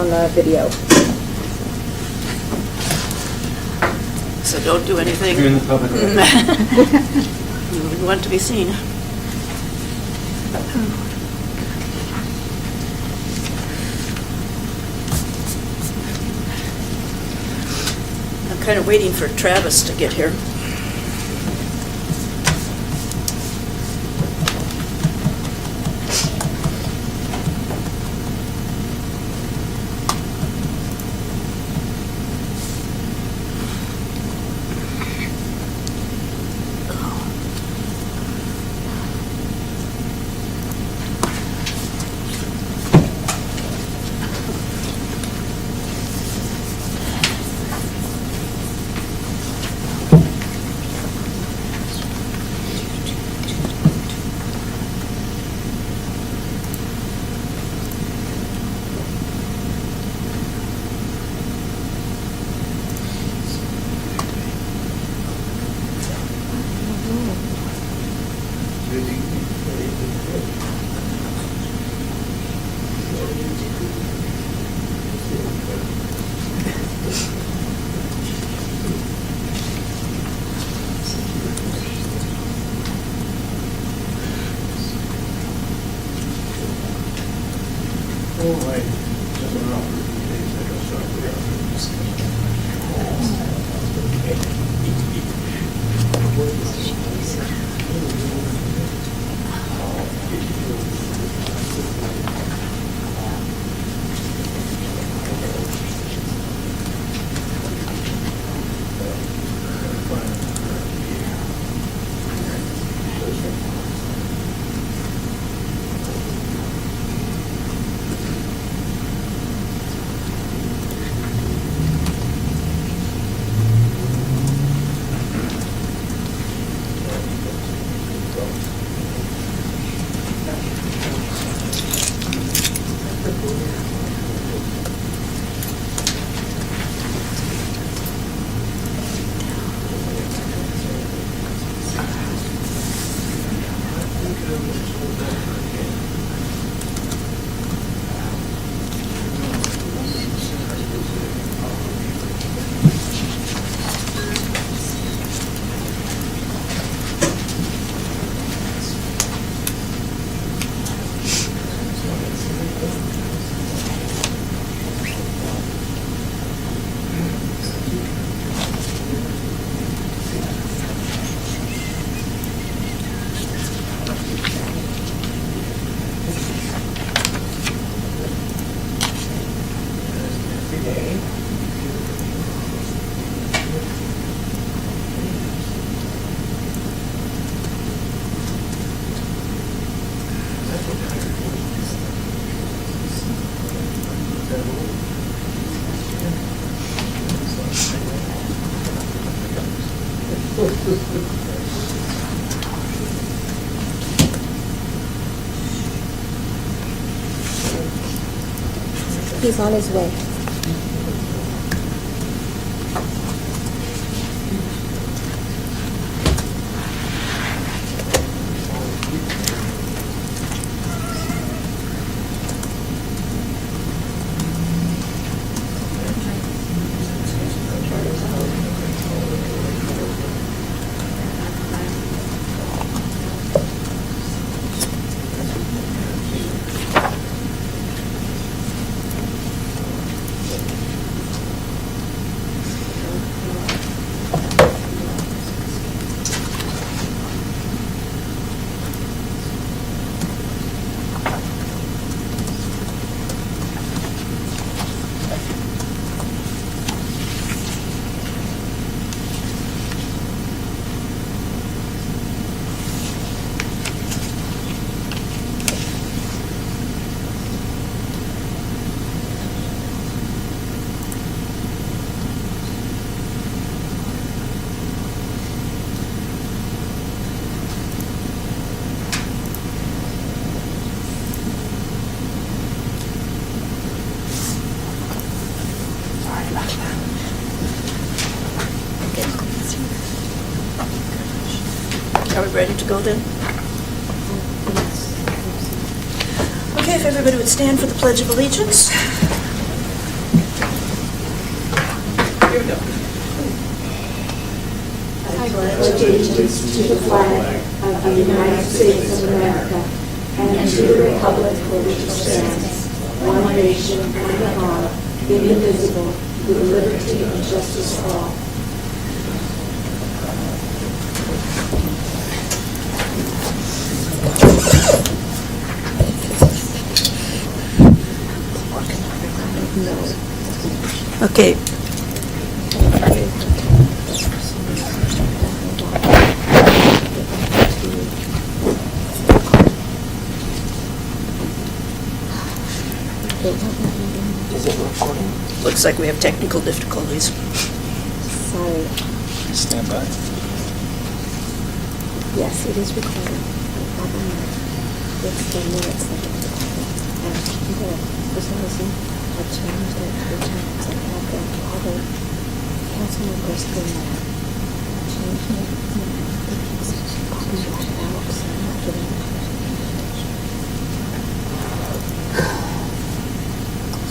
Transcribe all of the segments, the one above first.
on the video. So don't do anything. You're in the public record. You wouldn't want to be seen. I'm kind of waiting for Travis to get here. He's on his way. Are we ready to go then? Okay, if everybody would stand for the Pledge of Allegiance. pledge allegiance to the flag of the United States of America and to the republic for which it stands, one nation under God, indivisible, with liberty and justice for all. Okay. Is it recording? Looks like we have technical difficulties. Sorry. Stand by. Yes, it is recorded. It's the minutes that are recorded. And for some reason, I changed it 3 times. I had all the council members go now. Changing it. They keep copying it out, so I'm not getting it.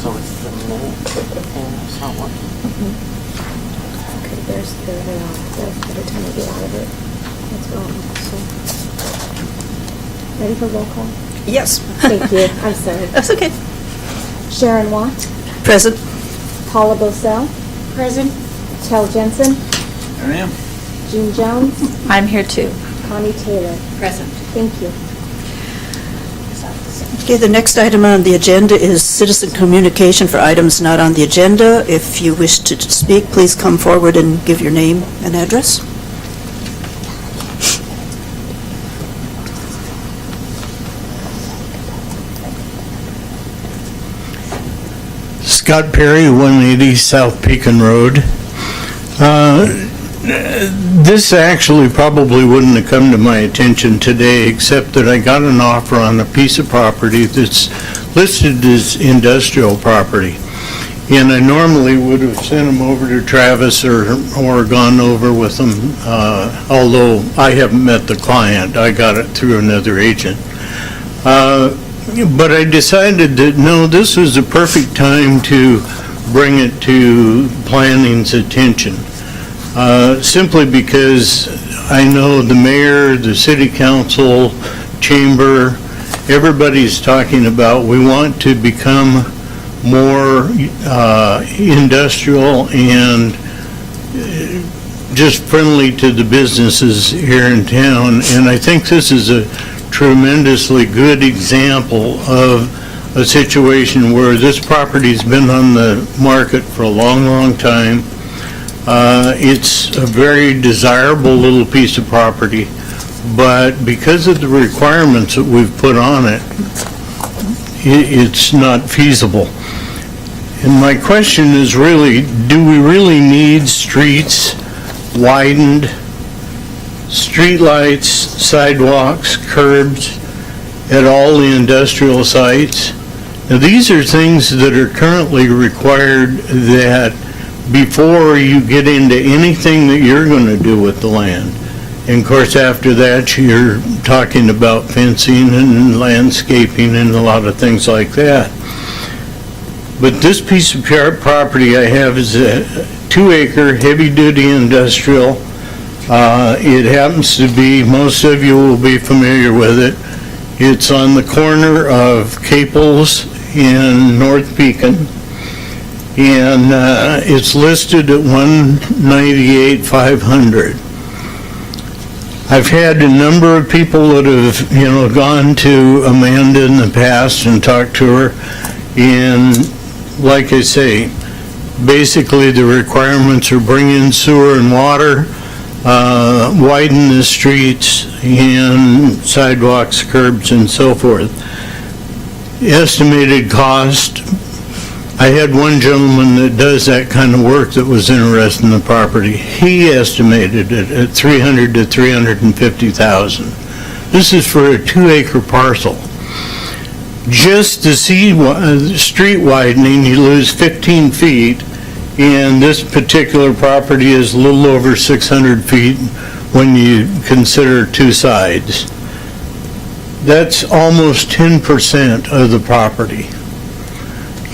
So it's the minute and it's not working. Okay, there's every time I get out of it, it's wrong. So, ready for roll call? Yes. Thank you. I'm sorry. That's okay. Sharon Watt, Present. Paula Bosell, Present. Tel Jensen, There I am. Jean Jones, I'm here too. Connie Taylor. Present. Thank you. Okay, the next item on the agenda is citizen communication for items not on the agenda. If you wish to speak, please come forward and give your name and address. Scott Perry, 180 South Pekin Road. This actually probably wouldn't have come to my attention today, except that I got an offer on a piece of property that's listed as industrial property. And I normally would have sent them over to Travis or gone over with them, although I haven't met the client. I got it through another agent. But I decided that, no, this was the perfect time to bring it to planning's attention. Simply because I know the mayor, the city council, chamber, everybody's talking about we want to become more industrial and just friendly to the businesses here in town. And I think this is a tremendously good example of a situation where this property's been on the market for a long, long time. It's a very desirable little piece of property, but because of the requirements that we've put on it, it's not feasible. And my question is really, do we really need streets widened, streetlights, sidewalks, curbs at all the industrial sites? Now, these are things that are currently required that before you get into anything that you're going to do with the land. And of course, after that, you're talking about fencing and landscaping and a lot of things like that. But this piece of property I have is a 2-acre heavy-duty industrial. It happens to be, most of you will be familiar with it. It's on the corner of Caples and North Pekin. And it's listed at $198,500. I've had a number of people that have, gone to Amanda in the past and talked to her. And like I say, basically the requirements are bring in sewer and water, widen the streets and sidewalks, curbs, and so forth. Estimated cost, I had one gentleman that does that kind of work that was interested in the property. He estimated it at $300,000 to $350,000. This is for a 2-acre parcel. Just to see street widening, you lose 15 feet, and this particular property is a little over 600 feet when you consider 2 sides. That's almost 10% of the property.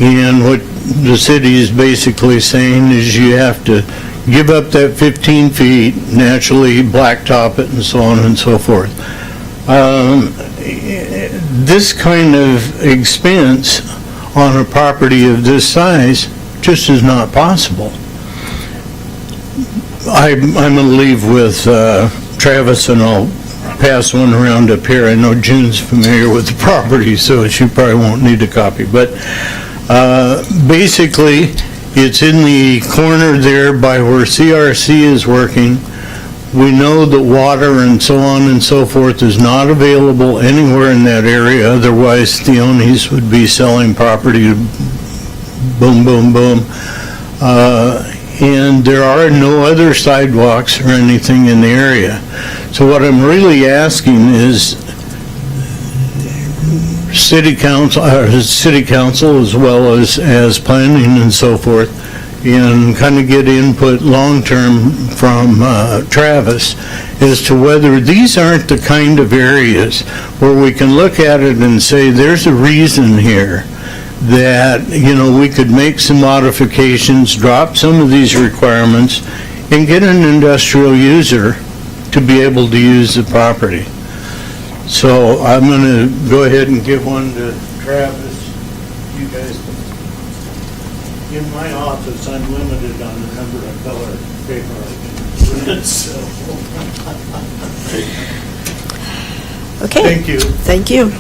And what the city is basically saying is you have to give up that 15 feet, naturally blacktop it and so on and so forth. This kind of expense on a property of this size just is not possible. I'm going to leave with Travis, and I'll pass one around up here. I know June's familiar with the property, so she probably won't need a copy. But basically, it's in the corner there by where CRC is working. We know that water and so on and so forth is not available anywhere in that area. Otherwise, Theoni's would be selling property, boom, boom, boom. And there are no other sidewalks or anything in the area. So what I'm really asking is city council as well as planning and so forth, and kind of get input long-term from Travis as to whether these aren't the kind of areas where we can look at it and say, there's a reason here that, we could make some modifications, drop some of these requirements, and get an industrial user to be able to use the property. So I'm going to go ahead and give one to Travis. You guys, in my office, I'm limited on the number of color paper I can print, so. Okay. Thank you. Thank you.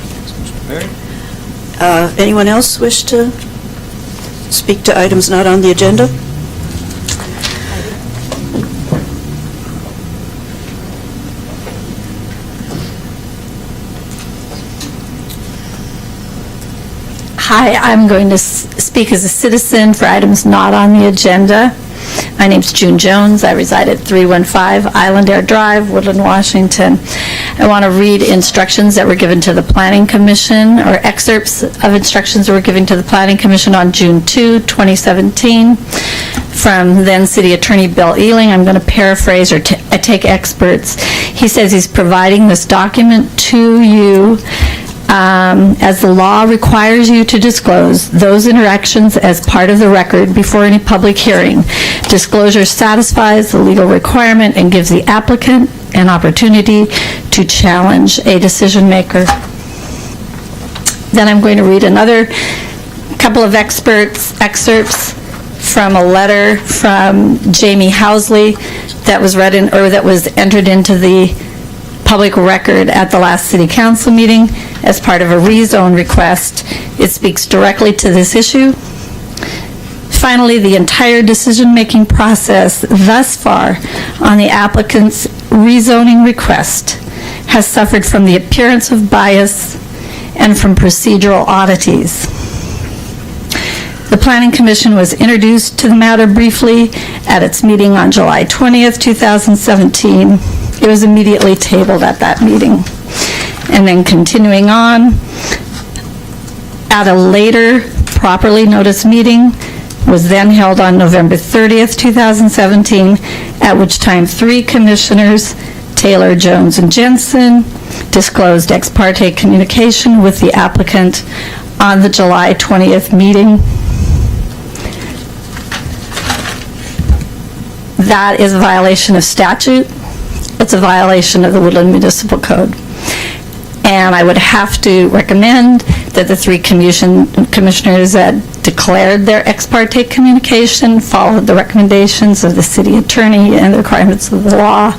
Anyone else wish to speak to items not on the agenda? Hi, I'm going to speak as a citizen for items not on the agenda. My name's June Jones. I reside at 315 Island Air Drive, Woodland, Washington. I want to read instructions that were given to the Planning Commission, or excerpts of instructions that were given to the Planning Commission on June 2, 2017, from then City Attorney Bill Ealing. I'm going to paraphrase or take experts. He says he's providing this document to you as the law requires you to disclose those interactions as part of the record before any public hearing. Disclosure satisfies the legal requirement and gives the applicant an opportunity to challenge a decision maker. Then I'm going to read another couple of excerpts from a letter from Jamie Housley that was read in, or that was entered into the public record at the last City Council meeting as part of a rezone request. It speaks directly to this issue. Finally, the entire decision-making process thus far on the applicant's rezoning request has suffered from the appearance of bias and from procedural oddities. The Planning Commission was introduced to the matter briefly at its meeting on July 20th, 2017. It was immediately tabled at that meeting. And then continuing on, at a later properly noticed meeting was then held on November 30th, 2017, at which time 3 commissioners, Taylor, Jones, and Jensen, disclosed ex parte communication with the applicant on the July 20th meeting. That is a violation of statute. It's a violation of the Woodland Municipal Code. And I would have to recommend that the 3 commissioners that declared their ex parte communication followed the recommendations of the city attorney and the requirements of the law.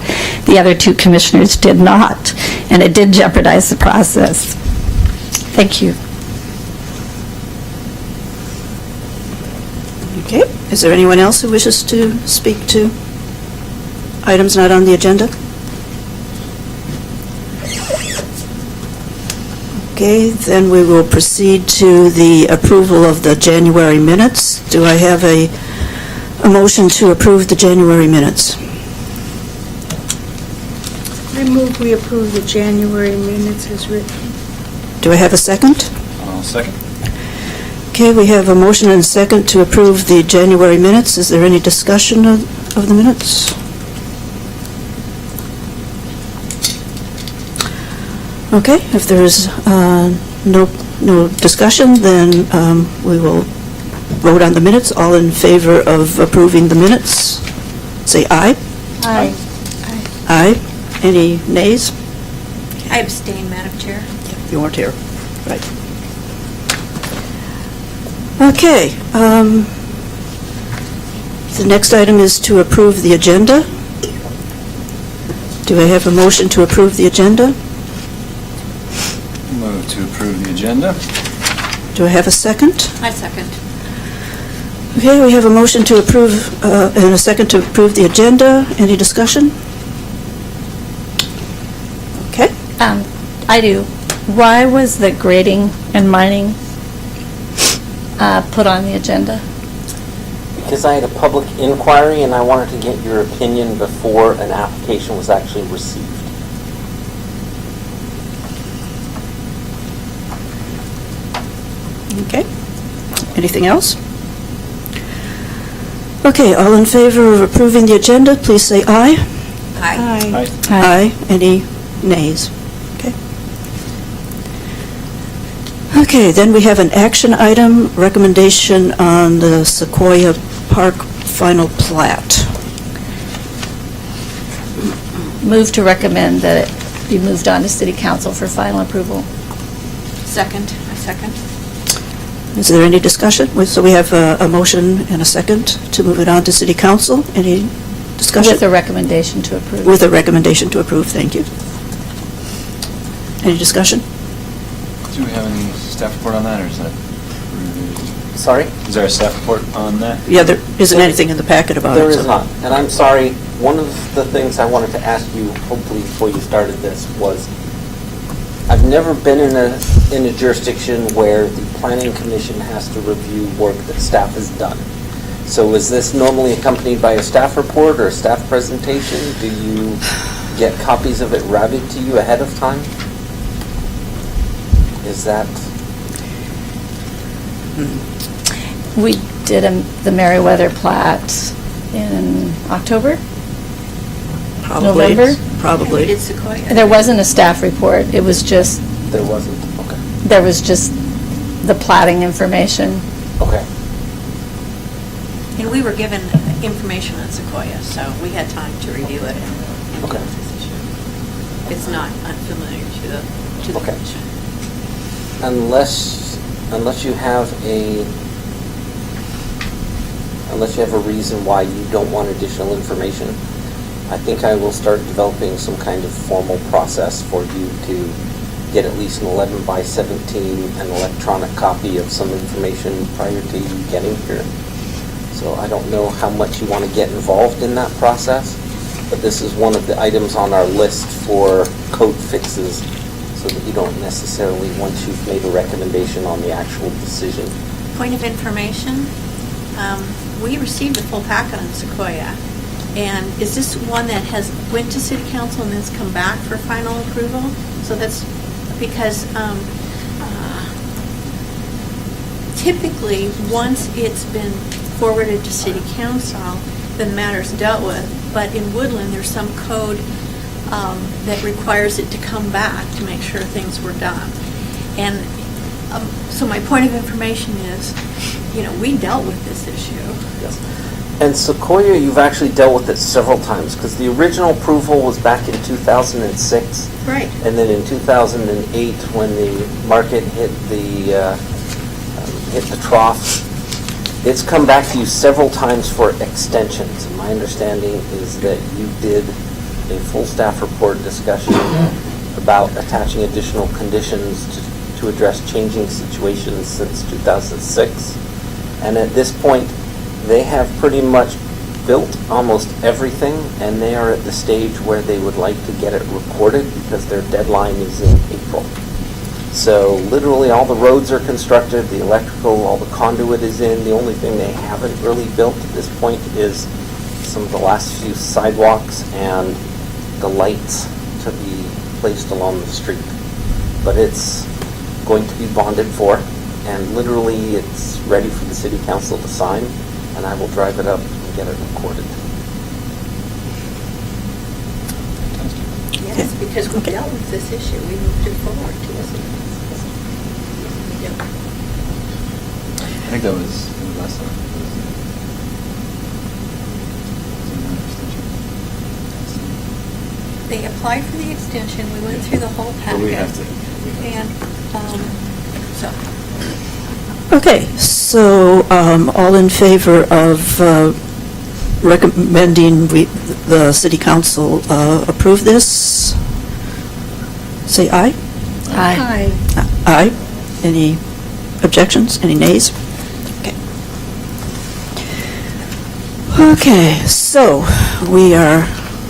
The other 2 commissioners did not, and it did jeopardize the process. Thank you. Okay. Is there anyone else who wishes to speak to items not on the agenda? Okay, then we will proceed to the approval of the January minutes. Do I have a motion to approve the January minutes? I move we approve the January minutes as written. Do I have a second? I'll second. Okay, we have a motion and a second to approve the January minutes. Is there any discussion of the minutes? Okay, if there is no discussion, then we will vote on the minutes. All in favor of approving the minutes, say aye. Aye. Aye. Any nays? I abstain, Madam Chair. You weren't here. Right. Okay. The next item is to approve the agenda. Do I have a motion to approve the agenda? Move to approve the agenda. Do I have a second? I second. Okay, we have a motion to approve, and a second to approve the agenda. Any discussion? Okay. I do. Why was the grading and mining put on the agenda? Because I had a public inquiry and I wanted to get your opinion before an application was actually received. Okay. Anything else? Okay, all in favor of approving the agenda, please say aye. Aye. Aye. Any nays? Okay. Okay, then we have an action item, recommendation on the Sequoia Park final plat. Move to recommend that it be moved on to City Council for final approval. Second. I second. Is there any discussion? So we have a motion and a second to move it on to City Council. Any discussion? With a recommendation to approve. With a recommendation to approve, thank you. Any discussion? Do we have any staff report on that, or is that? Sorry? Is there a staff report on that? Yeah, there isn't anything in the packet about it. There so- is not. And I'm sorry, one of the things I wanted to ask you, hopefully before you started this, was I've never been in a jurisdiction where the planning commission has to review work that staff has done. So is this normally accompanied by a staff report or a staff presentation? Do you get copies of it routed to you ahead of time? Is that... We did the Meriwether plat in October? Probably. November? We Probably. did Sequoia. There wasn't a staff report. It was just, There wasn't? Okay. there was just the platting information. Okay. And we were given information on Sequoia, so we had time to review it and Okay. deal with this issue. It's not unfamiliar to the Okay. commission. Unless you have a reason why you don't want additional information, I think I will start developing some kind of formal process for you to get at least an 11 by 17, an electronic copy of some information prior to you getting here. So I don't know how much you want to get involved in that process, but this is one of the items on our list for code fixes, so that you don't necessarily, once you've made a recommendation on the actual decision. Point of information, we received a full packet on Sequoia. And is this one that has went to City Council and then's come back for final approval? So that's because typically, once it's been forwarded to City Council, then the matter's dealt with. But in Woodland, there's some code that requires it to come back to make sure things were done. And so my point of information is, we dealt with this issue. Yes. And Sequoia, you've actually dealt with it several times, because the original approval was back in 2006. Right. And then in 2008, when the market hit the trough, it's come back to you several times for extensions. And my understanding is that you did a full staff report discussion about attaching additional conditions to address changing situations since 2006. And at this point, they have pretty much built almost everything, and they are at the stage where they would like to get it recorded because their deadline is in April. So literally all the roads are constructed, the electrical, all the conduit is in. The only thing they haven't really built at this point is some of the last few sidewalks and the lights to be placed along the street. But it's going to be bonded for, and literally it's ready for the city council to sign, and I will drive it up and get it recorded. Yes, because we dealt with this issue. We moved it forward to us. I think that was last time. applied for the extension, we went through the whole But packet. we have to. And, so, Okay, so all in favor of recommending the city council approve this? Say aye. Aye. Aye. Any objections? Any nays? Okay. Okay, so we are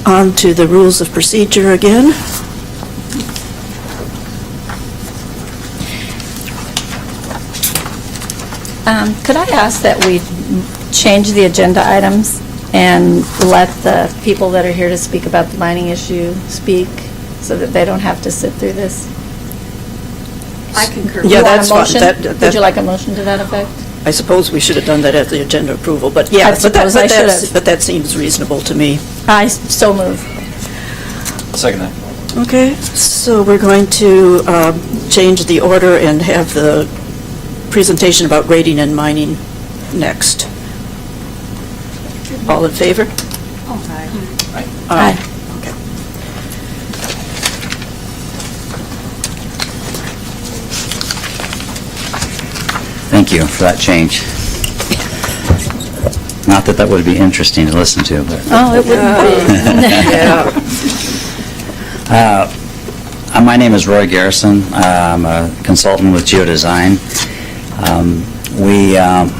on to the rules of procedure again. Could I ask that we change the agenda items and let the people that are here to speak about the mining issue speak, so that they don't have to sit through this? I concur. Yeah, You want a that's fine. motion? That- Would you like a motion to that effect? I suppose we should have done that at the agenda approval, but yeah, I suppose I should have. but that seems reasonable to me. I so move. Second that. Okay, so we're going to change the order and have the presentation about grading and mining next. All in favor? Aye. Okay. Thank you for that change. Not that that would be interesting to listen to, but... Oh, it wouldn't be. My name is Roy Garrison. I'm a consultant with Geodesign.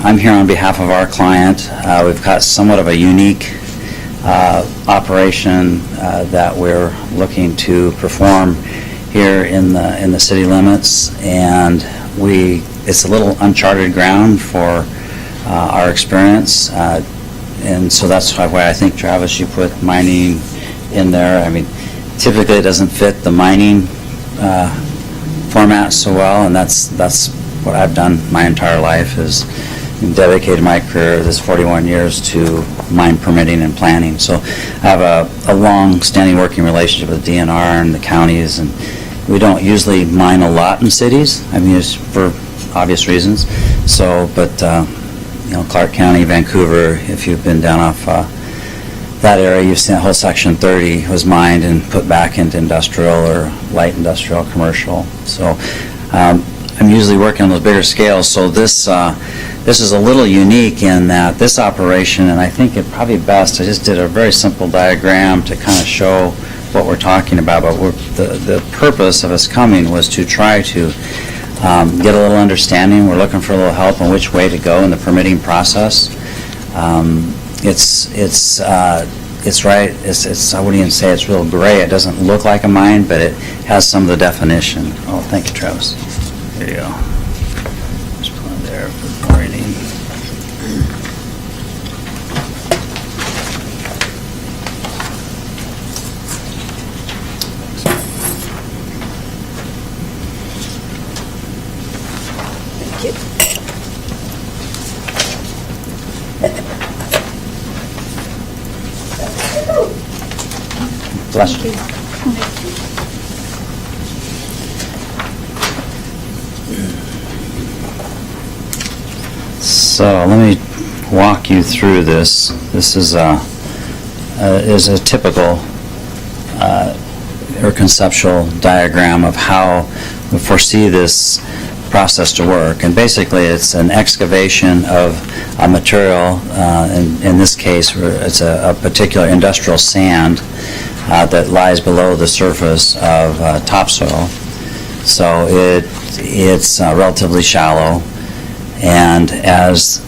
I'm here on behalf of our client. We've got somewhat of a unique operation that we're looking to perform here in the city limits, and it's a little uncharted ground for our experience, and so that's why I think, Travis, you put mining in there. I mean, typically it doesn't fit the mining format so well, and that's what I've done my entire life, is dedicated my career, this 41 years, to mine permitting and planning. So I have a long-standing working relationship with DNR and the counties, and we don't usually mine a lot in cities, I mean, it's for obvious reasons. So, but, Clark County, Vancouver, if you've been down off that area, you've seen that whole Section 30 was mined and put back into industrial or light industrial, commercial. So I'm usually working on those bigger scales. So this is a little unique in that this operation, and I think it probably best, I just did a very simple diagram to kind of show what we're talking about. But the purpose of us coming was to try to get a little understanding. We're looking for a little help on which way to go in the permitting process. It's right. I wouldn't even say it's real gray. It doesn't look like a mine, but it has some of the definition. Oh, thank you, Travis. There you go. Just put it there for grading. Bless you. So let me walk you through this. This is a typical or conceptual diagram of how we foresee this process to work. And basically, it's an excavation of a material. In this case, it's a particular industrial sand that lies below the surface of topsoil. So it's relatively shallow, and as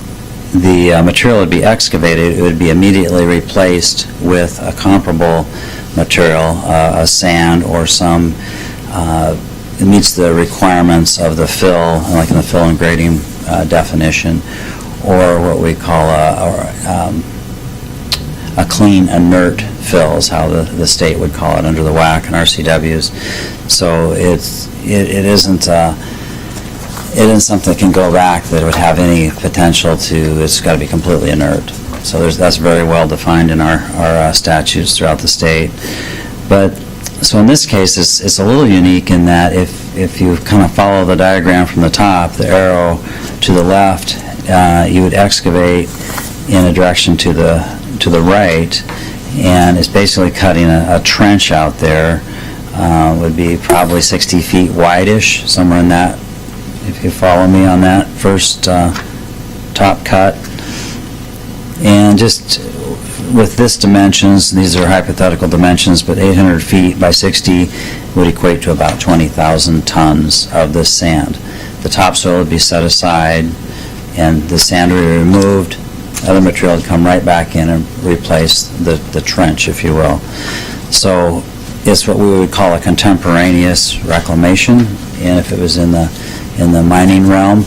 the material would be excavated, it would be immediately replaced with a comparable material, a sand or some it meets the requirements of the fill, like in the fill and grading definition, or what we call a clean inert fill is how the state would call it under the WAC and RCWs. So it isn't something that can go back that would have any potential to. It's got to be completely inert. So that's very well defined in our statutes throughout the state. But so in this case, it's a little unique in that if you kind of follow the diagram from the top, the arrow to the left, you would excavate in a direction to the right, and it's basically cutting a trench out there. Would be probably 60 feet wide-ish, somewhere in that, if you follow me on that first top cut. And just with this dimensions, these are hypothetical dimensions, but 800 feet by 60 would equate to about 20,000 tons of this sand. The topsoil would be set aside, and the sand would be removed. Other material would come right back in and replace the trench, if you will. So it's what we would call a contemporaneous reclamation, and if it was in the mining realm.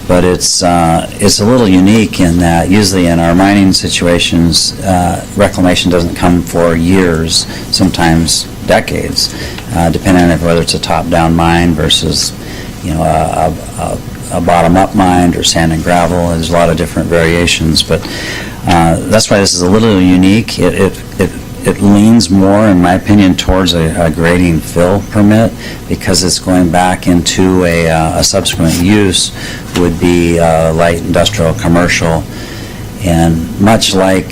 But it's a little unique in that usually in our mining situations, reclamation doesn't come for years, sometimes decades, depending on whether it's a top-down mine versus, a bottom-up mine or sand and gravel. There's a lot of different variations, but that's why this is a little unique. It leans more, in my opinion, towards a grading fill permit because it's going back into a subsequent use would be light industrial commercial. And much like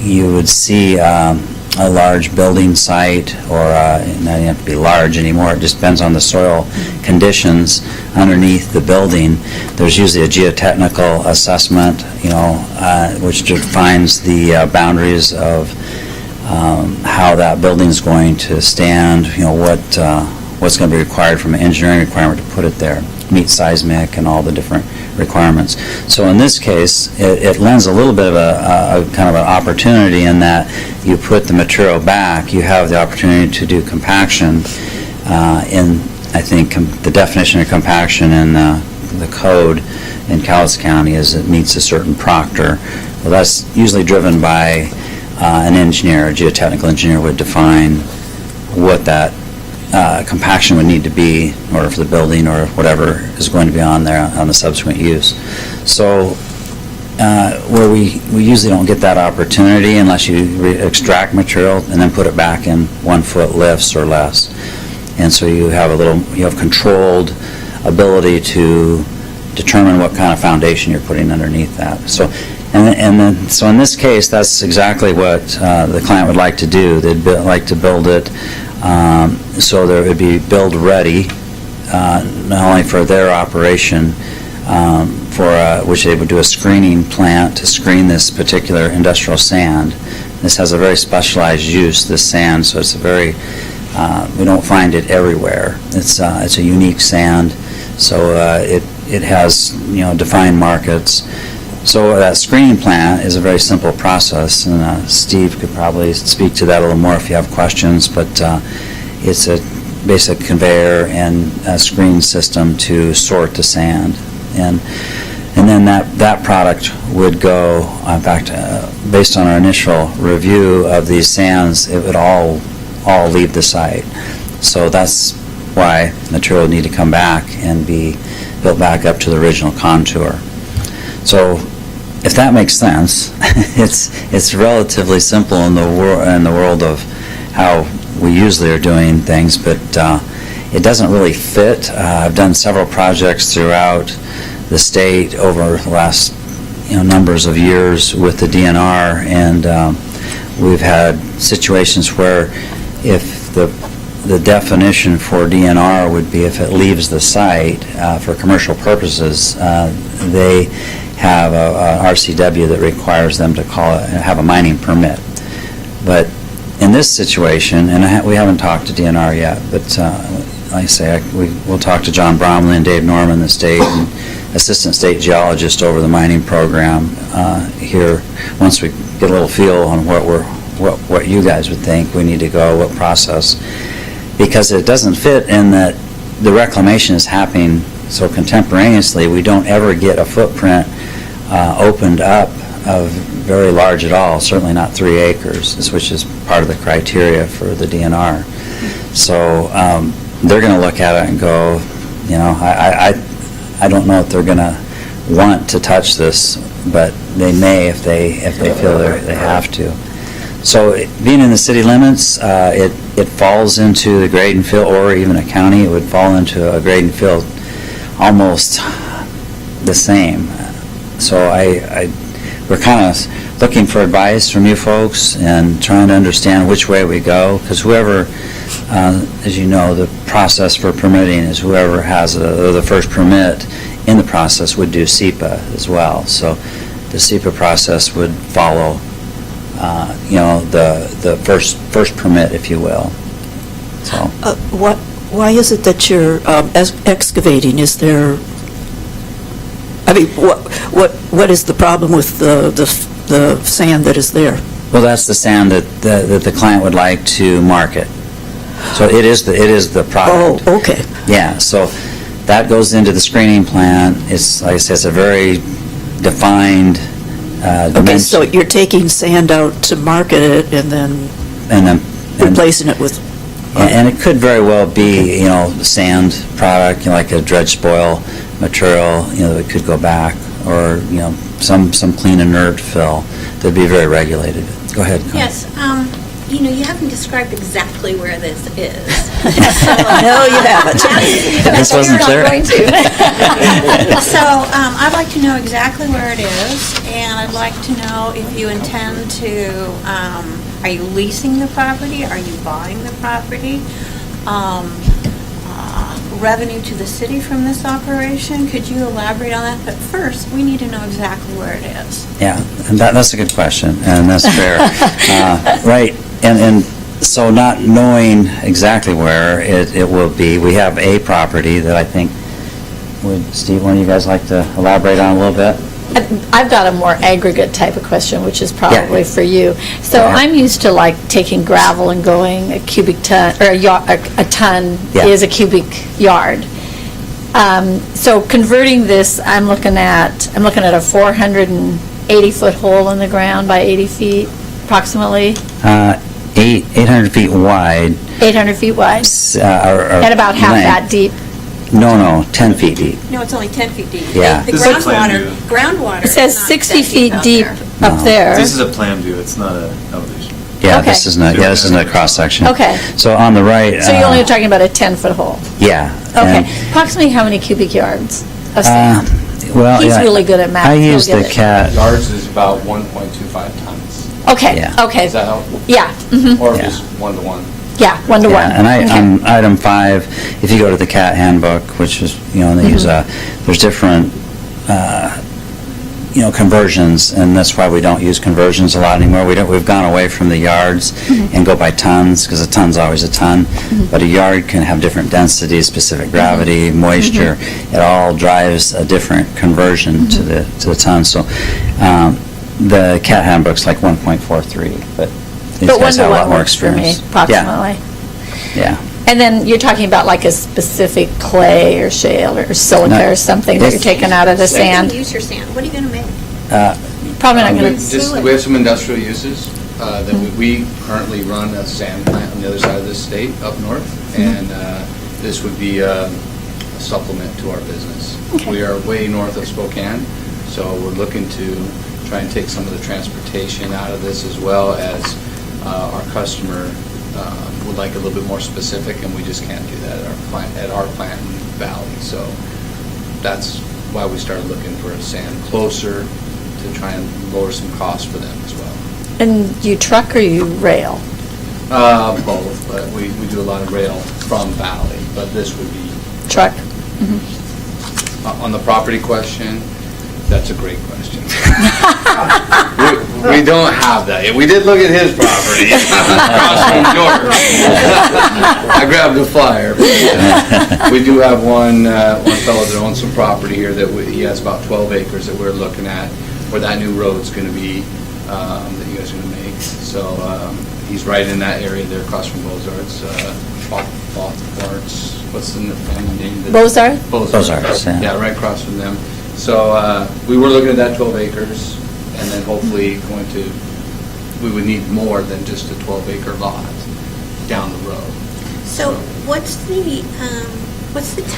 you would see a large building site, or it doesn't have to be large anymore, it just depends on the soil conditions underneath the building. There's usually a geotechnical assessment, which defines the boundaries of how that building's going to stand, what's going to be required from an engineering requirement to put it there, meet seismic and all the different requirements. So in this case, it lends a little bit of a kind of an opportunity in that you put the material back, you have the opportunity to do compaction. I think the definition of compaction in the code in Cowlitz County is it meets a certain proctor. Well, that's usually driven by an engineer, a geotechnical engineer would define what that compaction would need to be in order for the building or whatever is going to be on there on the subsequent use. So where we usually don't get that opportunity unless you extract material and then put it back in 1 foot lifts or less. And so you have controlled ability to determine what kind of foundation you're putting underneath that. So in this case, that's exactly what the client would like to do. They'd like to build it so there would be build ready, not only for their operation, which they would do a screening plant to screen this particular industrial sand. This has a very specialized use, this sand, so it's we don't find it everywhere. It's a unique sand, so it has defined markets. So that screening plant is a very simple process, and Steve could probably speak to that a little more if you have questions, but it's a basic conveyor and a screen system to sort the sand. And then that product would go, in fact, based on our initial review of these sands, it would all leave the site. So that's why material would need to come back and be built back up to the original contour. So if that makes sense, it's relatively simple in the world of how we usually are doing things, but it doesn't really fit. I've done several projects throughout the state over the last numbers of years with the DNR, and we've had situations where if the definition for DNR would be if it leaves the site for commercial purposes, they have a RCW that requires them to have a mining permit. But in this situation, and we haven't talked to DNR yet, but like I say, we'll talk to John Bromley and Dave Norman, the state and assistant state geologist over the mining program here. Once we get a little feel on what you guys would think we need to go, what process, because it doesn't fit in that the reclamation is happening so contemporaneously. We don't ever get a footprint opened up of very large at all, certainly not 3 acres, which is part of the criteria for the DNR. So they're going to look at it and go, I don't know if they're going to want to touch this, but they may if they feel they have to. So being in the city limits, it falls into the grade and fill, or even a county, it would fall into a grade and fill almost the same. So we're kind of looking for advice from you folks and trying to understand which way we go, because whoever, as you know, the process for permitting is whoever has the first permit in the process would do SEPA as well. So the SEPA process would follow, the first permit, if you will. So. Why is it that you're excavating? Is there, I mean, what is the problem with the sand that is there? Well, that's the sand that the client would like to market. So it is the product. Oh, okay. Yeah, so that goes into the screening plan. It's, like I said, it's a very defined Okay, dimension. so you're taking sand out to market it and then And replacing it with... And it could very well be, sand product, like a dredge spoil material, that could go back, or, some clean inert fill that'd be very regulated. Go ahead. Connie. Yes, you haven't described exactly where this is. No, you haven't. This wasn't clear? So I'd like to know exactly where it is, and I'd like to know if you intend to, are you leasing the property? Are you buying the property? Revenue to the city from this operation? Could you elaborate on that? But first, we need to know exactly where it is. Yeah, and that's a good question, and that's fair. Right, and so not knowing exactly where it will be, we have a property that I think, Steve, one of you guys like to elaborate on a little bit? I've got a more aggregate type of question, which is probably Yeah. for you. So Go ahead. I'm used to like taking gravel and going a cubic ton, or a ton Yeah. is a cubic yard. So converting this, I'm looking at a 480-foot hole in the ground by 80 feet approximately, 800 feet wide. 800 feet wide, and about half that deep. No, 10 feet deep. No, it's only 10 feet deep. Yeah. The This is a plan groundwater It says is not 60 that feet up deep there. up No. there. This is a plan view, it's not an elevation. Yeah, Okay. this is not a cross-section. Okay. So on the right. So you're only talking about a 10-foot hole. Yeah. Okay. and, Approximately how many cubic yards of sand? Well, He's yeah, really good at math. I He'll use get the it. cat. Yards is about 1.25 tons. Okay, Yeah. okay. Does that help? Yeah, mhm. Or Yeah. just 1-to-1? Yeah, 1 to 1. Yeah, and Okay. on item 5, if you go to the CAT handbook, which is, and they use there's different, conversions, and that's why we don't use conversions a lot anymore. We've gone away from the yards and go by tons, because a ton's always a ton. But a yard can have different densities, specific gravity, moisture. It all drives a different conversion to the ton. So the CAT handbook's like 1.43, but these But 1 guys to have a 1 lot more works for me, experience. approximately. Yeah. And then you're talking about like a specific clay or shale or silica No, or something that you're it's- taking out of the Where are you sand? gonna use your sand? What are you going to make? Probably not We going to, we have some industrial uses that we currently run a sand plant on the other side of the state, up north, and this would be a supplement to our business. Okay. We are way north of Spokane, so we're looking to try and take some of the transportation out of this, as well as our customer would like a little bit more specific, and we just can't do that at our plant in Valley. So that's why we started looking for a sand closer to try and lower some costs for them as well. and you truck or you rail? Both, but we do a lot of rail from Valley, but this would be, Truck? on the property question, that's a great question. We don't have that. We did look at his property across from yours. I grabbed the flyer. We do have one fellow that owns some property here that he has about 12 acres that we're looking at, where that new road's going to be, that you guys are going to make. So he's right in that area there across from Bozart's, what's the family name? Bozard? Bozart's, yeah. Yeah, right across from them. So we were looking at that 12 acres, and then hopefully we would need more than just a 12-acre lot down the road. So what's the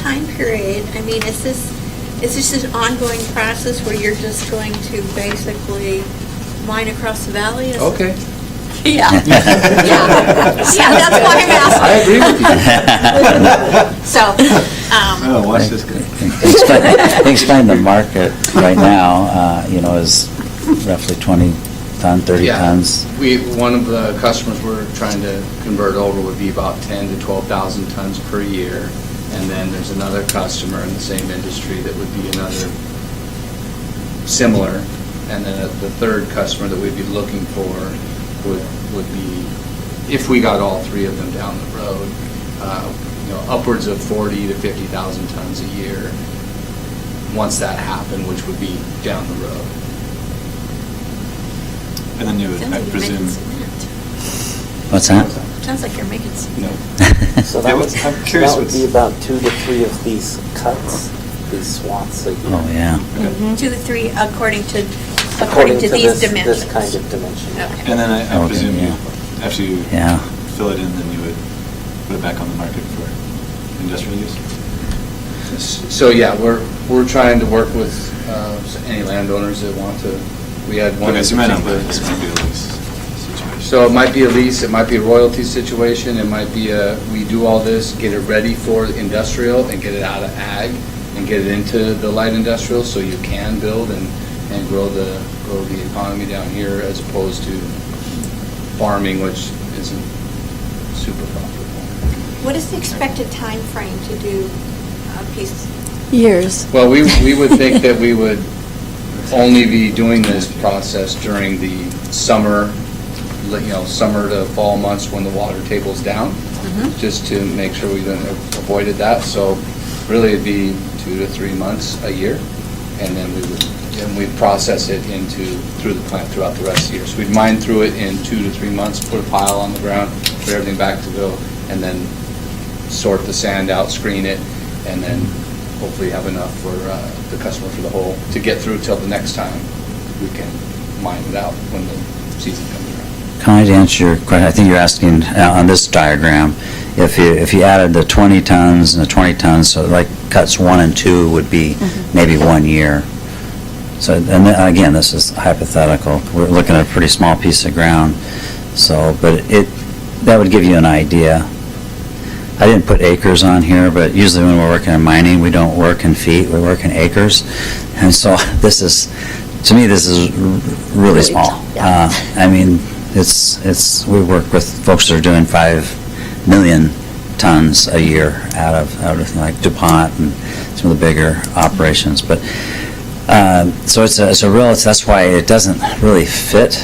time period? I mean, is this an ongoing process where you're just going to basically mine across the valley? Is it- Okay. Yeah. Yeah, that's why I'm asking. I agree with you. So, Oh, watch this guy. Explain the market right now, is roughly 20 ton, 30 Yeah. tons. One of the customers we're trying to convert over would be about 10 to 12,000 tons per year. And then there's another customer in the same industry that would be another similar. And then the third customer that we'd be looking for would be, if we got all three of them down the road, upwards of 40 to 50,000 tons a year, once that happened, which would be down the road. And then you would, Sounds I like you're making presume, cement. What's that? Sounds like you're making cement. no. So Yeah, that would, I'm curious that would what's- be about 2 to 3 of these cuts, these swaths a year. Oh, yeah. Mm-hmm. 2 to 3 according to According to these this dimensions. kind of dimension. Okay. And then I Okay, presume you, yeah. after you Yeah. fill it in, then you would put it back on the market for industrial use? So, yeah, we're trying to work with any landowners that want to. We had one. Okay, so you might not, particular- but this might be a lease situation. So it might be a lease, it might be a royalty situation, it might be we do all this, get it ready for industrial and get it out of ag and get it into the light industrial so you can build and grow the economy down here as opposed to farming, which isn't super profitable. What is the expected time frame to do a piece? Years. Well, we would think that we would only be doing this process during the summer, summer to fall months when the water table's down, just to make sure we avoided that. So really it'd be 2 to 3 months a year, and then we'd process it through the plant throughout the rest of the year. So we'd mine through it in 2 to 3 months, put a pile on the ground, put everything back to go, and then sort the sand out, screen it, and then hopefully have enough for the customer for the whole, to get through till the next time we can mine it out when the season comes around. Can I answer your question? I think you're asking on this diagram, if you added the 20 tons and the 20 tons, so like cuts 1 and 2 would be maybe 1 year. So, and then, again, this is hypothetical. We're looking at a pretty small piece of ground. So, but that would give you an idea. I didn't put acres on here, but usually when we're working in mining, we don't work in feet, we work in acres. And so to me, this is really small. Yeah. I mean, we work with folks that are doing 5 million tons a year out of like DuPont and some of the bigger operations. But so that's why it doesn't really fit,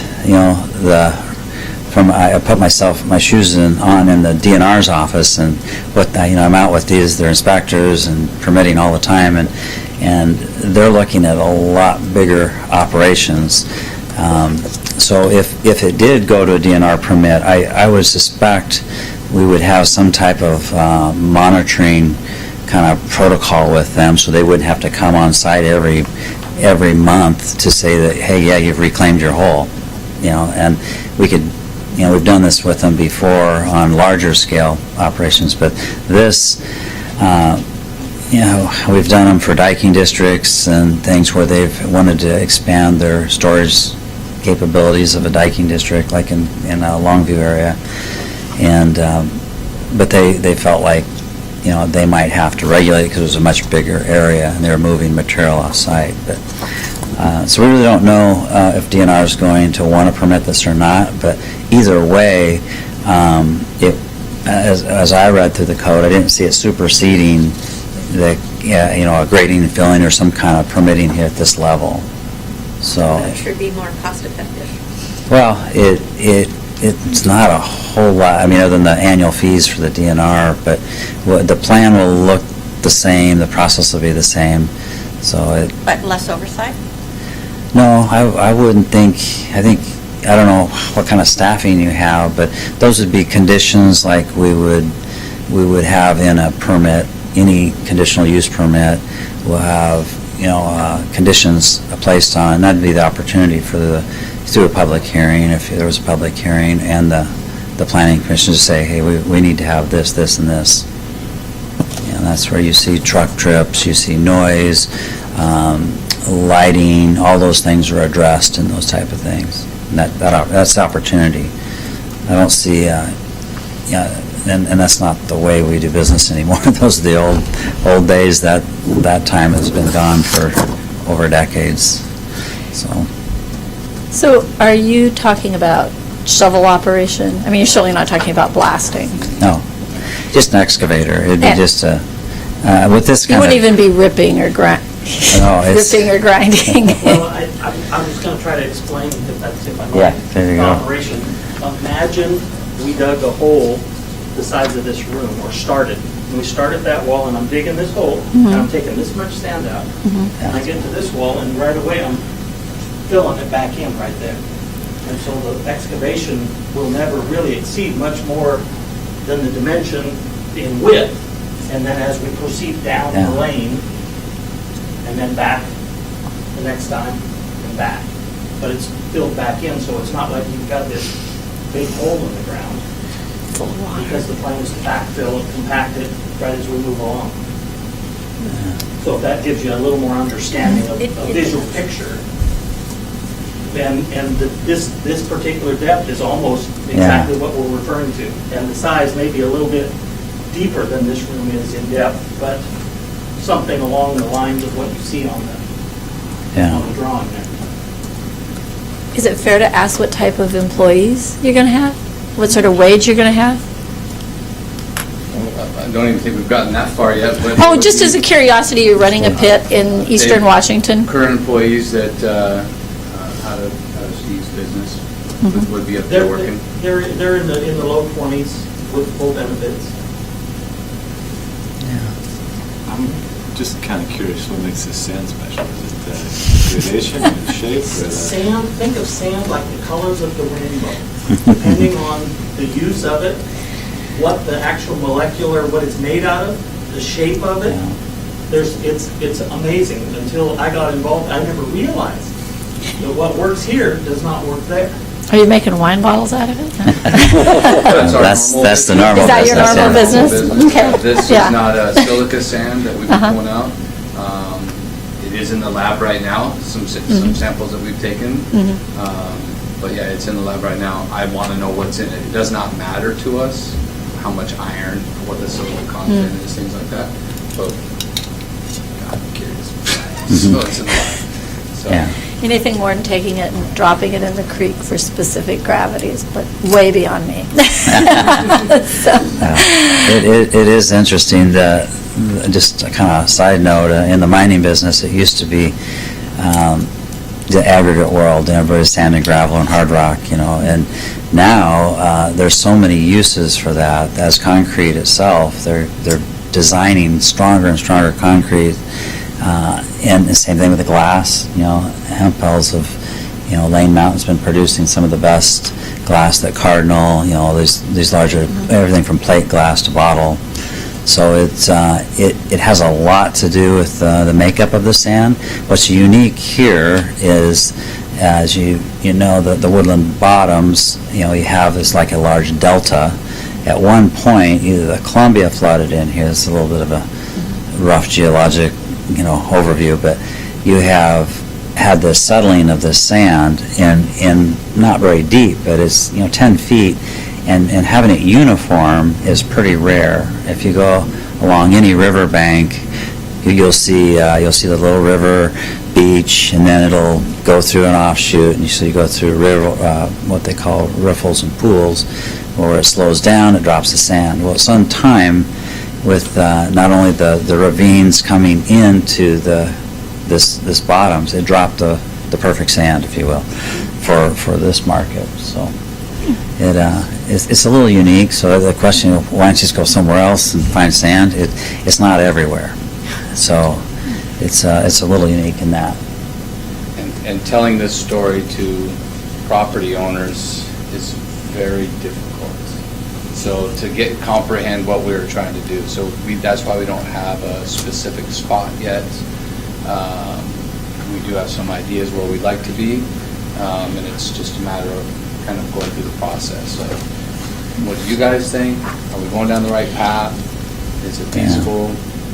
I put my shoes on in the DNR's office, and I'm out with their inspectors and permitting all the time, and they're looking at a lot bigger operations. So if it did go to a DNR permit, I would suspect we would have some type of monitoring kind of protocol with them, so they wouldn't have to come on site every month to say that, hey, yeah, you've reclaimed your hole, and we could. We've done this with them before on larger scale operations, but this, we've done them for diking districts and things where they've wanted to expand their storage capabilities of a diking district, like in a Longview area, and but they felt like they might have to regulate it because it was a much bigger area and they were moving material off site. But so we really don't know if DNR is going to want to permit this or not, but either way, as I read through the code, I didn't see it superseding a grading and filling or some kind of permitting here at this level. So, It should be more cost effective. well, it's not a whole lot, other than the annual fees for the DNR, but the plan will look the same, the process will be the same, so But less oversight? no, I wouldn't think, I don't know what kind of staffing you have, but those would be conditions like we would have in a permit, any conditional use permit will have, conditions placed on, and that'd be the opportunity through a public hearing, if there was a public hearing, and the planning commission to say, hey, we need to have this, this, and this. And that's where you see truck trips, you see noise, lighting, all those things are addressed in those type of things. And that's the opportunity. I don't see, and that's not the way we do business anymore. Those are the old days. That time has been gone for over decades. So. So are you talking about shovel operation? I mean, you're surely not talking about blasting. No, just an excavator. It'd be Yeah. just a, with this You kind of... wouldn't even be ripping or No, it's- ripping or grinding. Well, I was going to try to explain, if I might. Yeah, there you the go. Operation. Imagine we dug a hole the size of this room, or started. And we started that wall, and I'm digging this hole, and I'm taking this much sand out, and I get to this wall, and right away I'm filling it back in right there. And so the excavation will never really exceed much more than the dimension in width. And then as we proceed down Yeah. the lane, and then back the next time, and back. But it's filled back in, so it's not like you've got this big hole in the ground. Because the plan is to backfill and compact it right as we move along. So if that gives you a little more understanding of a visual picture. And this particular depth is almost exactly what we're referring to. And the size may be a little bit deeper than this room is in depth, but something along the lines of what you see on the drawing there. Is it fair to ask what type of employees you're going to have? What sort of wage you're going to have? I don't even think we've gotten that far yet, but... Oh, just as a curiosity, you're running a pit in eastern Washington? Current employees that, out of Steve's business would be up there working. They're in the low 20s with full benefits. I'm just kind of curious, what makes this sand special? Is it gradation and shape? Sand, think of sand like the colors of the rainbow. Depending on the use of it, what the actual molecular, what it's made out of, the shape of it, it's amazing. Until I got involved, I never realized that what works here does not work there. Are you making wine bottles out of it? That's the normal Is that your business, normal yeah. business? Okay. This is Yeah. not a silica sand that we've been pulling out. It is in the lab right now, some samples that we've taken. But yeah, it's in the lab right now. I want to know what's in it. It does not matter to us how much iron, what the silica content is, things like that. But I'm curious. So it's in the lab. So. Yeah. Anything more than taking it and dropping it in the creek for specific gravities, but way beyond me. So- It is interesting, just a kind of side note, in the mining business, it used to be the aggregate world, and everybody's sand and gravel and hard rock, and now there's so many uses for that. As concrete itself, they're designing stronger and stronger concrete, and the same thing with the glass. Hempels of Lane Mountain's been producing some of the best glass, that Cardinal, these larger, everything from plate glass to bottle. So it has a lot to do with the makeup of the sand. What's unique here is, as you know, the Woodland bottoms, you have is like a large delta. At one point, either the Columbia flooded in here. It's a little bit of a rough geologic, overview, but you have had the settling of the sand in not very deep, but it's 10 feet. And having it uniform is pretty rare. If you go along any river bank, you'll see the little river beach, and then it'll go through an offshoot, and so you go through river, what they call riffles and pools, where it slows down, it drops the sand. Well, some time with not only the ravines coming into this bottoms, it dropped the perfect sand, if you will, for this market. So. It's a little unique, so the question of why don't you just go somewhere else and find sand, it's not everywhere. So it's a little unique in that. And telling this story to property owners is very difficult. So to comprehend what we were trying to do. So that's why we don't have a specific spot yet. We do have some ideas where we'd like to be, and it's just a matter of kind of going through the process. So what do you guys think? Are we going down the right path? Is it feasible?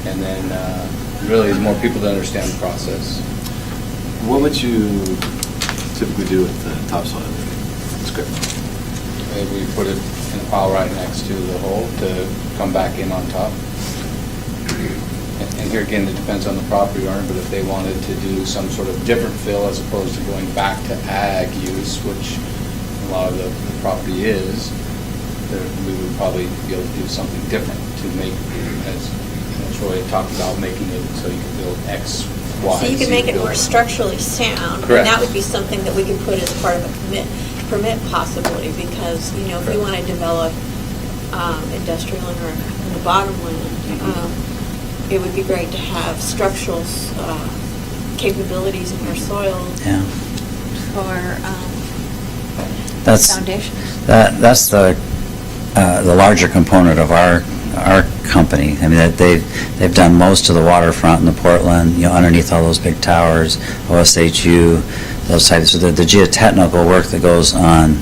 And then really more people to understand the process. What would you typically do with the topsoil? Script. We put it in a pile right next to the hole to come back in on top. And here again, it depends on the property owner, but if they wanted to do some sort of different fill as opposed to going back to ag use, which a lot of the property is, we would probably be able to do something different to make, as Troy had talked about, making it so you can build X, Y, So you Z can make it more building. structurally sound. Correct. And that would be something that we could put as part of a permit possibly, because, if you Correct. want to develop industrial in the bottomland, it would be great to have structural capabilities in your soil Yeah. for That's, foundations. that's the larger component of our company. I mean, that they've done most of the waterfront in the Portland, underneath all those big towers, OSHU, those types. So the geotechnical work that goes on,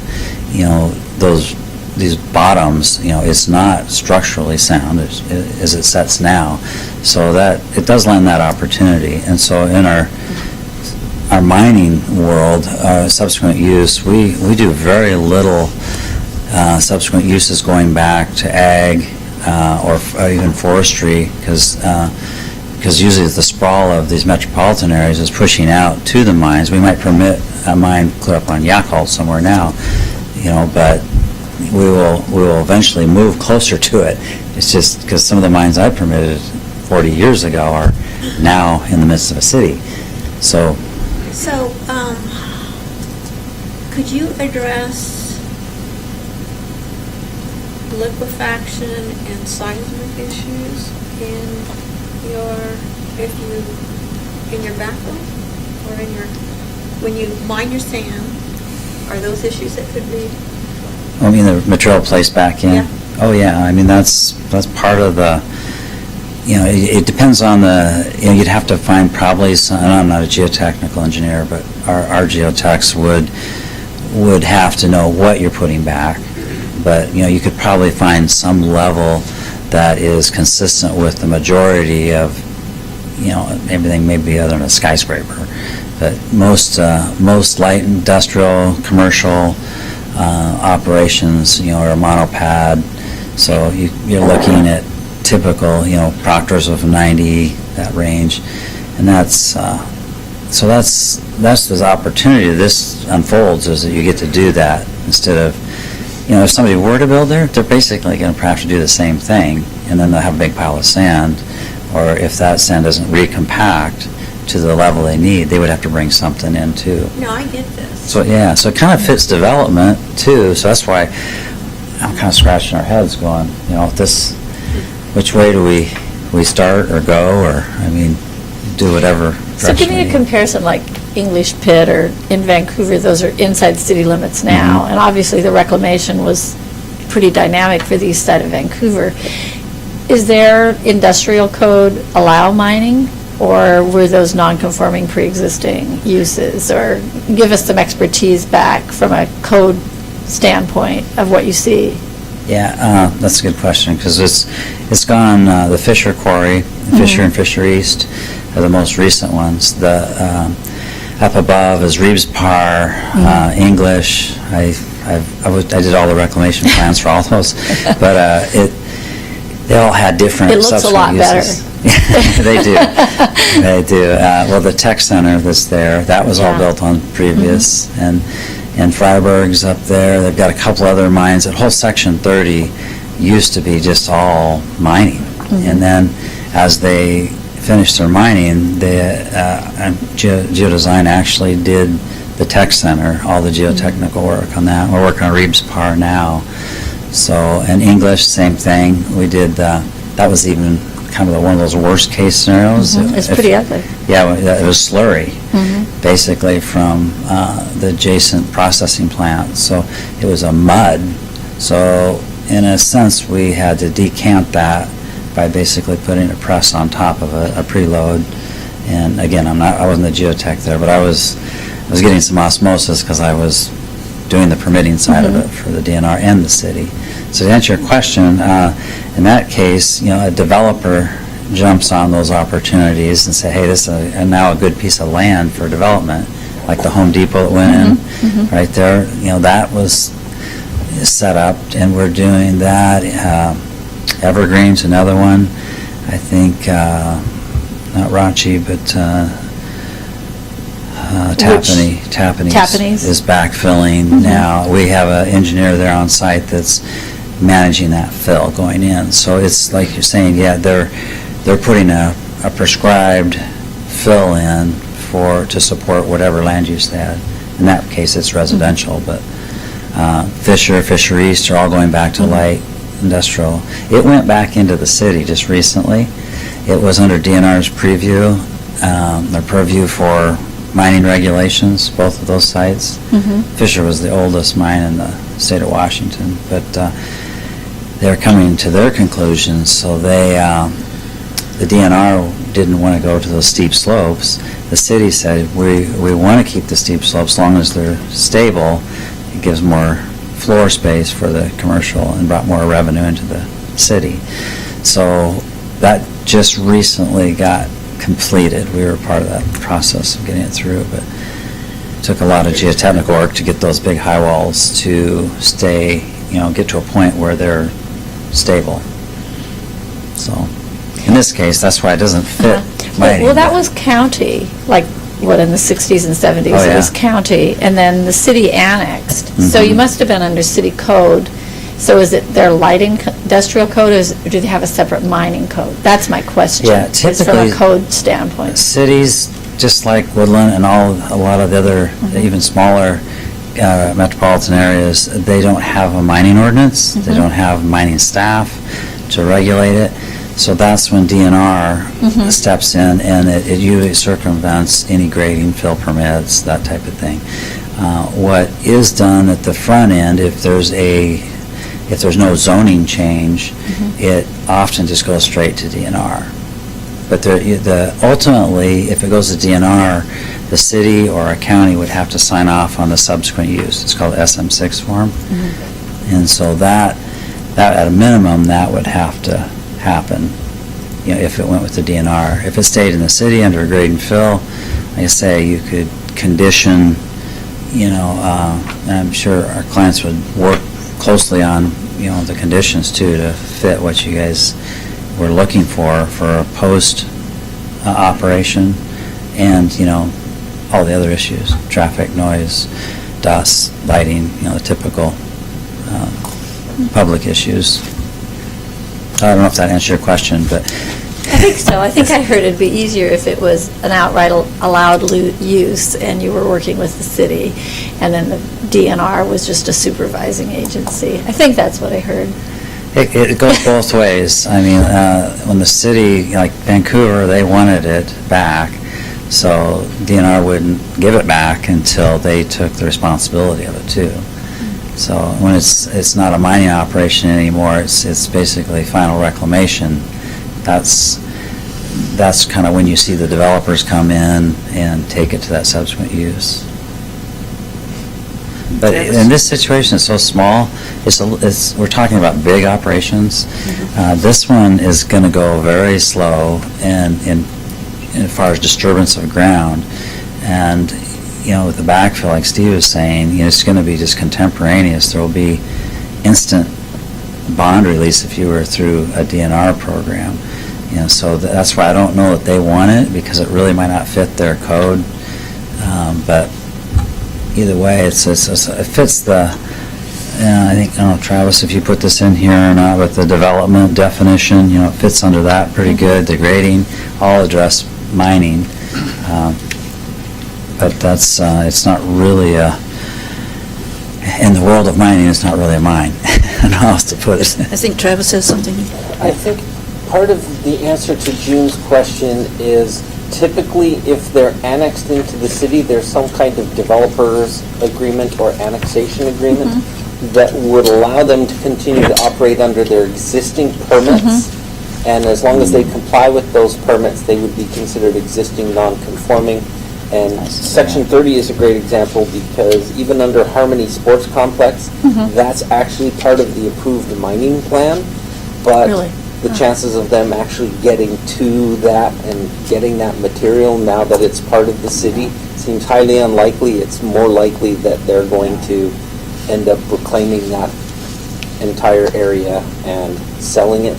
these bottoms, it's not structurally sound as it sets now. So that, it does lend that opportunity. And so in our mining world, subsequent use, we do very little subsequent uses going back to ag or even forestry, because usually the sprawl of these metropolitan areas is pushing out to the mines. We might permit a mine clear up on Yakult somewhere now, but we will eventually move closer to it. It's just because some of the mines I permitted 40 years ago are now in the midst of a city. So So, could you address liquefaction and seismic issues in your background? Or when you mine your sand, are those issues that could be? I mean, the material placed back in? Yeah. Oh, yeah, I mean, that's part of the, it depends on you'd have to find probably some, and I'm not a geotechnical engineer, but our geotechs would have to know what you're putting back. But, you could probably find some level that is consistent with the majority of, everything maybe other than a skyscraper. But most light industrial, commercial operations, are a monopad. So you're looking at typical, Proctors of 90, that range. And that's the opportunity this unfolds, is that you get to do that instead of, if somebody were to build there, they're basically going to have to do the same thing, and then they'll have a big pile of sand, or if that sand doesn't recompact to the level they need, they would have to bring something in too. No, I get this. So, yeah, so it kind of fits development too, so that's why I'm kind of scratching our heads going, which way do we start or go, or, do whatever direction. So give me a comparison, like English Pit or in Vancouver, those are inside city limits now, Mhm. and obviously the reclamation was pretty dynamic for the east side of Vancouver. Is their industrial code allow mining, or were those non-conforming pre-existing uses? Or give us some expertise back from a code standpoint of what you see. Yeah, that's a good question, because it's gone, the Fisher Quarry, Fisher and Fisher East are the most recent ones. The up above is Reeves Par, English. I did all the reclamation plans for all those, but they all had different It looks a subsequent lot better. uses. They do. They do. Well, the tech center that's there, that was all Yeah. built on previous, and Freiburg's up there. They've got a couple other mines. That whole section 30 used to be just all mining, and then as they finished their mining, Geodesign actually did the tech center, all the geotechnical work on that. We're working on Reeves Par now. So, and English, same thing. We did, that was even kind of one of those worst case scenarios. It's pretty ugly. Yeah, it was slurry, basically from the adjacent processing plant. So it was a mud. So in a sense, we had to decant that by basically putting a press on top of a preload. And again, I wasn't the geotech there, but I was getting some osmosis because I was doing the permitting side of it for the DNR and the city. So to answer your question, in that case, a developer jumps on those opportunities and say, hey, this is now a good piece of land for development, like the Home Depot that went in right there. That was set up, and we're doing that. Evergreen's another one. I think, not Rachi, but Tappanys? is backfilling now. We have an engineer there on site that's managing that fill going in. So it's like you're saying, yeah, they're putting a prescribed fill in to support whatever land use they had. In that case, it's residential, but Fisher East are all going back to light industrial. It went back into the city just recently. It was under DNR's preview, their purview for mining regulations, both of those sites. Fisher was the oldest mine in the state of Washington, but they're coming to their conclusions, so the DNR didn't want to go to those steep slopes. The city said, we want to keep the steep slopes as long as they're stable. It gives more floor space for the commercial and brought more revenue into the city. So that just recently got completed. We were part of that process of getting it through, but it took a lot of geotechnical work to get those big high walls to stay, get to a point where they're stable. So in this case, that's why it doesn't fit mining. Well, that was county, like, in the 60s and 70s? Oh, yeah. It was county, and then the city annexed. So you must have been under city code. So is it their lighting industrial code, or do they have a separate mining code? That's my question. Yeah, is from typically, a code standpoint. cities, just like Woodland and a lot of the other, even smaller metropolitan areas, they don't have a mining ordinance. They don't have mining staff to regulate it. So that's when DNR steps in, and it usually circumvents any grading, fill permits, that type of thing. What is done at the front end, if there's no zoning change, it often just goes straight to DNR. But ultimately, if it goes to DNR, the city or a county would have to sign off on the subsequent use. It's called SM6 form. And so that at a minimum, that would have to happen, if it went with the DNR. If it stayed in the city under a grade and fill, like I say, you could condition, and I'm sure our clients would work closely on, the conditions too, to fit what you guys were looking for a post operation, and, all the other issues, traffic, noise, dust, lighting, the typical public issues. I don't know if that answers your question, but... I think so. I think I heard it'd be easier if it was an outright allowed use and you were working with the city, and then the DNR was just a supervising agency. I think that's what I heard. It goes both ways. I mean, when the city, like Vancouver, they wanted it back, so DNR wouldn't give it back until they took the responsibility of it too. So when it's not a mining operation anymore, it's basically final reclamation. That's kind of when you see the developers come in and take it to that subsequent use. But in this situation, it's so small. We're talking about big operations. This one is going to go very slow, and as far as disturbance of ground, and with the backfill, like Steve was saying, it's going to be just contemporaneous. There will be instant bond release if you were through a DNR program. So that's why I don't know that they want it, because it really might not fit their code. But either way, it fits the. I don't know, Travis, if you put this in here or not, with the development definition, it fits under that pretty good. The grading, all address mining. But that's, it's not really in the world of mining, it's not really a mine. I don't know how else to put it. I think Travis has something. I think part of the answer to June's question is typically if they're annexed into the city, there's some kind of developer's agreement or annexation agreement that would allow them to continue to operate under their existing permits. And as long as they comply with those permits, they would be considered existing non-conforming. And Section 30 is a great example, because even under Harmony Sports Complex, that's actually part of the approved mining plan. But the chances of them actually getting to that and getting that material now that it's part of the city seems highly unlikely. It's more likely that they're going to end up reclaiming that entire area and selling it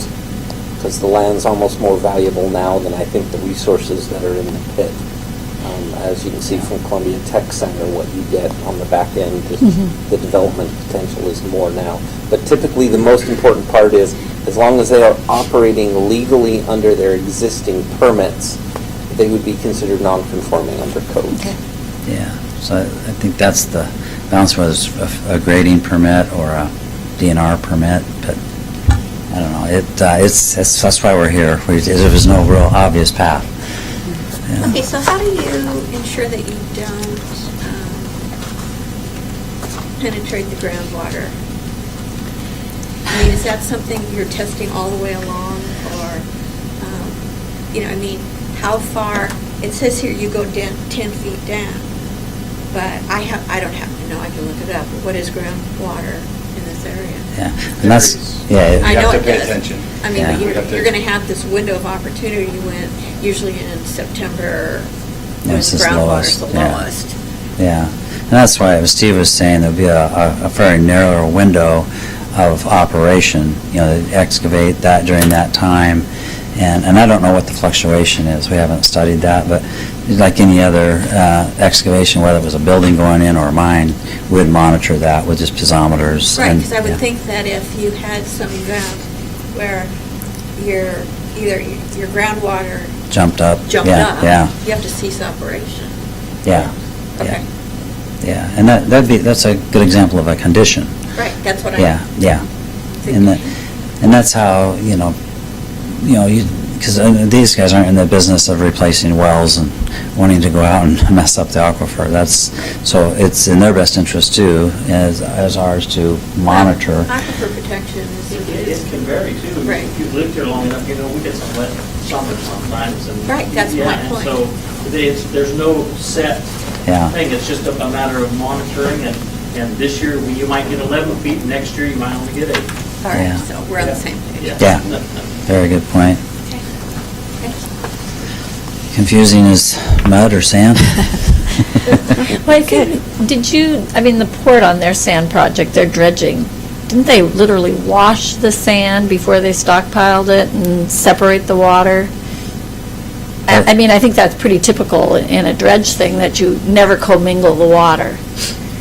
because the land's almost more valuable now than I think the resources that are in the pit. As you can see from Columbia Tech Center, what you get on the back end, the development potential is more now. But typically, the most important part is, as long as they are operating legally under their existing permits, they would be considered non-conforming under code. Yeah, so I think that's the balance, whether it's a grading permit or a DNR permit, but I don't know, that's why we're here. There was no real obvious path. Yeah. Okay, so how do you ensure that you don't penetrate the groundwater? I mean, is that something you're testing all the way along, or, I mean, how far, it says here you go 10 feet down, but I don't happen to know, I can look it up, but what is groundwater in this area? Yeah, and that's, yeah. I You know have it to pay does. attention. I mean, Yeah. but We have to- you're going to have this window of opportunity when, usually in September, when It's the groundwater's the lowest, yeah. lowest. Yeah, and that's why, as Steve was saying, there'll be a very narrow window of operation, excavate that during that time. And I don't know what the fluctuation is, we haven't studied that, but like any other excavation, whether it was a building going in or a mine, we'd monitor that with just piezometers. Right, and- because I would yeah. think that if you had some event where either your groundwater Jumped up. jumped Yeah, up, Yeah, you have to cease operation. yeah, Okay, yeah, and that's a good example of a condition. right, that's what Yeah, yeah. thinking. And that's how, because these guys aren't in the business of replacing wells and wanting to go out and mess up the aquifer. So it's in their best interest too, as ours, to monitor. Aquifer protection It is, can vary too. Right. If you've lived here long enough, we get some wet summers sometimes. And Right, that's my yeah, and point. So there's no set Yeah. thing. It's just a matter of monitoring, and this year you might get 11 feet, and next year you might only get 8. all right, Yeah. so we're on the Yeah. same page. Yeah. Very good point. Okay. Confusing as mud or sand? Well, I think, the port on their sand project, their dredging, didn't they literally wash the sand before they stockpiled it and separate the water? I think that's pretty typical in a dredge thing, that you never commingle the water.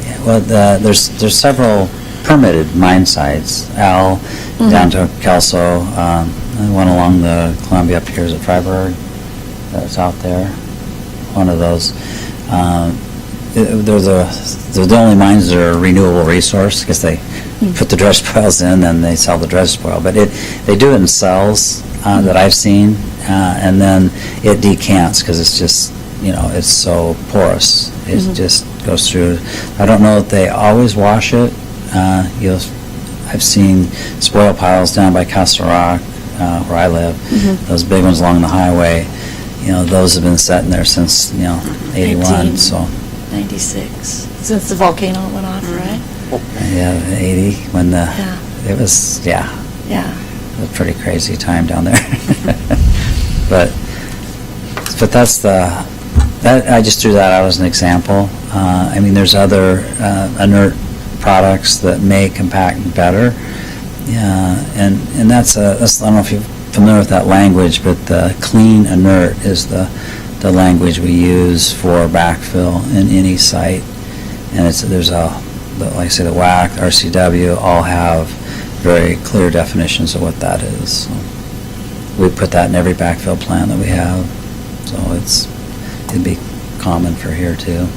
Yeah, well, there's several permitted mine sites. Al, down to Kelso, one along the Columbia up here, is it Freiburg? That's out there. One of those. They're the only mines that are a renewable resource, because they put the dredge spoils in, then they sell the dredge spoil. But they do it in cells that I've seen, and then it decants, because it's just, it's so porous. It just goes through. I don't know if they always wash it. I've seen spoil piles down by Castle Rock, where I live, those big ones along the highway. Those have been sitting there since, 81, so. 96, since the volcano went off, right? Yeah, 80, when Yeah. it was, Yeah. a pretty crazy time down there. But that's I just threw that out as an example. There's other inert products that may compact better. Yeah, and that's I don't know if you're familiar with that language, but the clean inert is the language we use for backfill in any site. And like I say, the WAC, RCW, all have very clear definitions of what that is. So we put that in every backfill plan that we have. So it'd be common for here too.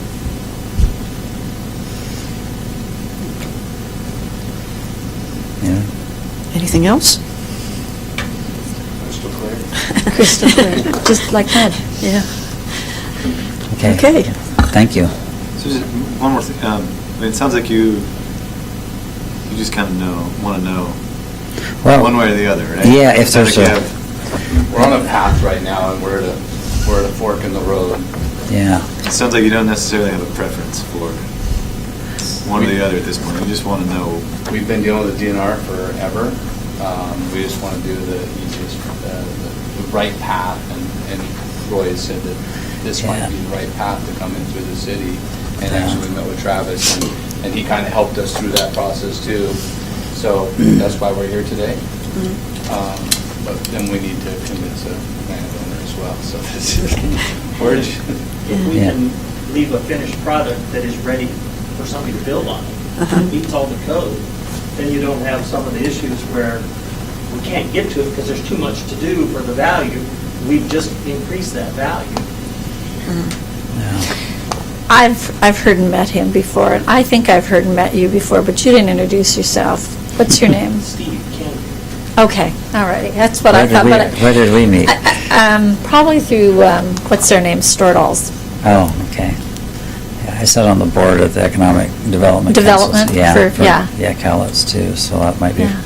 Yeah. Anything else? Crystal clear. Crystal clear, just like mud. Yeah. Okay. Thank you. So just one more thing. It sounds like you just kind of want to know Well, one way or the other, right? yeah, if It sounds there's like you a- have- We're on a path right now, and we're at a fork in the road. Yeah. It sounds like you don't necessarily have a preference for one or the other at this point. You just want to know. We've been dealing with the DNR forever. We just want to do the easiest, the right path, and Roy had said that this might be the right path to come in through the city. And actually, we met with Travis, and he kind of helped us through that process too. So that's why we're here today. but then we need to convince a landowner as well, so this is, If we Yeah. can leave a finished product that is ready for somebody to build on, meets all the code, then you don't have some of the issues where we can't get to it because there's too much to do for the value. We've just increased that value. I've heard and met him before, and I think I've heard and met you before, but you didn't introduce yourself. What's your name? Steve, Kennedy. Okay, all righty, that's what I Where thought, did but we- where did we meet? probably through, what's their name, Stordals. Oh, okay. Yeah, I sat on the board of the Economic Development Council. Development for- yeah. Yeah, Cowlitz too, so that might be, Yeah.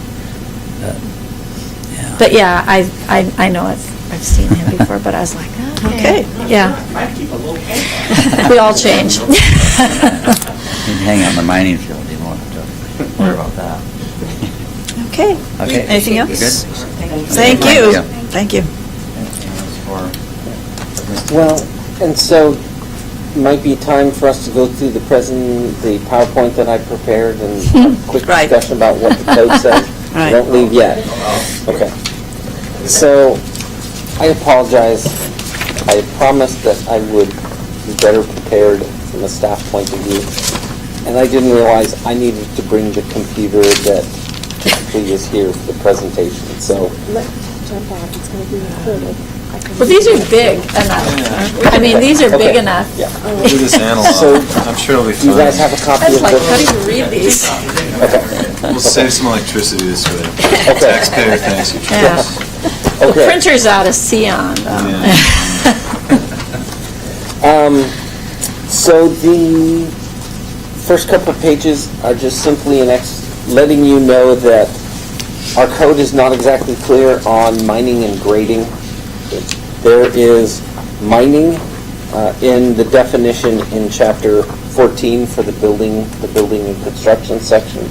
yeah. But yeah, I know I've seen him before, but I was like, okay, yeah. I keep a low profile. We all change. You can hang out in the mining field, you won't have to worry about that. Okay. Okay. Anything You else? good? Thank you. Thank you. Well, and so might be time for us to go through the PowerPoint that I prepared and a quick Right. discussion about what the code says. Right. Don't leave yet. Okay. So I apologize. I promised that I would be better prepared from a staff point of view. And I didn't realize I needed to bring the computer that typically is here for the presentation. So Let jump off, it's going to be recorded. I can- Well, these are big enough. I mean, these are big Okay. enough. Yeah. We'll do this analog. So, I'm sure it'll be Do you guys fun. have a copy I of was like, how this? do you read these? Okay. We'll save some electricity this way. Okay. Taxpayer thanks you. Yeah. The Okay. printer's out of Xeon, though. Yeah. So the first couple of pages are just simply letting you know that our code is not exactly clear on mining and grading. There is mining in the definition in chapter 14 for the building and construction section.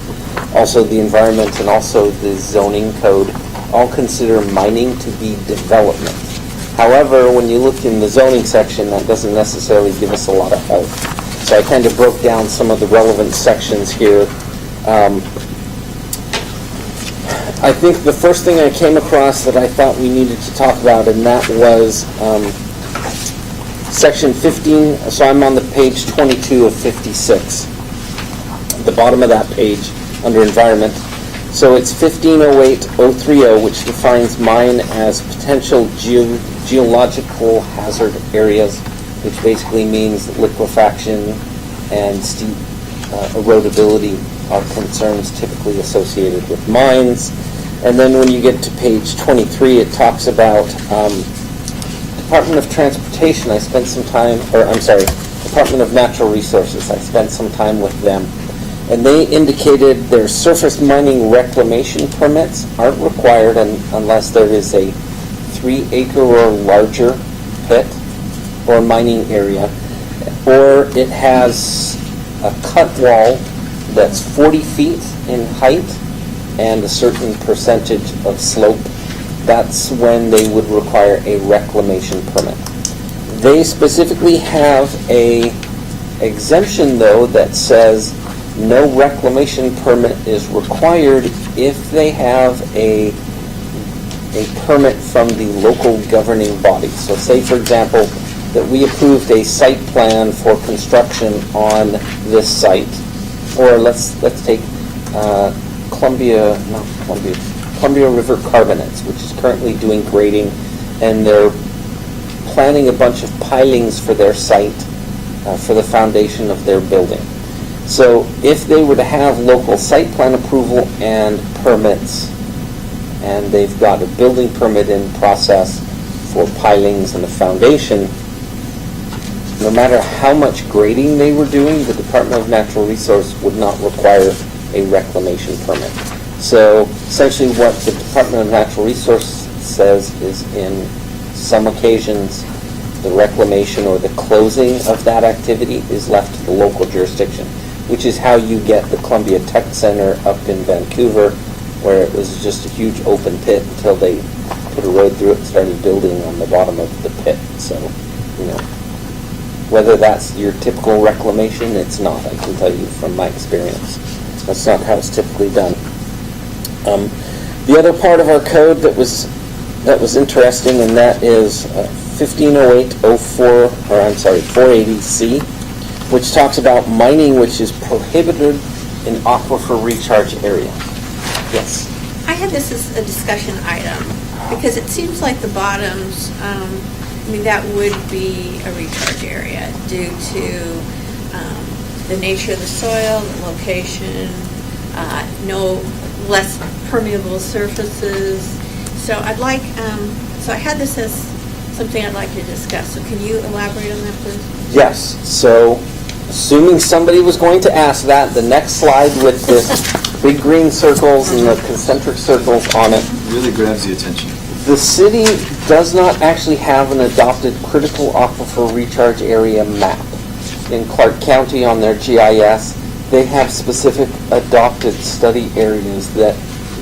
Also the environment and also the zoning code all consider mining to be development. However, when you look in the zoning section, that doesn't necessarily give us a lot of help. So I kind of broke down some of the relevant sections here. I think the first thing I came across that I thought we needed to talk about, and that was section 15. So I'm on the page 22 of 56, the bottom of that page under environment. So it's 1508.030, which defines mine as potential geological hazard areas, which basically means that liquefaction and steep erodibility are concerns typically associated with mines. And then when you get to page 23, it talks about Department of Transportation. Department of Natural Resources. I spent some time with them. And they indicated their surface mining reclamation permits aren't required unless there is a 3-acre or larger pit or mining area, or it has a cut wall that's 40 feet in height and a certain percentage of slope. That's when they would require a reclamation permit. They specifically have a exemption, though, that says no reclamation permit is required if they have a permit from the local governing body. So say, for example, that we approved a site plan for construction on this site, or let's take Columbia River Carbonates, which is currently doing grading, and they're planning a bunch of pilings for their site for the foundation of their building. So if they were to have local site plan approval and permits, and they've got a building permit in process for pilings and the foundation, no matter how much grading they were doing, the Department of Natural Resources would not require a reclamation permit. So essentially what the Department of Natural Resources says is in some occasions, the reclamation or the closing of that activity is left to the local jurisdiction, which is how you get the Columbia Tech Center up in Vancouver, where it was just a huge open pit until they put a road through it and started building on the bottom of the pit. So, whether that's your typical reclamation, it's not, I can tell you from my experience. That's not how it's typically done. The other part of our code that was that was interesting, and that is 480C, which talks about mining which is prohibited in aquifer recharge area. Yes. I had this as a discussion item, because it seems like the bottoms, that would be a recharge area due to the nature of the soil, the location, no less permeable surfaces. So I had this as something I'd like to discuss. So can you elaborate on that, please? Yes. So, assuming somebody was going to ask that, the next slide with the big green circles and the concentric circles on it. Really grabs the attention. The city does not actually have an adopted critical aquifer recharge area map. In Clark County on their GIS, they have specific adopted study areas that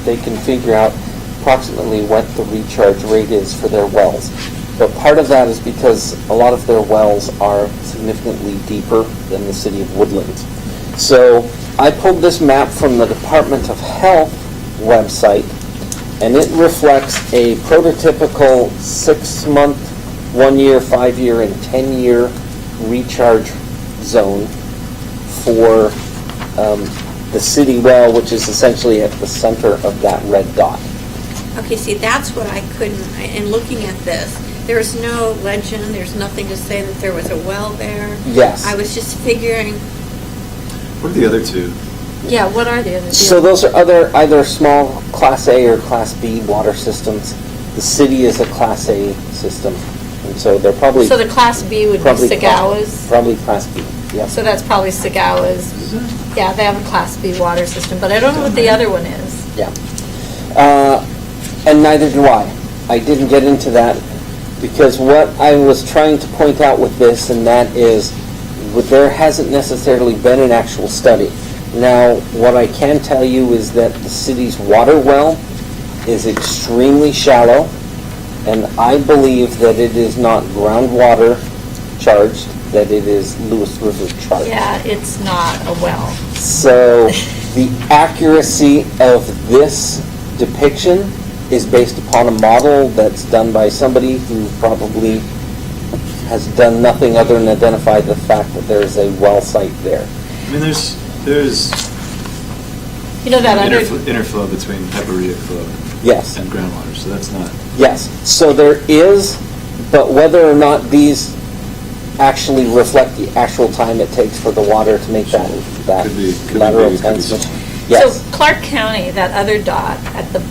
they can figure out approximately what the recharge rate is for their wells. But part of that is because a lot of their wells are significantly deeper than the city of Woodland. So I pulled this map from the Department of Health website, and it reflects a prototypical 6-month, 1-year, 5-year, and 10-year recharge zone for the city well, which is essentially at the center of that red dot. Okay, see, that's what I couldn't, in looking at this, there's no legend, there's nothing to say that there was a well there. Yes. I was just figuring, What are the other two? yeah, what are the other deals? So those are either small Class A or Class B water systems. The city is a Class A system, and so they're probably... So the Class B would be probably Sagawa's? Probably Class B, yes. So that's probably Sagawa's. Yeah, they have a Class B water system, but I don't know what the other one is. Yeah. And neither do I. I didn't get into that because what I was trying to point out with this, and that is, there hasn't necessarily been an actual study. Now, what I can tell you is that the city's water well is extremely shallow, and I believe that it is not groundwater charged, that it is Lewis River charged. Yeah, it's not a well. So the accuracy of this depiction is based upon a model that's done by somebody who probably has done nothing other than identify the fact that there's a well site there. I mean, there's You know that other... interflow between Pepperia flow Yes. and groundwater, so that's not... Yes. So there is, but whether or not these actually reflect the actual time it takes for the water to make that Could be lateral big, could be transmission. small. Yes. So Clark County, that other dot at the,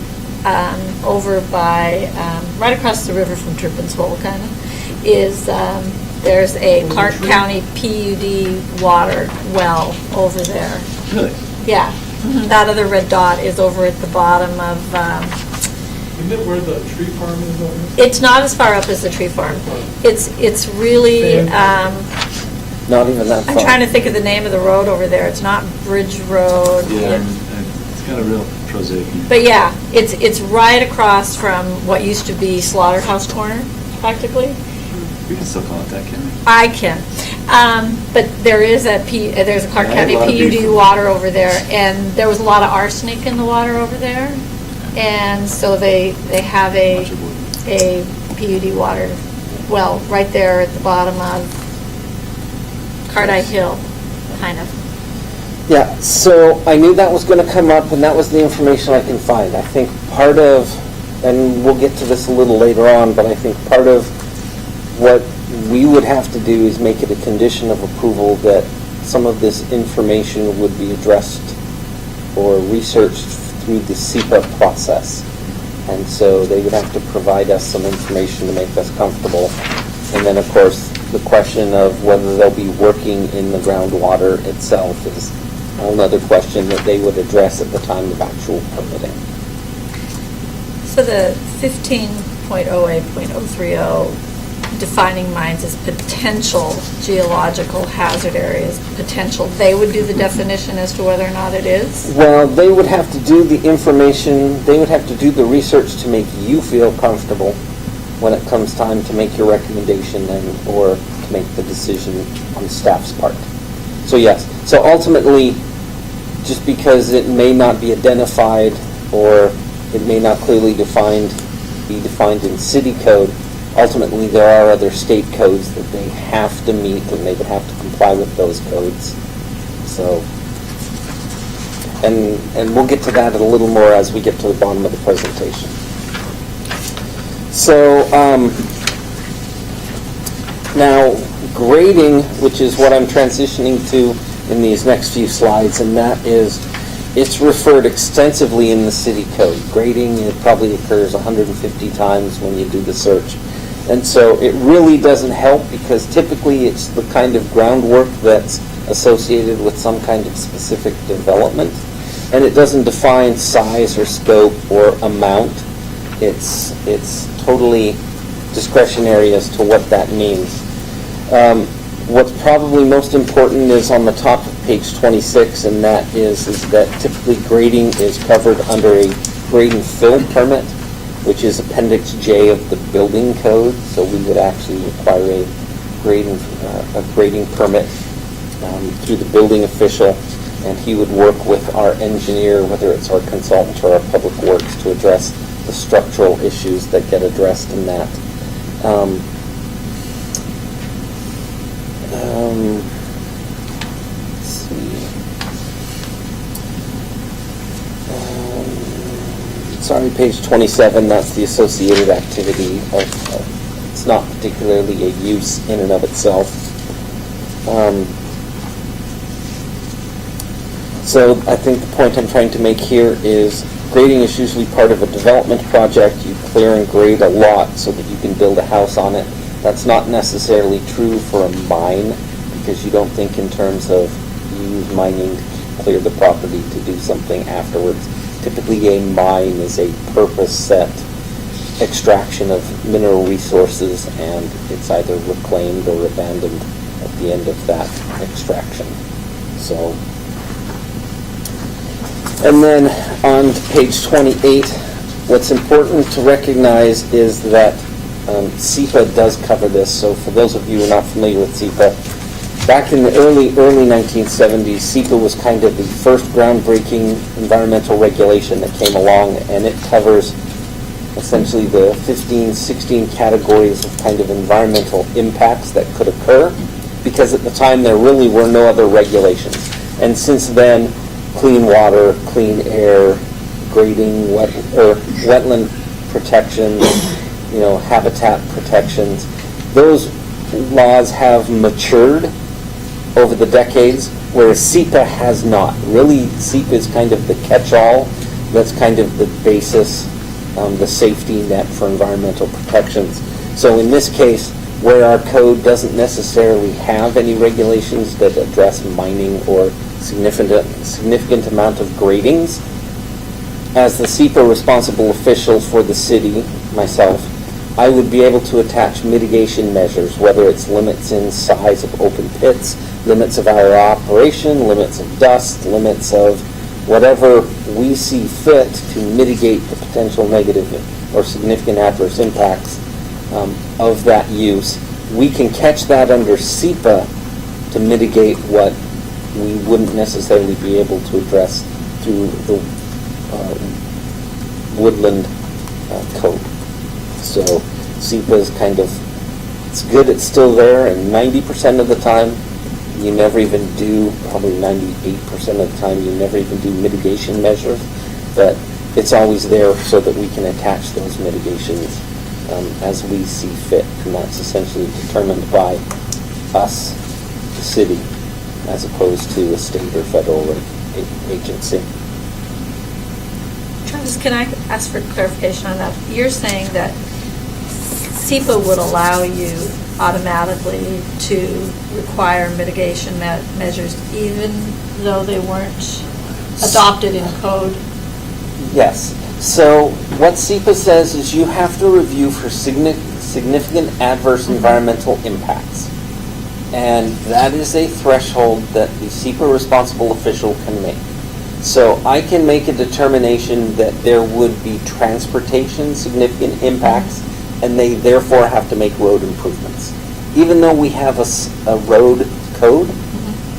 over by, right across the river from Turpin's Hole, kind of, is, there's a Clark County PUD water well over there. Really? Yeah. That other red dot is over at the bottom of, Isn't it where the tree farm is over? it's not as far up as the tree farm. It's really, Not even that far. I'm trying to think of the name of the road over there. It's not Bridge Road. Yeah, it's got a real prosaic name. But yeah, it's right across from what used to be Slaughterhouse Corner, practically. We can still call it that, can we? I can. But there is there's a Clark Yeah, County a lot of PUD beautiful- water over there, and there was a lot of arsenic in the water over there. And so they have a PUD water well right there at the bottom of Cardite Hill, kind of. Yeah, so I knew that was going to come up, and that was the information I can find. I think part of, and we'll get to this a little later on, but I think part of what we would have to do is make it a condition of approval that some of this information would be addressed or researched through the SEPA process. And so they would have to provide us some information to make us comfortable. And then, of course, the question of whether they'll be working in the groundwater itself is another question that they would address at the time of actual permitting. So the 15.08.030, defining mines as potential geological hazard areas, potential, they would do the definition as to whether or not it is? Well, they would have to do the information, they would have to do the research to make you feel comfortable when it comes time to make your recommendation and or to make the decision on staff's part. So yes, so ultimately, just because it may not be identified or it may not clearly defined be defined in city code. Ultimately, there are other state codes that they have to meet, and they would have to comply with those codes. So, and we'll get to that a little more as we get to the bottom of the presentation. So, now grading, which is what I'm transitioning to in these next few slides, and that is, it's referred extensively in the city code. Grading, it probably occurs 150 times when you do the search. And so it really doesn't help, because typically it's the kind of groundwork that's associated with some kind of specific development, and it doesn't define size or scope or amount. It's totally discretionary as to what that means. What's probably most important is on the top of page 26, and that is that typically grading is covered under a grade and fill permit, which is Appendix J of the building code. So we would actually require a grading permit through the building official, and he would work with our engineer, whether it's our consultant or our public works, to address the structural issues that get addressed in that. Let's see. Sorry, page 27, that's the associated activity it's not particularly a use in and of itself. So I think the point I'm trying to make here is grading is usually part of a development project. You clear and grade a lot so that you can build a house on it. That's not necessarily true for a mine, because you don't think in terms of you use mining to clear the property to do something afterwards. Typically a mine is a purpose-set extraction of mineral resources, and it's either reclaimed or abandoned at the end of that extraction. So, and then on page 28, what's important to recognize is that SEPA does cover this. So for those of you who are not familiar with SEPA, back in the early 1970s, SEPA was kind of the first groundbreaking environmental regulation that came along, and it covers essentially the 15, 16 categories of kind of environmental impacts that could occur, because at the time there really were no other regulations. And since then, clean water, clean air, grading, wetland protection, habitat protections, those laws have matured over the decades, whereas SEPA has not. Really, SEPA is kind of the catch-all. That's kind of the basis, the safety net for environmental protections. So in this case, where our code doesn't necessarily have any regulations that address mining or significant amount of gradings, as the SEPA responsible official for the city, myself, I would be able to attach mitigation measures, whether it's limits in size of open pits, limits of our operation, limits of dust, limits of whatever we see fit to mitigate the potential negative or significant adverse impacts of that use. We can catch that under SEPA to mitigate what we wouldn't necessarily be able to address through the Woodland code. So SEPA is kind of, it's good, it's still there, and 90% of the time you never even do, probably 98% of the time you never even do mitigation measures, but it's always there so that we can attach those mitigations as we see fit, and that's essentially determined by us, the city, as opposed to a state or federal agency. Travis, can I ask for clarification on that? You're saying that SEPA would allow you automatically to require mitigation measures even though they weren't adopted in code? Yes. So what SEPA says is you have to review for significant adverse environmental impacts. And that is a threshold that the SEPA responsible official can make. So I can make a determination that there would be transportation significant impacts, and they therefore have to make road improvements. Even though we have a road code,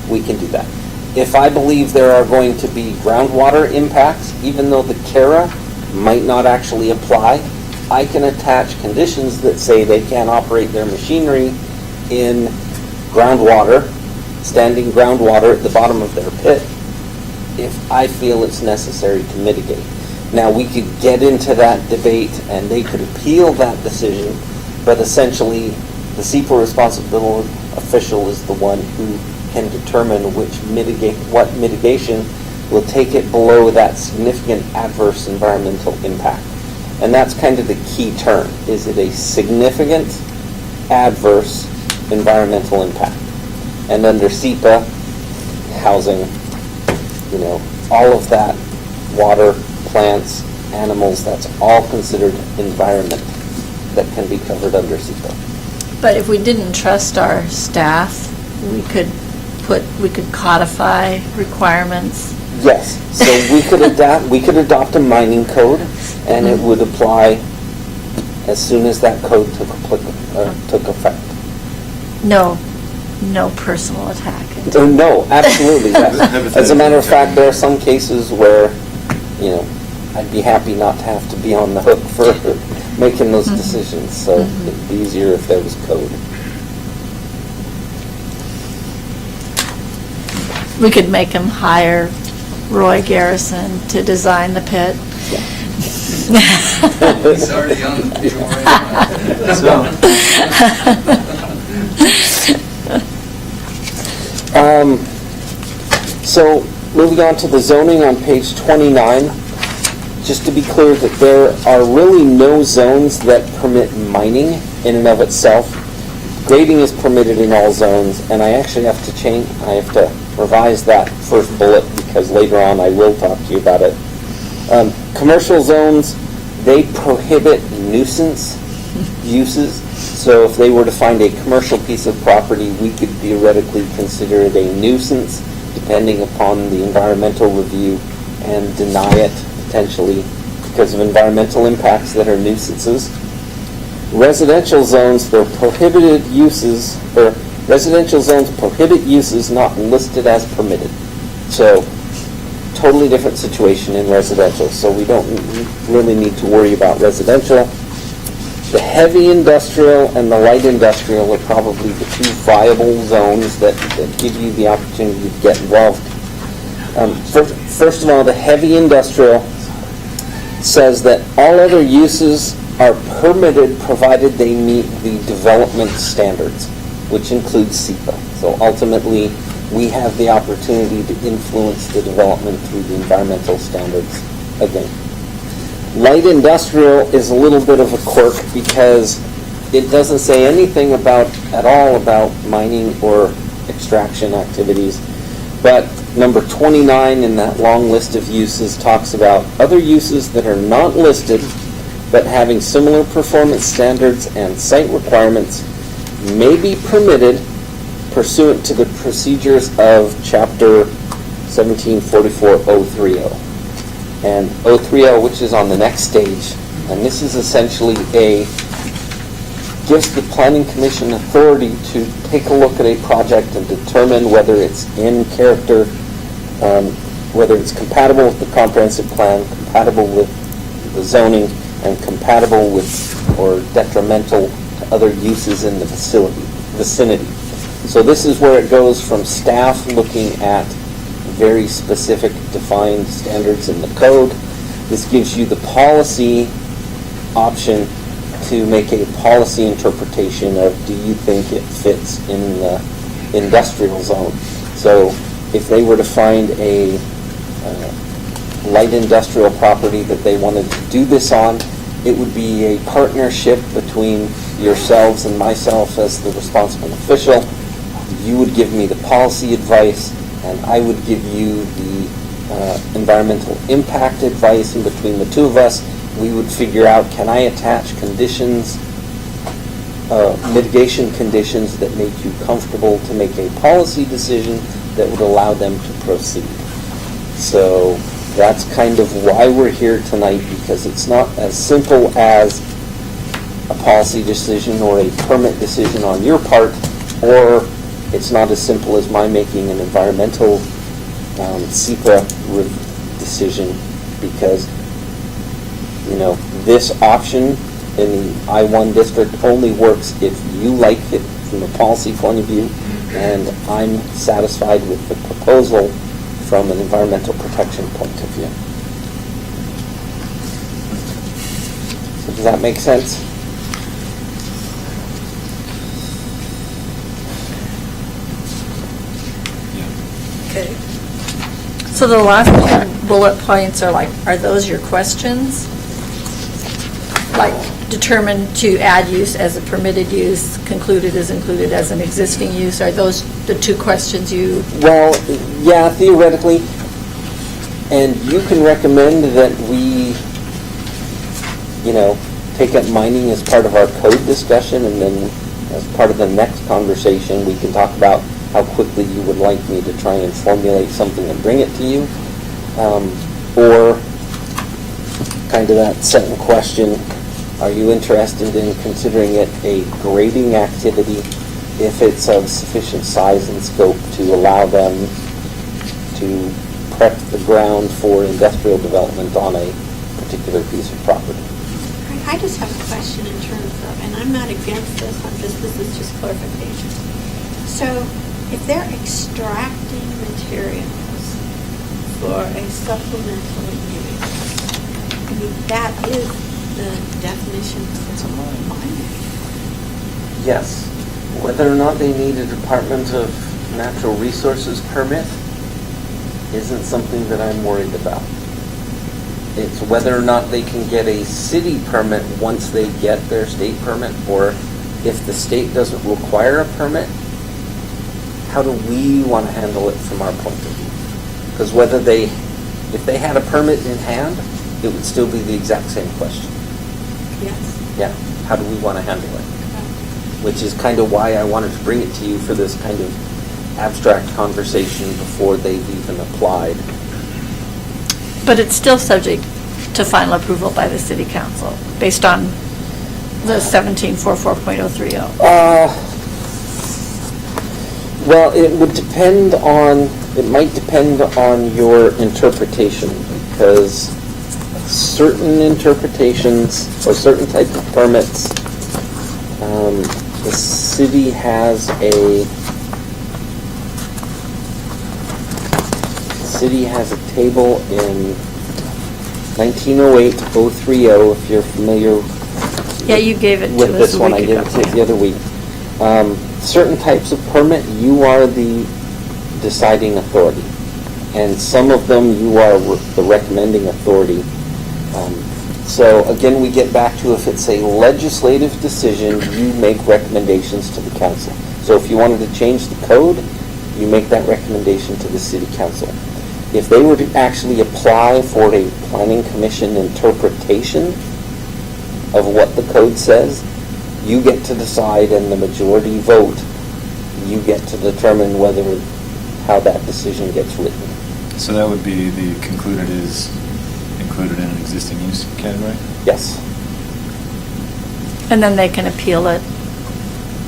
we can do that. If I believe there are going to be groundwater impacts, even though the CARA might not actually apply, I can attach conditions that say they can't operate their machinery in groundwater, standing groundwater at the bottom of their pit, if I feel it's necessary to mitigate. Now, we could get into that debate and they could appeal that decision, but essentially the SEPA responsible official is the one who can determine what mitigation will take it below that significant adverse environmental impact. And that's kind of the key term. Is it a significant adverse environmental impact? And under SEPA, housing, all of that, water, plants, animals, that's all considered environment that can be covered under SEPA. But if we didn't trust our staff, we could codify requirements. Yes, so we could adopt a mining code, and it would apply as soon as that code took effect. No personal attack. No, absolutely. As a matter of fact, there are some cases where, I'd be happy not to have to be on the hook for making those decisions, so it'd be easier if there was code. We could make them hire Roy Garrison to design the pit. He's already on the payroll right now. So, moving on to the zoning on page 29, just to be clear that there are really no zones that permit mining in and of itself. Grading is permitted in all zones, and I actually have to revise that first bullet because later on I will talk to you about it. Commercial zones, they prohibit nuisance uses. So if they were to find a commercial piece of property, we could theoretically consider it a nuisance depending upon the environmental review and deny it potentially because of environmental impacts that are nuisances. Residential zones, they're prohibited uses, or residential zones prohibit uses not listed as permitted. So totally different situation in residential, so we don't really need to worry about residential. The heavy industrial and the light industrial are probably the two viable zones that give you the opportunity to get involved. First of all, the heavy industrial says that all other uses are permitted provided they meet the development standards, which includes SEPA. So ultimately, we have the opportunity to influence the development through the environmental standards again. Light industrial is a little bit of a quirk because it doesn't say anything at all about mining or extraction activities. But number 29 in that long list of uses talks about other uses that are not listed but having similar performance standards and site requirements may be permitted pursuant to the procedures of Chapter 1744-030. And 030, which is on the next stage, and this is essentially gives the Planning Commission authority to take a look at a project and determine whether it's in character, whether it's compatible with the comprehensive plan, compatible with the zoning, and compatible with or detrimental to other uses in the vicinity. So this is where it goes from staff looking at very specific defined standards in the code. This gives you the policy option to make a policy interpretation of, do you think it fits in the industrial zone? So if they were to find a light industrial property that they wanted to do this on, it would be a partnership between yourselves and myself as the responsible official. You would give me the policy advice, and I would give you the environmental impact advice, and between the two of us, we would figure out, can I attach conditions, mitigation conditions that make you comfortable to make a policy decision that would allow them to proceed. So that's kind of why we're here tonight, because it's not as simple as a policy decision or a permit decision on your part, or it's not as simple as my making an environmental SEPA decision, because this option in the I-1 district only works if you like it from a policy point of view, and I'm satisfied with the proposal from an environmental protection point of view. So does that make sense? Okay. So the last two bullet points are like, are those your questions? Like, determined to add use as a permitted use, concluded as included as an existing use, are those the two questions you? Well, yeah, theoretically. And you can recommend that we, take up mining as part of our code discussion, and then as part of the next conversation, we can talk about how quickly you would like me to try and formulate something and bring it to you. Or kind of that second question, are you interested in considering it a grading activity if it's of sufficient size and scope to allow them to prep the ground for industrial development on a particular piece of property? I just have a question in terms of, and I'm not against this, this is just clarification. So if they're extracting materials for a supplemental use, I mean, that is the definition of mining. Yes. Whether or not they need a Department of Natural Resources permit isn't something that I'm worried about. It's whether or not they can get a city permit once they get their state permit, or if the state doesn't require a permit, how do we want to handle it from our point of view? Because if they had a permit in hand, it would still be the exact same question. Yes. Yeah, how do we want to handle it? Which is kind of why I wanted to bring it to you for this kind of abstract conversation before they've even applied. But it's still subject to final approval by the city council, based on the 1744.030. Well, it might depend on your interpretation, because certain interpretations or certain types of permits, the city has a table in 1908-030, if you're familiar. Yeah, you gave it to us with this a one. I week gave ago. it to you the other week. Certain types of permit, you are the deciding authority, and some of them you are the recommending authority. So again, we get back to, if it's a legislative decision, you make recommendations to the council. So if you wanted to change the code, you make that recommendation to the city council. If they were to actually apply for a planning commission interpretation of what the code says, you get to decide, and the majority vote, you get to determine how that decision gets written. So that would be the concluded is included in an existing use category? Yes. And then they can appeal it.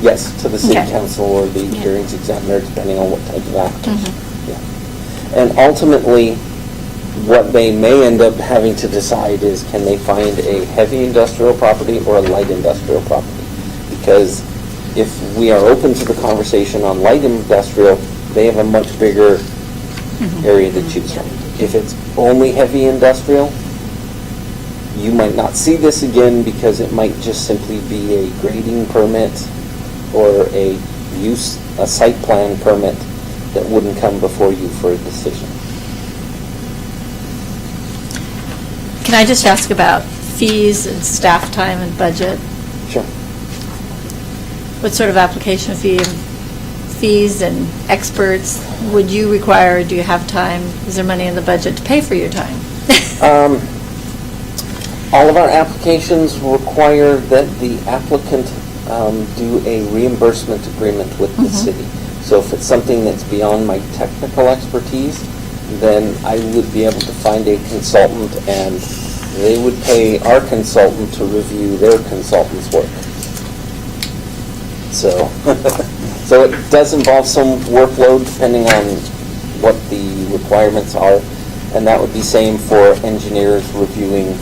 Yes, to the city Okay. council or the Yeah. hearings examiner, depending on what type of application. Mhm. Yeah. And ultimately, what they may end up having to decide is, can they find a heavy industrial property or a light industrial property? Because if we are open to the conversation on light industrial, they have a much bigger area to choose from. If it's only heavy industrial, you might not see this again, because it might just simply be a grading permit or a site plan permit that wouldn't come before you for a decision. Can I just ask about fees and staff time and budget? Sure. What sort of application fees and experts would you require, or do you have time? Is there money in the budget to pay for your time? All of our applications require that the applicant do a reimbursement agreement with the city. So if it's something that's beyond my technical expertise, then I would be able to find a consultant, and they would pay our consultant to review their consultant's work. So, so it does involve some workload depending on what the requirements are, and that would be same for engineers reviewing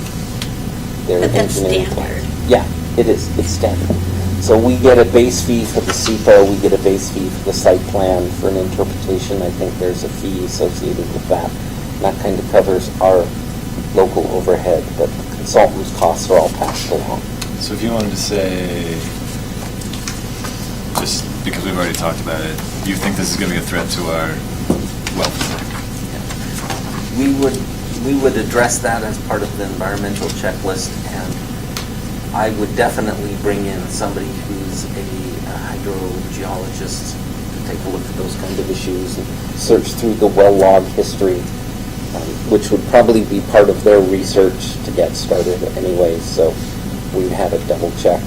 their But that's engineering standard. plan. Yeah, It is, it's standard. So we get a base fee for the SEPA, we get a base fee for the site plan, for an interpretation, I think there's a fee associated with that. And that kind of covers our local overhead, but the consultant's costs are all passed along. So if you wanted to say, just because we've already talked about it, you think this is going to be a threat to our well? We would address that as part of the environmental checklist, and I would definitely bring in somebody who's a hydrogeologist to take a look at those kind of issues and search through the well log history, which would probably be part of their research to get started anyway, so we'd have it double checked.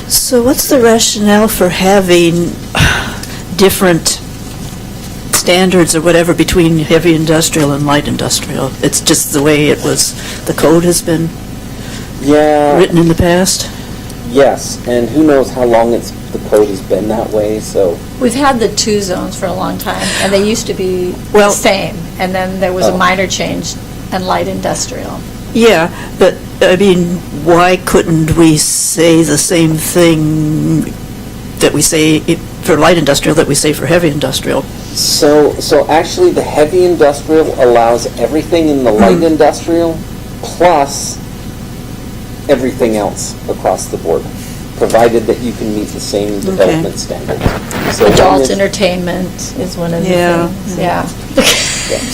So what's the rationale for having different standards or whatever between heavy industrial and light industrial? It's just the way it was, the code has been written in the past? Yes, and who knows how long the code has been that way, so. We've had the two zones for a long time, and they used to be the same, and then there was a minor change and light industrial. Yeah, but, I mean, why couldn't we say the same thing that we say for light industrial that we say for heavy industrial? So actually, the heavy industrial allows everything in the light industrial plus everything else across the board, provided that you can meet the same development standards. So Adult entertainment is one of the things,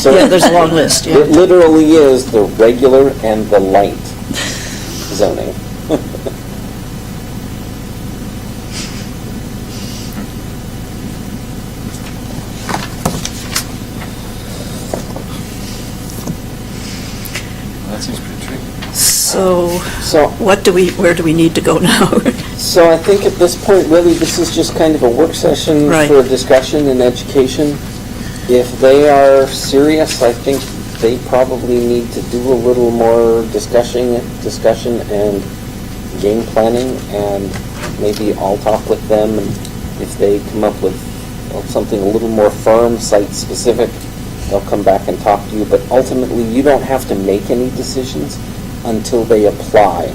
So there's a long list, It literally is the regular and the light zoning. That seems pretty tricky. So where do we need to go now? So I think at this point, really, this is just kind of a work session for discussion and education. If they are serious, I think they probably need to do a little more discussion and game planning, and maybe I'll talk with them, and if they come up with something a little more firm, site-specific, they'll come back and talk to you. But ultimately, you don't have to make any decisions until they apply.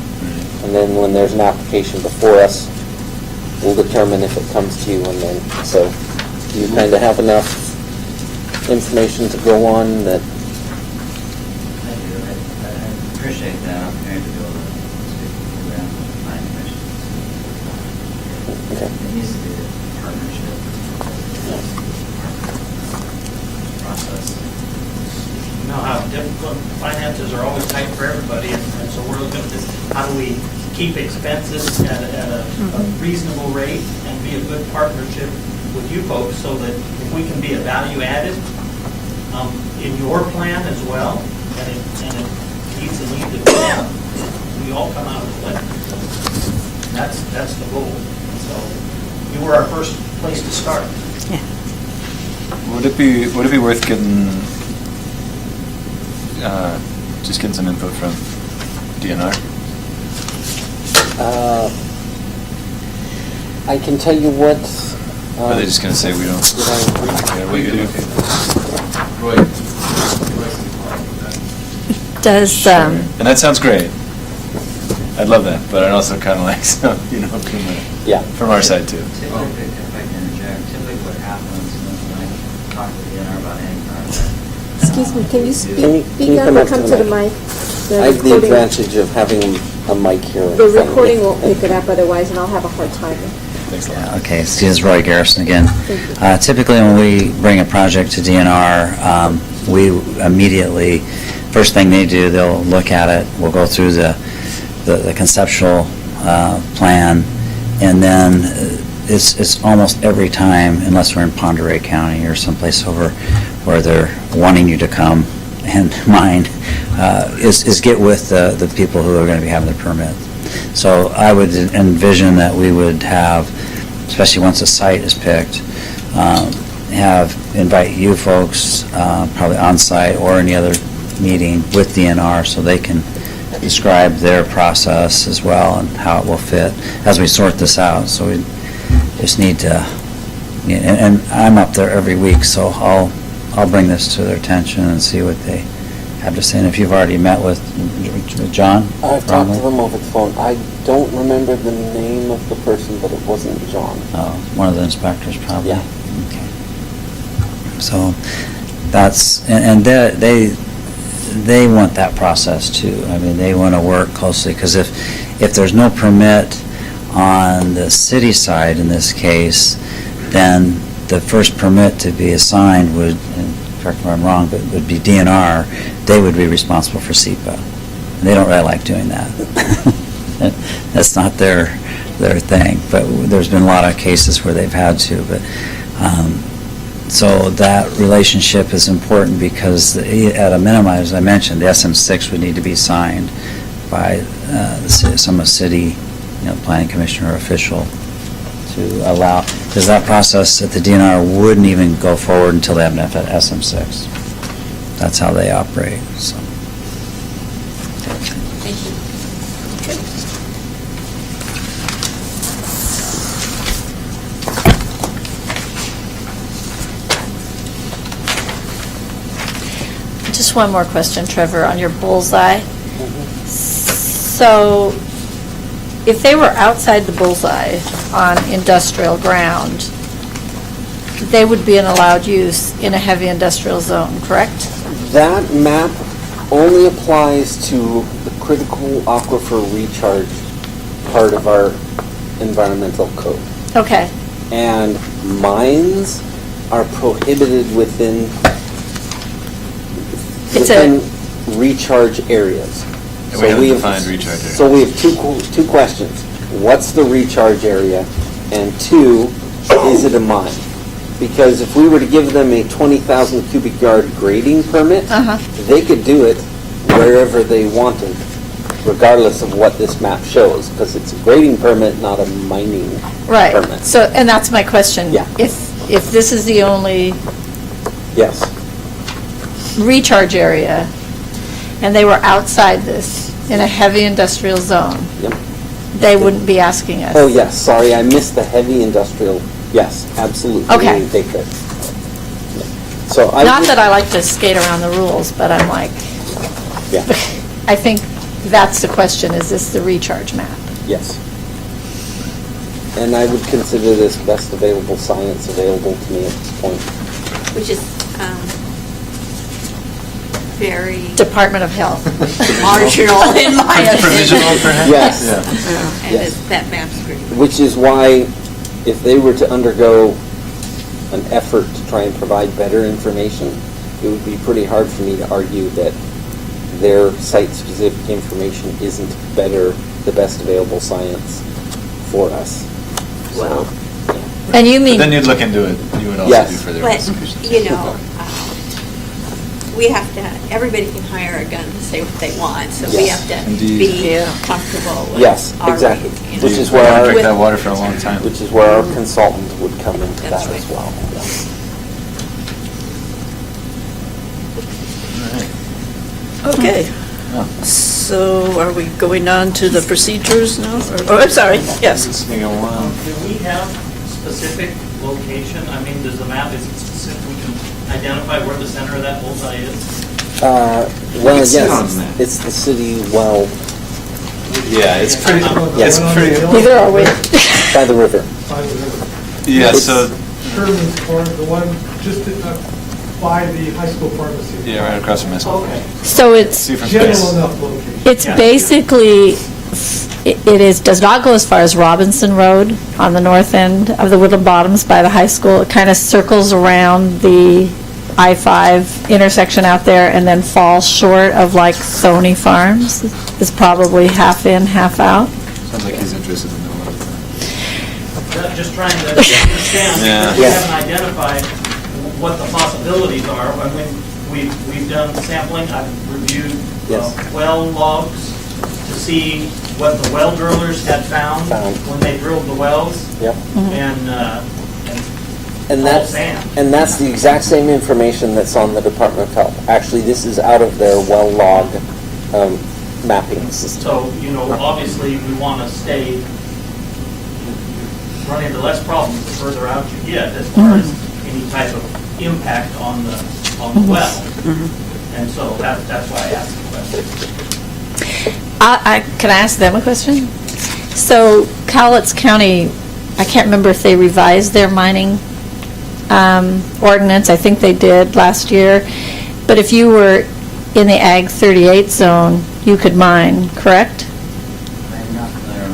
And then when there's an application before us, we'll determine if it comes to you, and then, so you kind of have enough information to go on that. Thank you. I appreciate that opportunity to be able to speak to the program and find questions. Okay. It needs to be a partnership process. You know how difficult finances are always tight for everybody, and so we're looking at this, how do we keep expenses at a reasonable rate and be a good partnership with you folks, so that if we can be a value added in your plan as well, and it meets the need that we all come out of the left. That's the goal. So you were our first place to start. Yeah. Would it be worth getting just getting some input from DNR? I can tell you what. Are they just going to say we don't? Yeah, what you do? Does, And that sounds great. I'd love that, but I'd also kind of like some, from our side too. Typically, if I can interject, typically what happens when I talk to the DNR about any project. Excuse me, can you Can speak you up come or up to come the to the mic? mic? I have the advantage of having a mic here in The front of me. recording won't pick it up otherwise, and I'll have a hard time. Thanks a lot. Yeah, okay, this is Roy Garrison again. Thank you. Typically, when we bring a project to DNR, we immediately, first thing they do, they'll look at it, we'll go through the conceptual plan, and then it's almost every time, unless we're in Ponderay County or someplace over where they're wanting you to come and mine, is get with the people who are going to be having the permit. So I would envision that we would have, especially once a site is picked, invite you folks, probably on-site or any other meeting with DNR, so they can describe their process as well and how it will fit as we sort this out. So we just need to, and I'm up there every week, so I'll bring this to their attention and see what they I'm just saying, if you've already met with John? I've talked to Bromley? them over the phone. I don't remember the name of the person, but it wasn't John. Oh, one of the inspectors, probably? Yeah. Okay. So, that's, and they want that process too. I mean, they want to work closely, because if there's no permit on the city side in this case, then the first permit to be assigned would, and correct me if I'm wrong, but would be DNR. They would be responsible for SEPA. And they don't really like doing that. That's not their thing, but there's been a lot of cases where they've had to, but, so that relationship is important, because at a minimum, as I mentioned, the SM6 would need to be signed by some city, planning commissioner or official to allow, because that process at the DNR wouldn't even go forward until they have an SM6. That's how they operate, so. Thank you. Just one more question, Trevor, on your bullseye. So, if they were outside the bullseye on industrial ground, they would be an allowed use in a heavy industrial zone, correct? That map only applies to the critical aquifer recharge part of our environmental code. Okay, And mines are prohibited within recharge areas. And we haven't defined recharge area. So we have two questions. What's the recharge area? And two, is it a mine? Because if we were to give them a 20,000 cubic yard grading permit, they could do it wherever they wanted, regardless of what this map shows, because it's a grading permit, not a mining right. permit. So, and that's my question. Yeah. If this is the only Yes. recharge area, and they were outside this, in a heavy industrial zone, Yep. they wouldn't be asking us? Oh, yes, sorry, I missed the heavy industrial. Yes, absolutely. Okay. They could. So I Not would- that I like to skate around the rules, but I'm like, Yeah, I think that's the question, is this the recharge map? yes. And I would consider this best available science available to me at this point. Which is very Department of Health. marginal in my opinion. Provisional, perhaps? Yes. And Yes. that map's great. Which is why, if they were to undergo an effort to try and provide better information, it would be pretty hard for me to argue that their site-specific information isn't the best available science for us. Well, And you But mean, then you'd look into it, you would also Yes. do further but, investigation. we have to, everybody can hire a gun to say what they want, so we Yes. have to Indeed. be comfortable with. Yes, our- exactly. you know, Which is We're where gonna our- drink that water for a long time. Which is where our consultant would come into That's that as right. well. Okay. So are we going on to the procedures now? Oh, I'm sorry, yes. Listening a while. Do we have specific location? I mean, does the map, is it specific, we can identify where the center of that bullseye is? Well, It's yes, on that. it's the city well Yeah, it's pretty, Yes. it's pretty, neither are we. by the river. By the river. yeah, It's- so, Sherman's Farm, the one just by the high school pharmacy. yeah, right across from Miss. Okay. So it's, See from General space. enough location. it's basically, does not go as far as Robinson Road on the north end of the Woodland Bottoms by the high school. It kind of circles around the I-5 intersection out there and then falls short of like Sony Farms. Is probably half in, half out. Sounds like he's interested in knowing. Just trying to understand, Yeah. because we haven't identified what the possibilities are. I mean, we've done sampling, I've reviewed Yes. well logs to see what the well drillers had found Found. when they drilled the wells, Yep. and And all that's, sand. and that's the exact same information that's on the Department of Health. Actually, this is out of their well log mapping system. So, obviously, we want to stay, run into less problems the further out you get as far as any type of impact on the well. And so that's why I asked the question. Can I ask them a question? So Cowlitz County, I can't remember if they revised their mining ordinance. I think they did last year. But if you were in the Ag 38 zone, you could mine, correct? I'm not clear on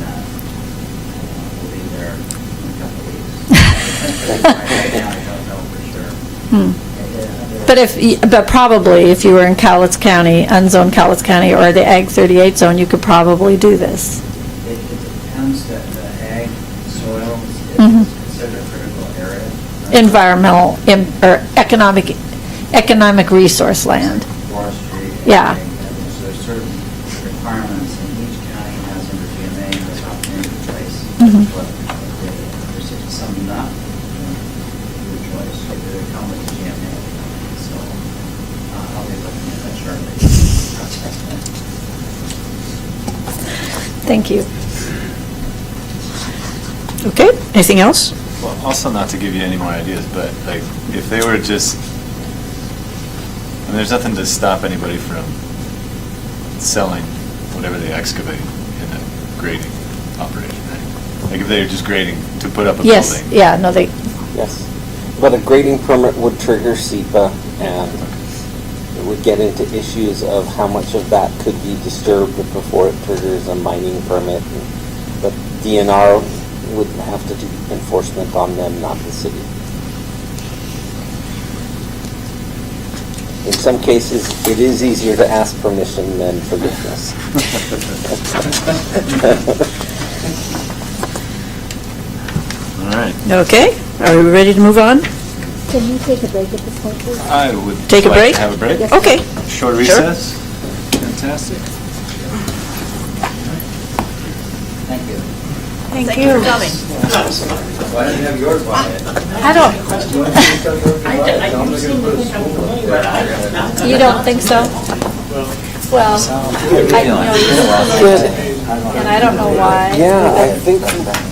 that. We'll be there in a couple of weeks. Right now, I don't know for sure. But probably if you were in Cowlitz County, unzoned Cowlitz County, or the Ag 38 zone, you could probably do this. It depends that the ag soils is Mhm. considered a critical area. Environmental, or economic resource land. Forestry. Yeah. And so there's certain requirements, and each county has under GMA and has opportunity in place. Mhm. But there's some not, your choice, so they come with GMA. So I'll be looking at that shortly. Thank you. Okay, anything else? Well, also not to give you any more ideas, but like, if they were just, and there's nothing to stop anybody from selling whatever they excavate in a grading operation, right? Like if they were just grading to put up a Yes, building. yeah, no, they, Yes, but a grading permit would trigger SEPA, and it would get into issues of how much of that could be disturbed before it triggers a mining permit. But DNR would have to do enforcement on them, not the city. In some cases, it is easier to ask permission than forgiveness. All right. Okay, are we ready to move on? Can you take a break at this point, please? I would Take a like break? to have a break. Yes. Okay. Short Sure. recess. Fantastic. Thank you. Thank you for coming. Why don't you have yours on it? I don't, you don't think so? Well, I know Good. and I don't know why. Yeah, I think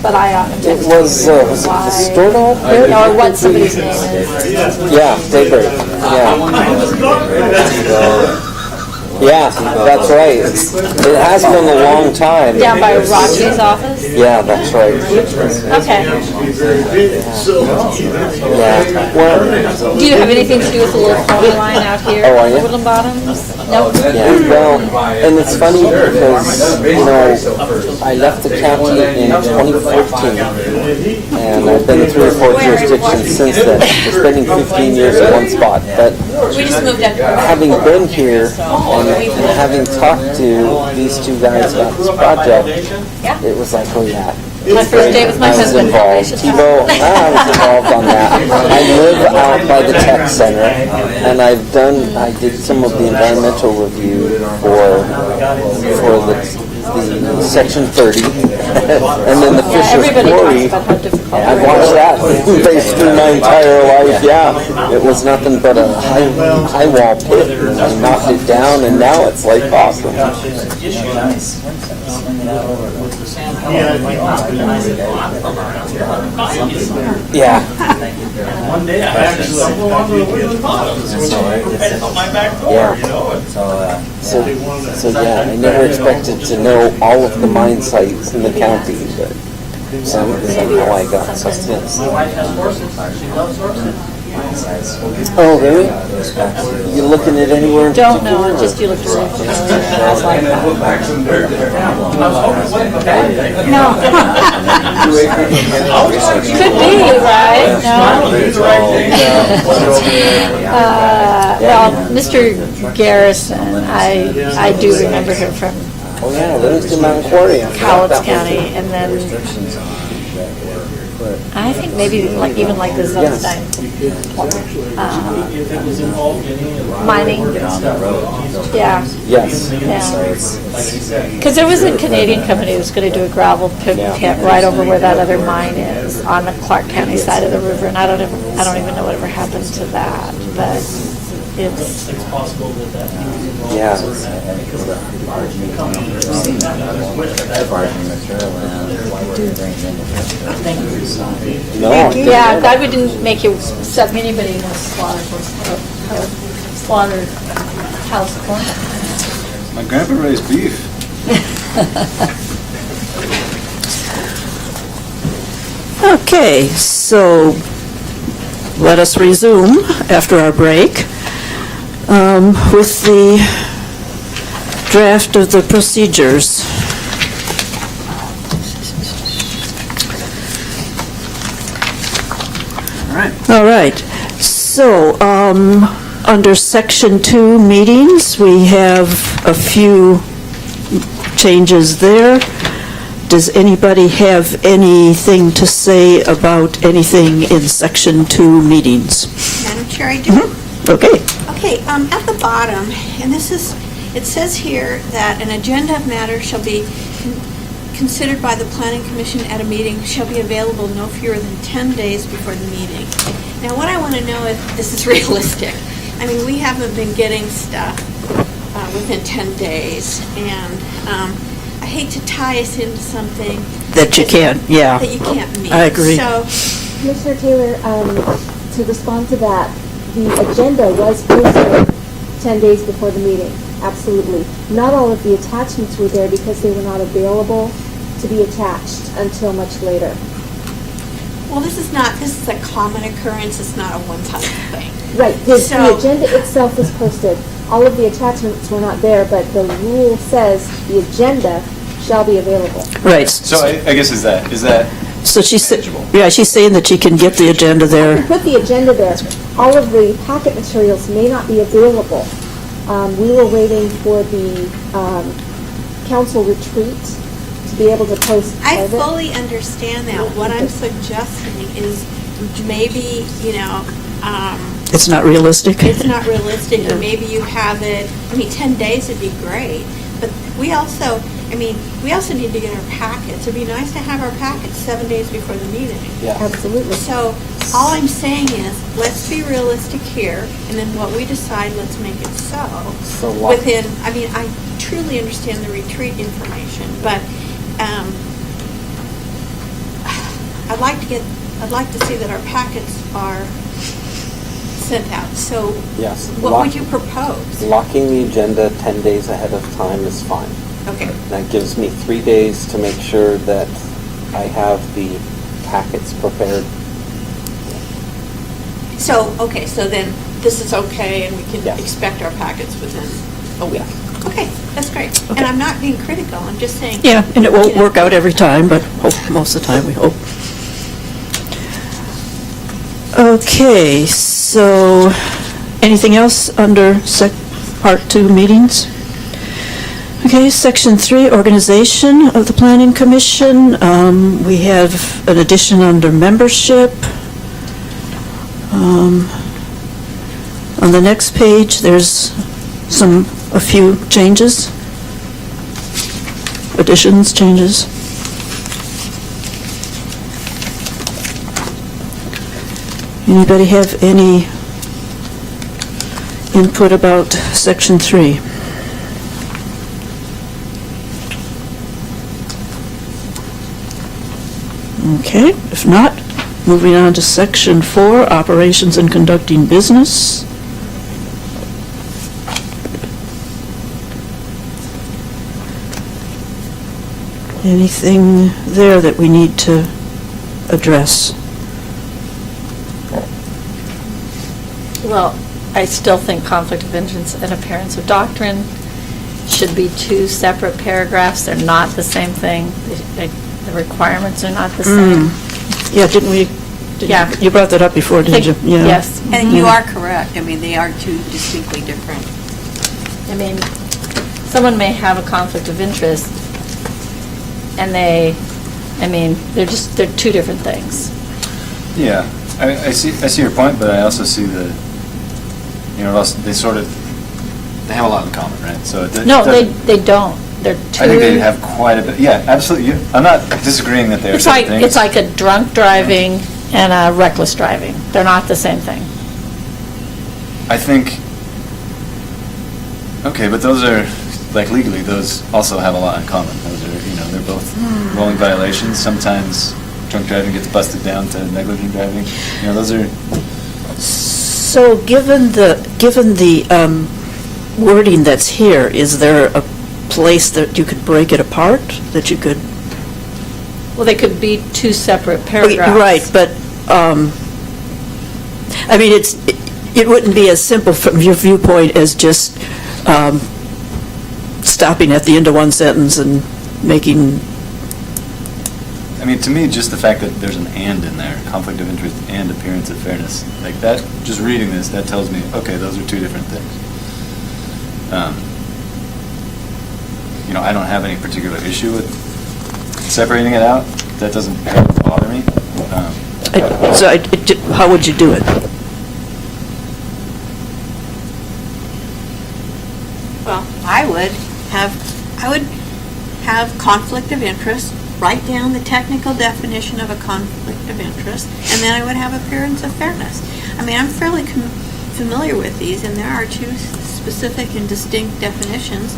But I often it was it the Stordal pit? Or what somebody's name is. Yeah, Daybreak, yeah. Yeah, that's right. It has been a long time. Down by Roger's office? Yeah, that's right. Okay. Yeah, well, Do you have anything to do with the little pony line out here? Oh, are you? Woodland Bottoms? Nope. yeah, well, and it's funny because, you know, I left the county in 2014, and I've been in 3 or 4 jurisdictions since then, spending 15 years in one spot. But We just moved up. having been here and having talked to these two guys about this project, it was like, oh yeah. My first date with my I was husband. involved. Well, I was involved on that. I live out by the tech center, and I did some of the environmental review for the section 30, and then the Fisher Everybody Quarry. talks about how difficult I've it is. watched that basically my entire life, yeah. It was nothing but a high wall pit, and I knocked it down, and now it's like awesome. Yeah. One day I actually stumbled onto the Woodland Bottoms, which is on my back door, Yeah. you know? So yeah, I never expected to know all of the mine sites in the county, but somehow I got sustenance. My wife has horses, she loves horses. Oh, really? You looking at anywhere in Don't particular? know, just you looked really familiar. I was like, I was hoping for that. no. Could be, right? No? Well, Mr. Garrison, I do remember him from Oh yeah, Livingston Mountain Quarry. I forgot Cowlitz that was County, it. and then I think maybe like even like the Zunstein If it was involved in any of the mining. Yeah, Yes. yeah. Because there was a Canadian company that was going to do a gravel pit right over where that other mine is on the Clark County side of the river, and I don't even know whatever happened to that, but it's. It's possible that Yeah. No. Yeah, glad we didn't make you set anybody in a slaughtered house corner. My grandpa raised beef. Okay, so let us resume after our break with the draft of the procedures. All right. So, under Section 2 meetings, we have a few changes there. Does anybody have anything to say about anything in Section 2 meetings? Madam Chair, I do. Okay. Okay, at the bottom, and this is, it says here that an agenda of matters shall be considered by the Planning Commission at a meeting shall be available no fewer than 10 days before the meeting. Now, what I want to know is, this is realistic. I mean, we haven't been getting stuff within 10 days, and I hate to tie us into something That you can't, yeah. that you can't meet. I agree. So, Commissioner Taylor, to respond to that, the agenda was posted 10 days before the meeting, absolutely. Not all of the attachments were there because they were not available to be attached until much later. well, this is a common occurrence, it's not a one-time thing. Right, the So- agenda itself was posted. All of the attachments were not there, but the rule says the agenda shall be available. Right. So I guess is that So she's, manageable? yeah, she's saying that she can get the agenda You there. put the agenda there. All of the packet materials may not be available. We were waiting for the council retreat to be able to post I part of it. fully understand that. What I'm suggesting is maybe, It's not realistic. it's not realistic, and maybe you have it, 10 days would be great, but we also need to get our packets. It'd be nice to have our packets 7 days before the meeting. Yeah. Absolutely. So, all I'm saying is, let's be realistic here, and then what we decide, let's make it so. So what- Within, I truly understand the retreat information, but, I'd like to see that our packets are sent out. So, Yes. what would you propose? Locking the agenda 10 days ahead of time is fine. Okay. That gives me 3 days to make sure that I have the packets prepared. So then this is okay, and we can Yes. expect our packets within a week. Okay, that's great. Okay. And I'm not being critical, I'm just saying. Yeah, and it won't you know, work out every time, but most of the time, we hope. Okay, so anything else under Part 2 meetings? Okay, Section 3, organization of the Planning Commission. We have an addition under membership. On the next page, there's a few changes, additions, changes. Anybody have any input about Section 3? Okay, if not, moving on to Section 4, operations and conducting business. Anything there that we need to address? Well, I still think conflict of interest and appearance of doctrine should be two separate paragraphs. They're not the same thing. The requirements are not the same. Yeah, didn't we? Yeah. You brought that up before, didn't you? Yeah. Yes. And you are correct, they are two distinctly different. Someone may have a conflict of interest, and they're two different things. Yeah, I see your point, but I also see they have a lot in common, right? So it No, doesn't- they don't. They're two. I think they have quite a bit. Yeah, absolutely. I'm not disagreeing that they are It's separate like, things. it's like a drunk driving and a reckless driving. They're not the same thing. I think. Okay, but those are legally. Those also have a lot in common. Those are they're both rolling violations. Sometimes drunk driving gets busted down to negligent driving. Those are, So given the wording that's here, is there a place that you could break it apart, that you could? Well, they could be two separate paragraphs. Right, but, I mean, it wouldn't be as simple from your viewpoint as just stopping at the end of one sentence and making, I mean, to me, just the fact that there's an "and" in there, conflict of interest and appearance of fairness, like that, just reading this, that tells me, okay, those are two different things. I don't have any particular issue with separating it out. That doesn't bother me. how would you do it? Well, I would have conflict of interest, write down the technical definition of a conflict of interest, and then I would have appearance of fairness. I mean, I'm fairly familiar with these, and there are two specific and distinct definitions.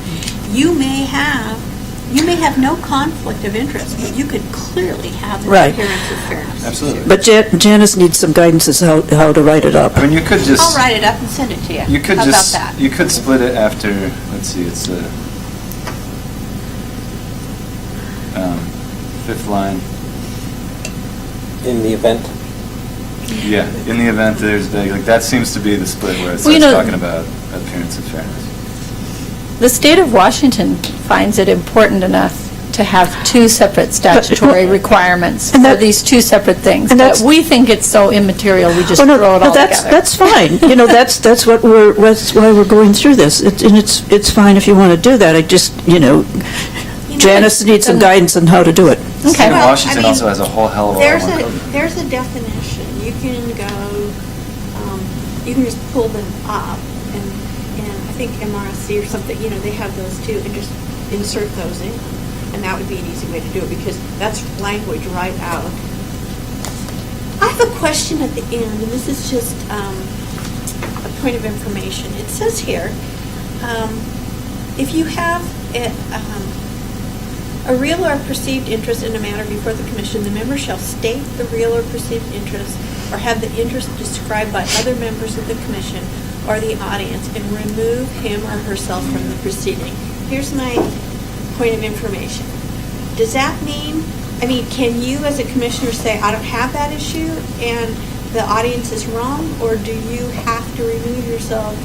You may have no conflict of interest, but you could clearly have an Right. appearance of fairness. Absolutely. But Janice needs some guidance as how to write it up. I mean, you could just. I'll write it up and send it to you. You could How just. about that? You could split it after. Let's see. It's the fifth line. In the event, Yeah. In the event there's that seems to be the split where it Well, starts talking about appearance of fairness. The state of Washington finds it important enough to have two separate statutory requirements And for that- these two separate things. and But that's- we think it's so immaterial, we just Oh, no, throw it all but that's together. fine. That's what that's why we're going through this. And it's fine if you want to do that. I just, Janice needs some guidance on how to do it. The state of Well, Washington I mean, also has a whole hell of a lot There's more a, code. there's a definition. You can go, you can just pull them up, and I think MRSC or something, they have those too, and just insert those in. And that would be an easy way to do it, because that's language right out. I have a question at the end, and this is just a point of information. It says here, if you have a real or perceived interest in a matter before the commission, the member shall state the real or perceived interest or have the interest described by other members of the commission or the audience and remove him or herself from the proceeding. Here's my point of information. Does that mean, can you as a commissioner say, I don't have that issue and the audience is wrong, or do you have to remove yourself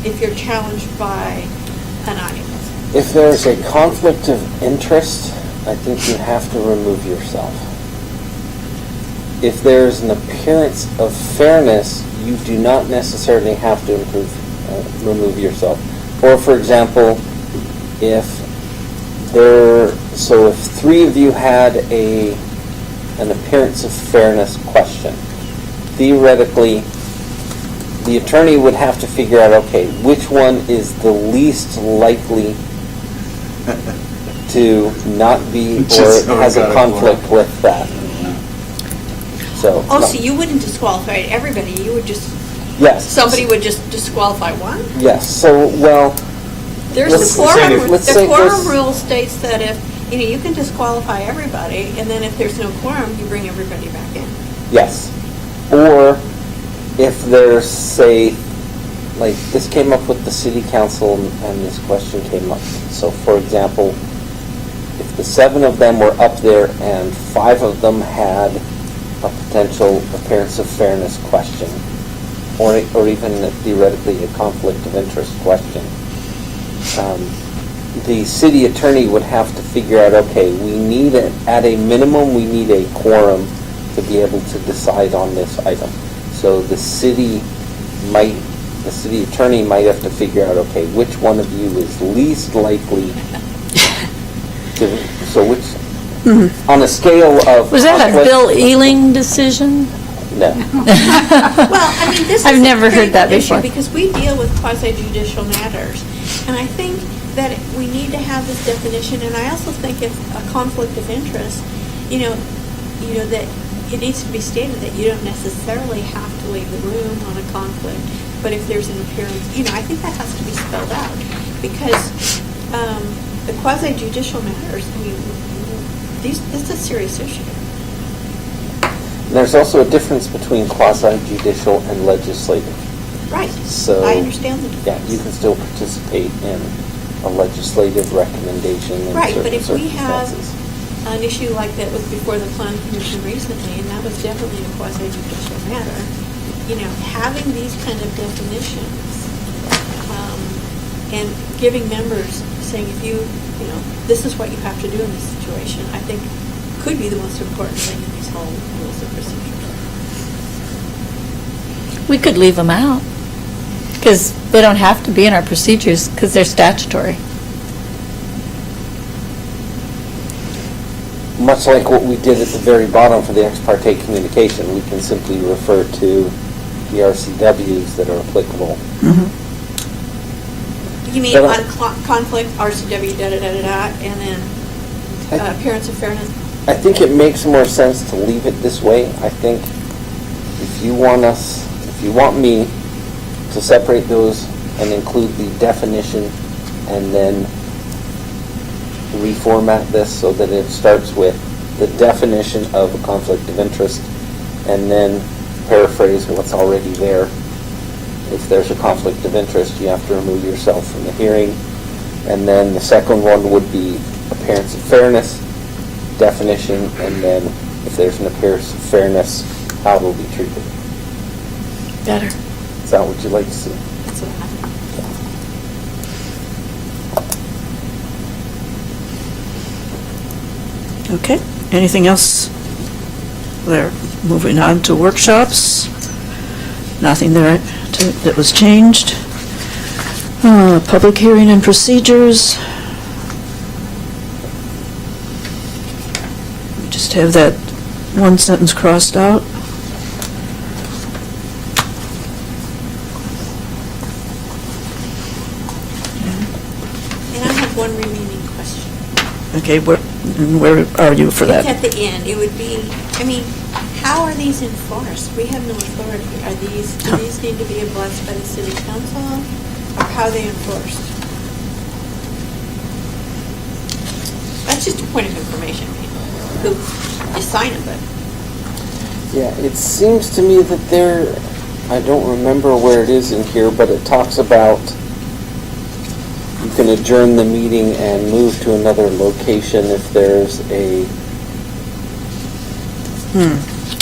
if you're challenged by an audience? if there's a conflict of interest, I think you have to remove yourself. If there's an appearance of fairness, you do not necessarily have to remove yourself. Or, for example, if three of you had an appearance of fairness question, theoretically, the attorney would have to figure out, okay, which one is the least likely to not be Just or has a gotta conflict go. with that. So, Oh, so you wouldn't disqualify everybody, you would just, yes. somebody would just disqualify one? Yes, so, well, There's Let's the say quorum, if- let's the say quorum there's- rule states that if, you can disqualify everybody, and then if there's no quorum, you bring everybody back in. yes. Or if there's, say, like, this came up with the city council and this question came up. So, for example, if the 7 of them were up there and 5 of them had a potential appearance of fairness question, or even theoretically a conflict of interest question, the city attorney would have to figure out, okay, at a minimum, we need a quorum to be able to decide on this item. So the city attorney might have to figure out, okay, which one of you is least likely to, so which, on a scale of... Was that a conflict- Bill Ealing decision? No. Well, this is I've never a heard that critical issue before. because we deal with quasi-judicial matters. And I think that we need to have this definition, and I also think if a conflict of interest, that it needs to be stated that you don't necessarily have to leave the room on a conflict, but if there's an appearance, I think that has to be spelled out. Because the quasi-judicial matters, this is a serious issue. There's also a difference between quasi-judicial and legislative. Right. So, I understand the yeah, you can still participate in a legislative recommendation in Right, but certain if we have circumstances. an issue like that was before the planning commission recently, and that was definitely a quasi-judicial matter, having these kind of definitions, and giving members, saying this is what you have to do in this situation, I think could be the most important thing in these whole rules of procedure. We could leave them out, because they don't have to be in our procedures, because they're statutory. Much like what we did at the very bottom for the ex parte communication, we can simply refer to the RCWs that are applicable. You mean But on conflict, RCW, da-da-da-da-da, and then appearance of fairness? I think it makes more sense to leave it this way. I think if you want me to separate those and include the definition and then reformat this so that it starts with the definition of a conflict of interest and then paraphrase what's already there. If there's a conflict of interest, you have to remove yourself from the hearing. And then the second one would be appearance of fairness, definition, and then if there's an appearance of fairness, how it will be treated. Better. Is that what you'd like to see? That's what happened. Okay, anything else there? Moving on to workshops. Nothing there that was changed. Public hearing and procedures. We just have that one sentence crossed out. And I have one remaining question. Okay, where are you for that? It's at the end. It would be, how are these enforced? We have no authority. Do these need to be blessed by the city council? Or how are they enforced? That's just a point of information. Who, you sign them, but Yeah, it seems to me that there, I don't remember where it is in here, but it talks about you can adjourn the meeting and move to another location if there's a...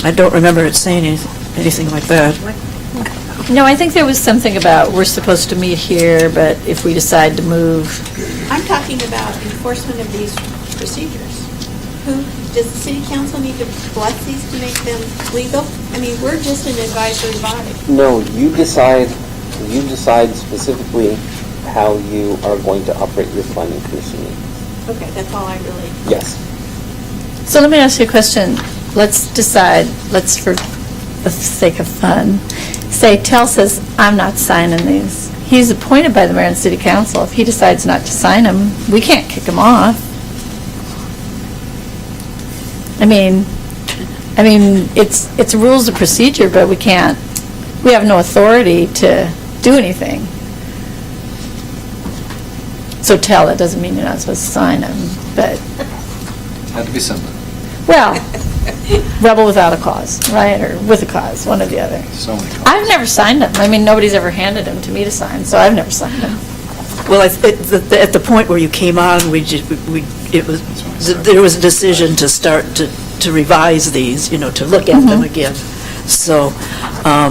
I don't remember it saying anything like that. No, I think there was something about, we're supposed to meet here, but if we decide to move, I'm talking about enforcement of these procedures. Does the city council need to bless these to make them legal? We're just an advisory body. No, you decide specifically how you are going to operate your planning commission meetings. Okay, that's all I really... Yes. so let me ask you a question. Let's decide, for the sake of fun, say Tell says, I'm not signing these. He's appointed by the mayor and city council. If he decides not to sign them, we can't kick him off. It's rules of procedure, but we have no authority to do anything. So Tell, that doesn't mean you're not supposed to sign them, but, Had to be something. well, rebel without a cause, right, or with a cause, one or the other. So many comments. I've never signed them. Nobody's ever handed them to me to sign, so I've never signed them. Well, at the point where you came on, there was a decision to start to revise these, to look at them again. So, I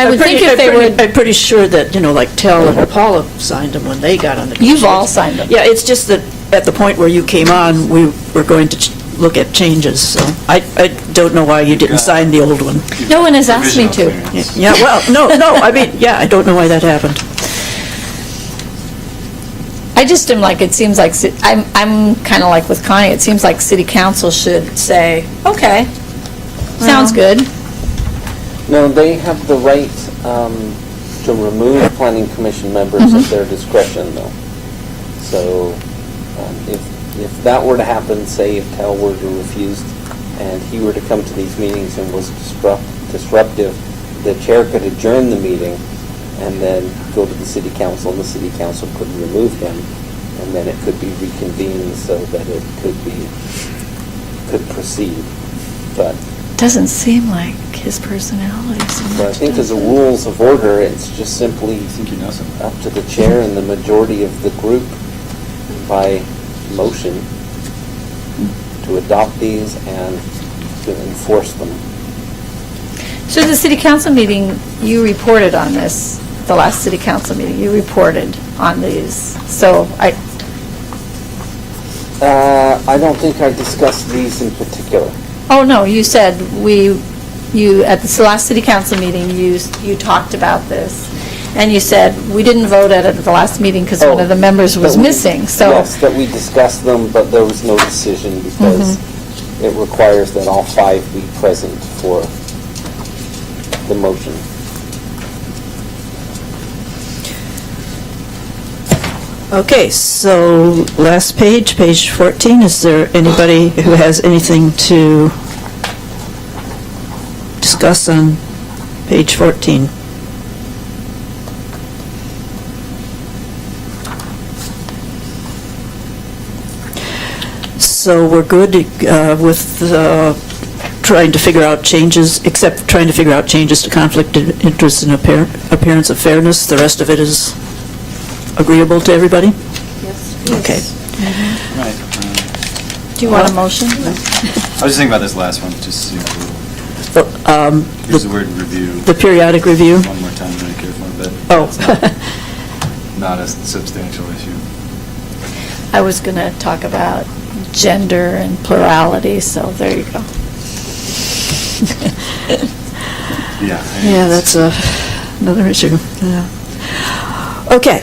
would think if they would, I'm pretty sure that, like Tell and Paula signed them when they got on the commission. you've all signed them. Yeah, it's just that at the point where you came on, we were going to look at changes, so I don't know why you didn't sign the old one. No one has asked me to. Provisional clearance. Yeah, well, no, I don't know why that happened. I just am like, it seems like, I'm kind of like with Connie, it seems like city council should say, okay, sounds good. No, they have the right to remove planning commission members at their discretion, though. So if that were to happen, say if Cal were to refuse and he were to come to these meetings and was disruptive, the chair could adjourn the meeting and then go to the city council, and the city council could remove him, and then it could be reconvened so that it could proceed. But Doesn't seem like his personality so much. but I think as does a it? rules of order, it's just simply I think you know something. up to the chair and the majority of the group by motion to adopt these and to enforce them. So the city council meeting, you reported on this, the last city council meeting, you reported on these. So I don't think I discussed these in particular. oh no, you said at the last city council meeting, you talked about this. And you said, we didn't vote at it at the last meeting because one of the members was That we- missing, so. Yes, that we discussed them, but there was no decision because it requires that all 5 be present for the motion. Okay, so last page, page 14, is there anybody who has anything to discuss on page 14? So we're good with trying to figure out changes, except trying to figure out changes to conflict of interest and appearance of fairness. The rest of it is agreeable to everybody? Yes. Okay. Right. Do you want a motion? I was just thinking about this last one, just seems a little, use the word review The periodic review? one more time to make it one, but Oh. it's not a substantial issue. I was going to talk about gender and plurality, so there you go. Yeah. Yeah, that's another issue. Yeah. Okay.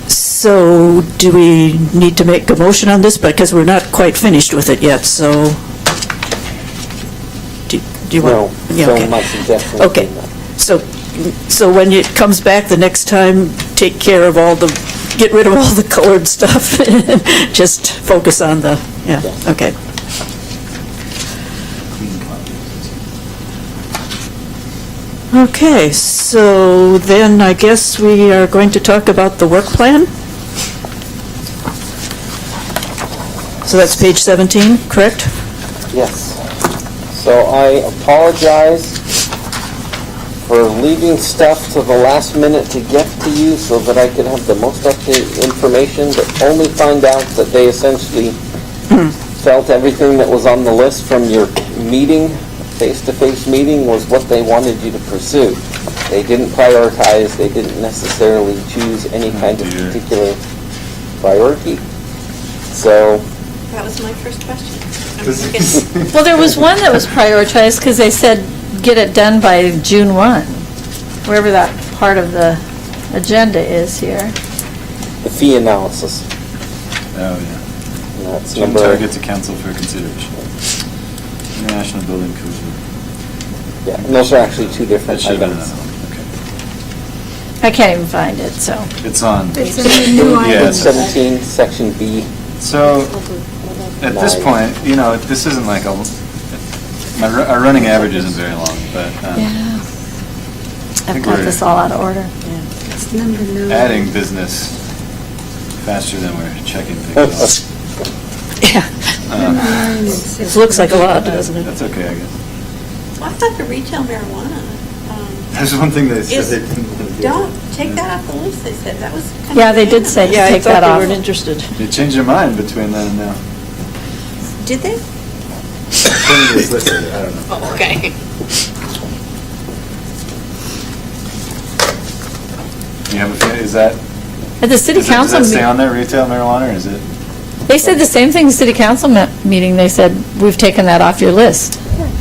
So do we need to make a motion on this? Because we're not quite finished with it yet, so do you No, want? Yeah, so okay. my suggestion would be Okay. that. So when it comes back the next time, take care of get rid of all the colored stuff and just focus on the, yeah, Yes. okay. Clean copy. Okay, so then I guess we are going to talk about the work plan? So that's page 17, correct? Yes. So I apologize for leaving stuff to the last minute to get to you so that I could have the most up-to-date information, but only find out that they essentially felt everything that was on the list from your meeting, face-to-face meeting, was what they wanted you to pursue. They didn't prioritize, they didn't necessarily choose any kind of dear. particular priority. So, That was my first question. I'm This- thinking- Well, there was one that was prioritized because they said get it done by June 1, wherever that part of the agenda is here. the fee analysis, Oh, yeah. and that's June number... target to council for consideration. International Building Code. Yeah, and those are actually 2 That different should have been items. another one, I can't even find it, so. okay. It's on. It's in the new Yeah, item. it's- 17, section B. So, at this Nine. point, this isn't like our running average isn't very long, but Yeah. I've think got we're- this all out of order. It's number 9. adding business faster than we're checking things off. Yeah. Number 9 is- It looks like a lot, doesn't it? That's okay, I guess. Well, I thought the retail marijuana, There's one thing they said Is- they didn't want to do. don't, take that off the list, they said, that was kind of... Yeah, they did say Yeah, I take that thought they off. weren't interested. They changed their mind between then and now. Did they? According to this list, I don't know. Oh, okay. You have a feeling, is that, At the city does that council, stay on me- there, retail marijuana, or is it? they said the same thing, the city council meeting, they said, we've taken that off your list.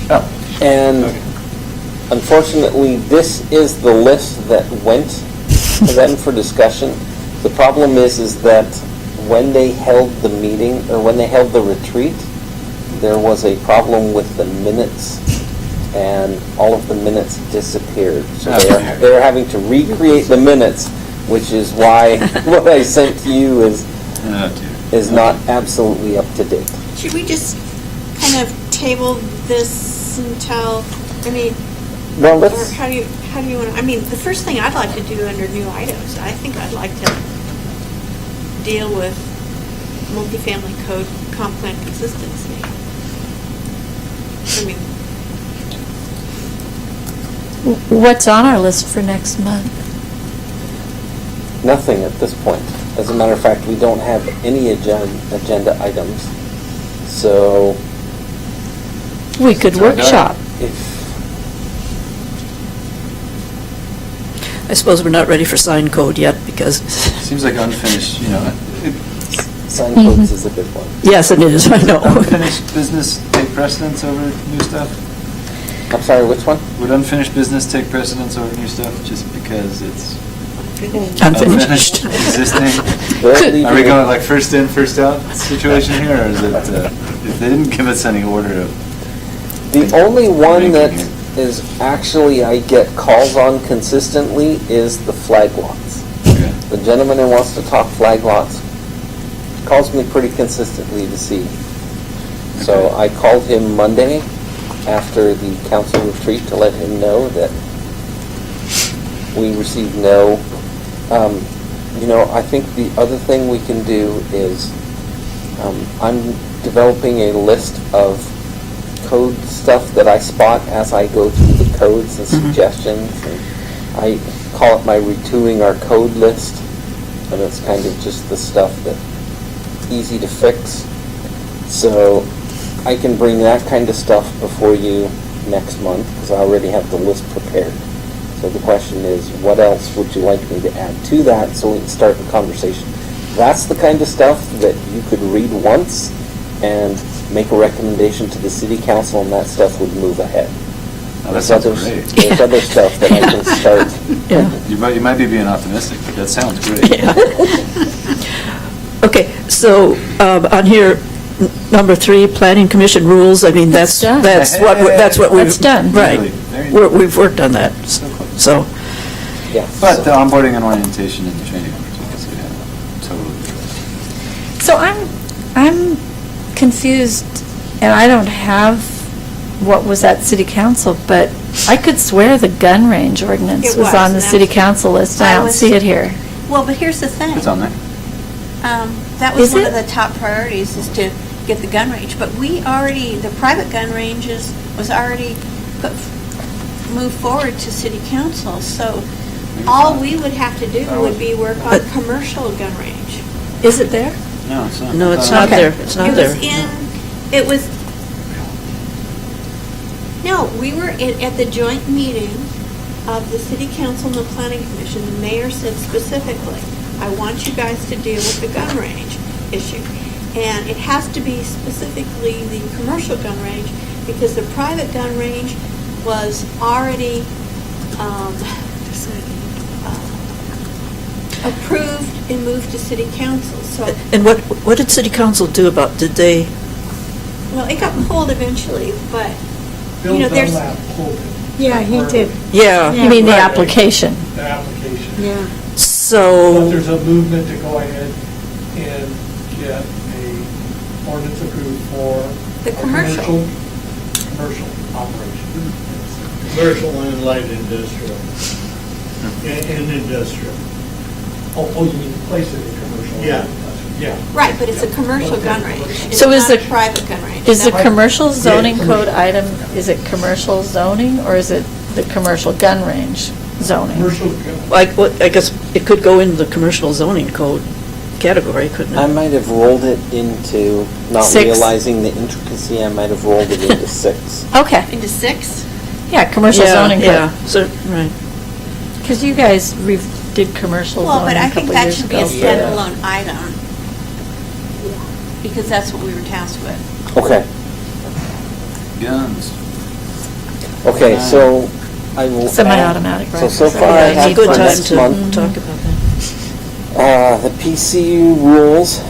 Oh, And okay. unfortunately, this is the list that went to them for discussion. The problem is that when they held the meeting, or when they held the retreat, there was a problem with the minutes, and all of the minutes disappeared. So Okay. they're having to recreate the minutes, which is why what I sent to you Oh, dear. is not absolutely up to date. Should we just kind of table this until, I mean, Well, or let's, how do you want to, I mean, the first thing I'd like to do under new items, I think I'd like to deal with multifamily code comp plan consistency. I mean, What's on our list for next month? Nothing at this point. As a matter of fact, we don't have any agenda items. So We could Sorry, go ahead. workshop. if, I suppose we're not ready for sign code yet because, Seems like unfinished, sign codes is a good one. yes, it is, I know. unfinished business take precedence over new stuff? I'm sorry, which one? Would unfinished business take precedence over new stuff just because it's Unfinished. existing? Currently, Are we going like first in, first out situation here, or is it, if they didn't give us any order of, The only one that Making is actually I get calls on consistently is the flag lots. okay. The gentleman who wants to talk flag lots calls me pretty consistently to see. So Okay. I called him Monday after the council retreat to let him know that we received no. I think the other thing we can do is I'm developing a list of code stuff that I spot as I go through the codes and suggestions. And I call it my retooling our code list, and it's kind of just the stuff that's easy to fix. So I can bring that kind of stuff before you next month, because I already have the list prepared. So the question is, what else would you like me to add to that so we can start the conversation? That's the kind of stuff that you could read once and make a recommendation to the city council, and that stuff would move ahead. Oh, that sounds great. There's other stuff that I can start. Yeah. You might be being optimistic, but that sounds great. Okay, so on here, number 3, Planning Commission rules, I mean, That's done. that's what we've... That's done. Right. Really, very- We've worked on that, So close. so, Yeah. But the onboarding and orientation and the training opportunities, yeah, totally. So I'm confused, and I don't have what was at city council, but I could swear the gun range ordinance It was was, on the and city that's- council list. I I don't was- see it here. Well, but here's the thing. It's on there. That was Is one it? of the top priorities, is to get the gun range. But the private gun ranges was already moved forward to city council. So all we would have to do would be work on But- commercial gun range. Is it there? No, it's not. no, it's not. not there, it's not there. It was, no, we were at the joint meeting of the city council and the planning commission. The mayor said specifically, I want you guys to deal with the gun range issue. And it has to be specifically the commercial gun range, because the private gun range was already approved and moved to city council. So, And what did city council do about, did they, well, it got pulled eventually, but, Bill there's... Dunlap pulled it. Yeah, he did. yeah. You mean the right. application? The application. Yeah. But So, there's a movement to go ahead and get a ordinance approved for The a commercial. commercial operation. Commercial and light industrial. And industrial. Oh, you mean place it in commercial? Yeah. Yeah. Right, but it's a commercial gun range. It's So is not the- a private gun range. Is the That- commercial zoning commercial. code item, is it commercial zoning, or is it the commercial gun range zoning? Commercial, I guess it could go in the commercial zoning code category, couldn't I it? might have rolled it into, not 6. realizing the intricacy, I might have rolled it into 6. Okay, Into 6? yeah, commercial Yeah, zoning Yeah, code. so, right. Because you guys did commercial Well, but zoning I a think couple that years should be a ago. standalone item, because that's what we were tasked with. Okay. Guns. Okay, so I will. Semi-automatic So rifles. far I Yeah, it's a have good for time next to month, talk about that. the PCU rules,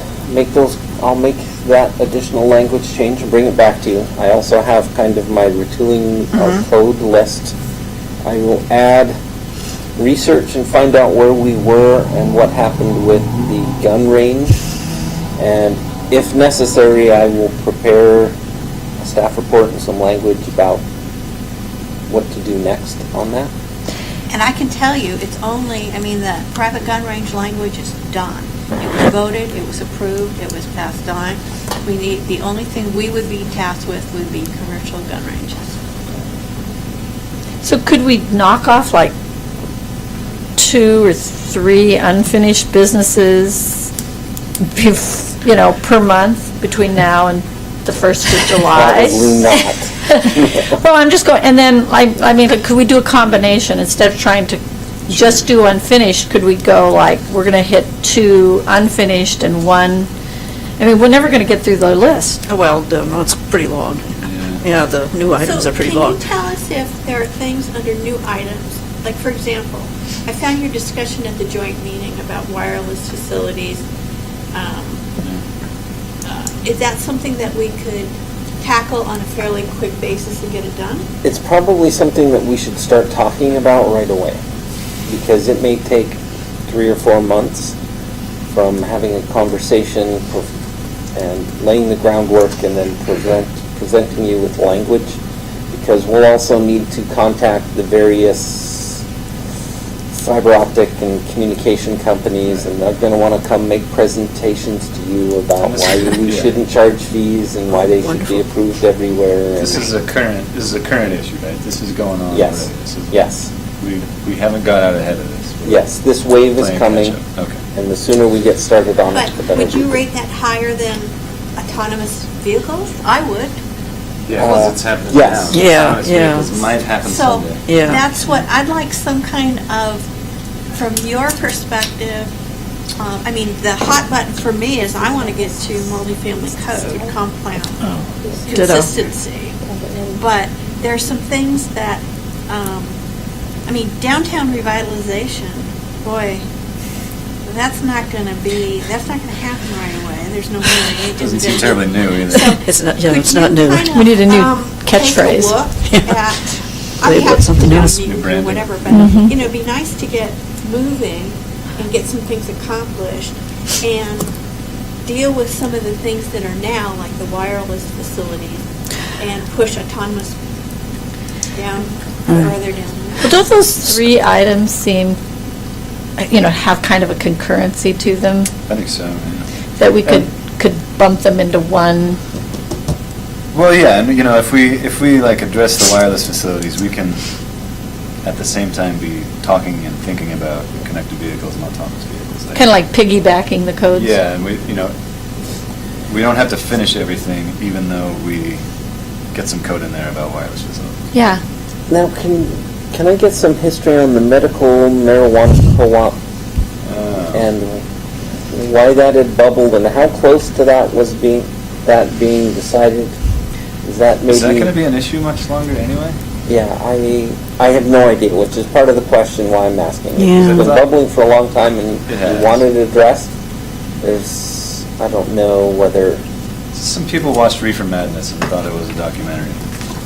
I'll make that additional language change and bring it back to you. I also have kind of my retooling our code list. I will add research and find out where we were and what happened with the gun range. And if necessary, I will prepare a staff report and some language about what to do next on that. And I can tell you, it's only, the private gun range language is done. It was voted, it was approved, it was passed on. The only thing we would be tasked with would be commercial gun ranges. So could we knock off like 2 or 3 unfinished businesses, per month between now and the 1st of July? Probably not. Well, I'm just going, and then, I mean, could we do a combination, instead of trying to just do unfinished, could we go like, we're going to hit 2 unfinished and 1, I mean, we're never going to get through the list. Oh, well, no, it's pretty long. Yeah, the new items are pretty So long. can you tell us if there are things under new items? Like, for example, I found your discussion at the joint meeting about wireless facilities. Is that something that we could tackle on a fairly quick basis and get it done? It's probably something that we should start talking about right away, because it may take 3 or 4 months from having a conversation and laying the groundwork and then presenting you with language, because we'll also need to contact the various fiber optic and communication companies, and they're going to want to come make presentations to you about why we shouldn't charge fees and why they should be approved everywhere. This is a current issue, right? This is going on Yes. already. This is- Yes. We haven't got out ahead of this. We're Yes, this wave is playing coming, catch-up. Okay. and the sooner we get started on it, the But better. would you we will. rate that higher than autonomous vehicles? I would. Yeah, because it's happening yes. now. Yeah, Autonomous yeah. vehicles might happen So someday. Yeah. that's what, I'd like some kind of, from your perspective, I mean, the hot button for me is I want to get to multifamily code, comp plan, Ditto. consistency. But there's some things that, I mean, downtown revitalization, boy, that's not going to happen right away. There's no way. It Doesn't just seem terribly new either. So It's not, yeah, could it's not you new. kind of, We need a new take catchphrase. a look Yeah. at, I Label it have something to else. do New or branding. whatever, but, Mhm. it'd be nice to get moving and get some things accomplished and deal with some of the things that are now, like the wireless facilities, and push autonomous down, further down. Well, don't those 3 items seem, have kind of a concurrency to them, I think so, yeah. that we could bump them into one? Well, yeah, and if we like address the wireless facilities, we can at the same time be talking and thinking about connected vehicles and autonomous vehicles. Kind of like piggybacking the codes? Yeah, and we don't have to finish everything, even though we get some code in there about wireless facilities. Yeah. Now, can I get some history on the medical marijuana co-op and why that had bubbled and how close to that was being decided? Is that maybe? Is that going to be an issue much longer anyway? Yeah, I have no idea, which is part of the question why I'm asking. Yeah. It's been bubbling for a long time and It has. you wanted it addressed. I don't know whether, Some people watched Reefer Madness and thought it was a documentary.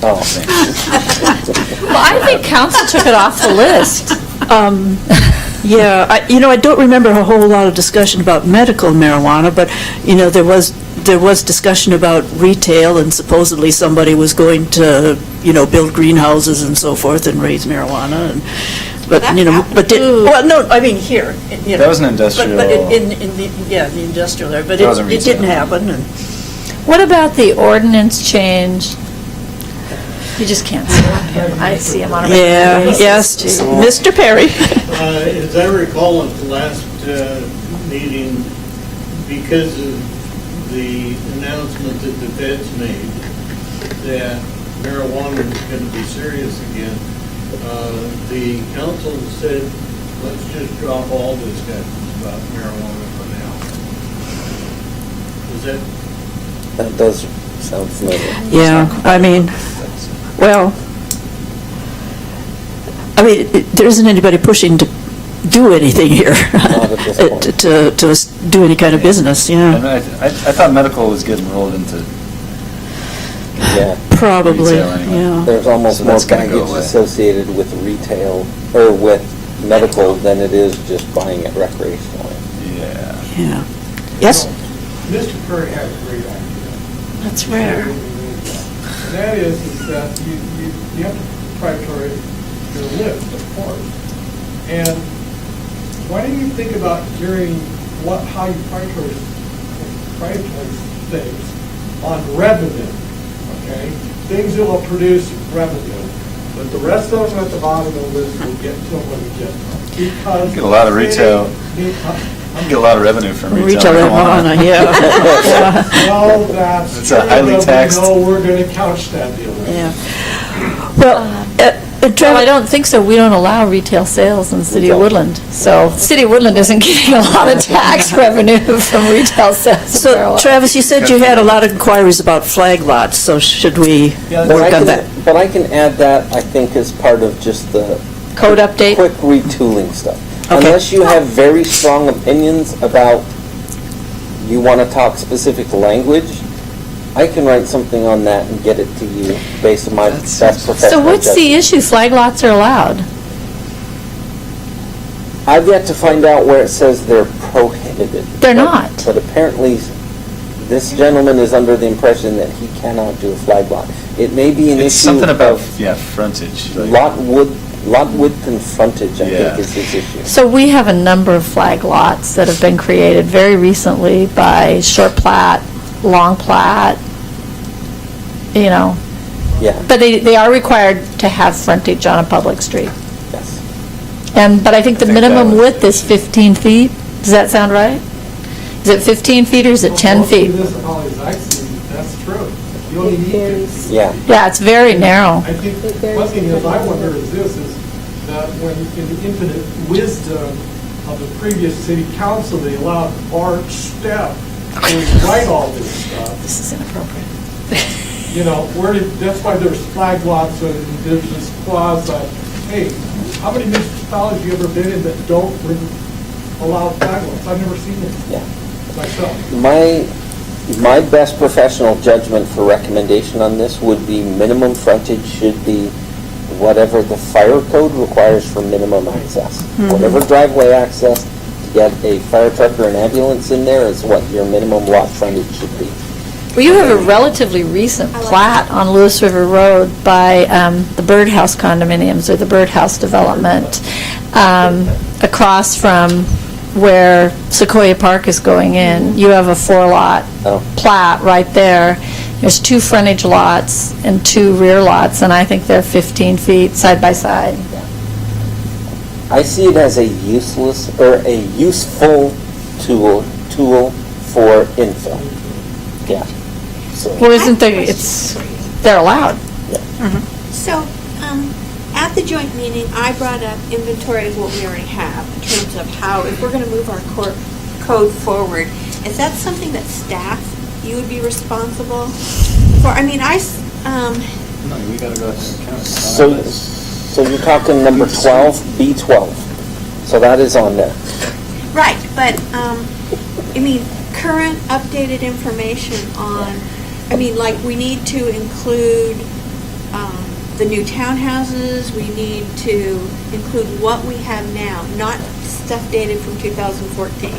oh. I think. Well, I think council took it off the list. Yeah, I don't remember a whole lot of discussion about medical marijuana, but, there was discussion about retail, and supposedly somebody was going to, build greenhouses and so forth and raise marijuana, and, but, That well, no, I mean, here, That was an industrial. But in the industrial area, but That wasn't it didn't retail. happen, and What about the ordinance change? You just can't stop him. I see him on a regular yeah, basis, yes, too. Mr. Perry. As I recall at the last meeting, because of the announcement that the feds made that marijuana is going to be serious again, the council said, let's just drop all discussions about marijuana for now. Is that? That does sound familiar. Yeah, I mean, well, there isn't anybody pushing to do anything here, Not at this point. to do any kind of business, And yeah, I thought medical was getting rolled into, Yeah. probably, Retail anyway. yeah. There's almost So more that's gonna go baggage away. associated with retail, or with medical, than it is just buying it recreationally. yeah. Yeah. Yes? Mr. Perry has a great idea. That's rare. And that is that you have to prioritize your list, of course. And why don't you think about gearing how you prioritize things on revenue, okay? Things that will produce revenue. but the rest of them at the bottom of the list will get to them when we get them. Because Get a lot of retail. I get a lot of revenue from retail marijuana. Marijuana, yeah. Well, that's. It's a highly taxed- No, we're going to couch that deal. Yeah. Well, Well, I don't think so. We don't allow retail sales in the city of Woodland. So City of Woodland isn't getting a lot of tax revenue from retail sales. of So marijuana. Travis, you said you had a lot of inquiries about flag lots, so should we work on that? But I can add that, I think, as part of just the Code update? quick retooling stuff. Okay. Unless you have very strong opinions about, you want to talk specific language, I can write something on that and get it to you based on my best professional So what's the judgment. issue? Flag lots are allowed. I've yet to find out where it says they're prohibited. They're But- not. But apparently, this gentleman is under the impression that he cannot do a flag lot. It may be an It's issue something about, of frontage. like- lot width and frontage, I Yeah. think is his issue. So we have a number of flag lots that have been created very recently by short plat, long plat, you know, Yeah, but they are required to have frontage on a public street. yes. But I think the I think that minimum was- width is 15 feet. Does that sound right? Is it 15 feet or is it 10 Most of feet? this, all these I've seen, that's true. You only need 50. Yeah. Yeah, it's very narrow. I think, one thing is, I wonder is this, is that when, in the infinite wisdom of the previous city council, they allowed Art Step to write all this stuff. This is inappropriate. You know, that's why there's flag lots and there's this clause that, hey, how many municipalities have you ever been in that don't allow flag lots? I've never seen it Yeah. myself. My best professional judgment for recommendation on this would be minimum frontage should be whatever the fire code requires for minimum access. Whatever driveway access to get a fire truck or an ambulance in there is what your minimum lot frontage should be. Well, you have a relatively recent plat on Lewis River Road by the Birdhouse condominiums or the Birdhouse development, across from where Sequoia Park is going in. You have a 4-lot Oh. plat right there. There's 2 frontage lots and 2 rear lots, and I think they're 15 feet side by side. I see it as a useless, or a useful tool for infill. Yeah. So, Well, isn't there, they're allowed. So, at the joint meeting, I brought up inventory of what we already have in terms of how, if we're going to move our code forward, is that something that staff, you would be responsible for? I mean, No, we gotta go to the county. so you're talking number 12, B12. So that is on there. right, but, I mean, current updated information on, I mean, like, we need to include the new townhouses, we need to include what we have now, not stuff dated from 2014.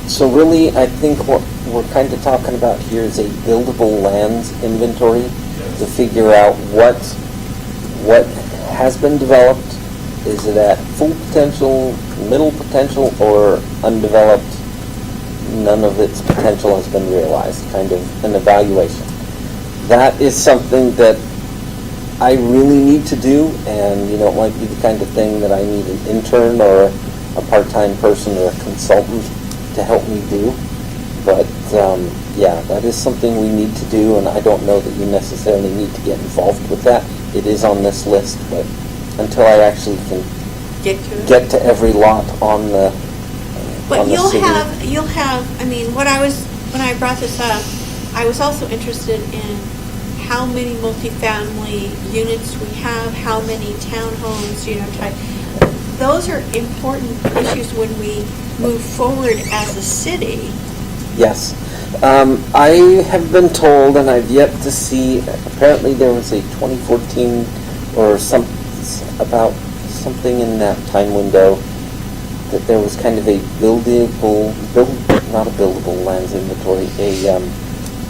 So really, I think what we're kind of talking about here is a buildable lands inventory to figure out what has been developed. Is it at full potential, middle potential, or undeveloped? None of its potential has been realized, kind of an evaluation. That is something that I really need to do, and, it might be the kind of thing that I need an intern or a part-time person or a consultant to help me do. But, yeah, that is something we need to do, and I don't know that you necessarily need to get involved with that. It is on this list, but until I actually can get to every lot on the But you'll city. have, I mean, when I brought this up, I was also interested in how many multifamily units we have, how many townhomes, type. Those are important issues when we move forward as a city. Yes. I have been told, and I've yet to see, apparently there was a 2014 or about something in that time window, that there was kind of a not a buildable lands inventory, a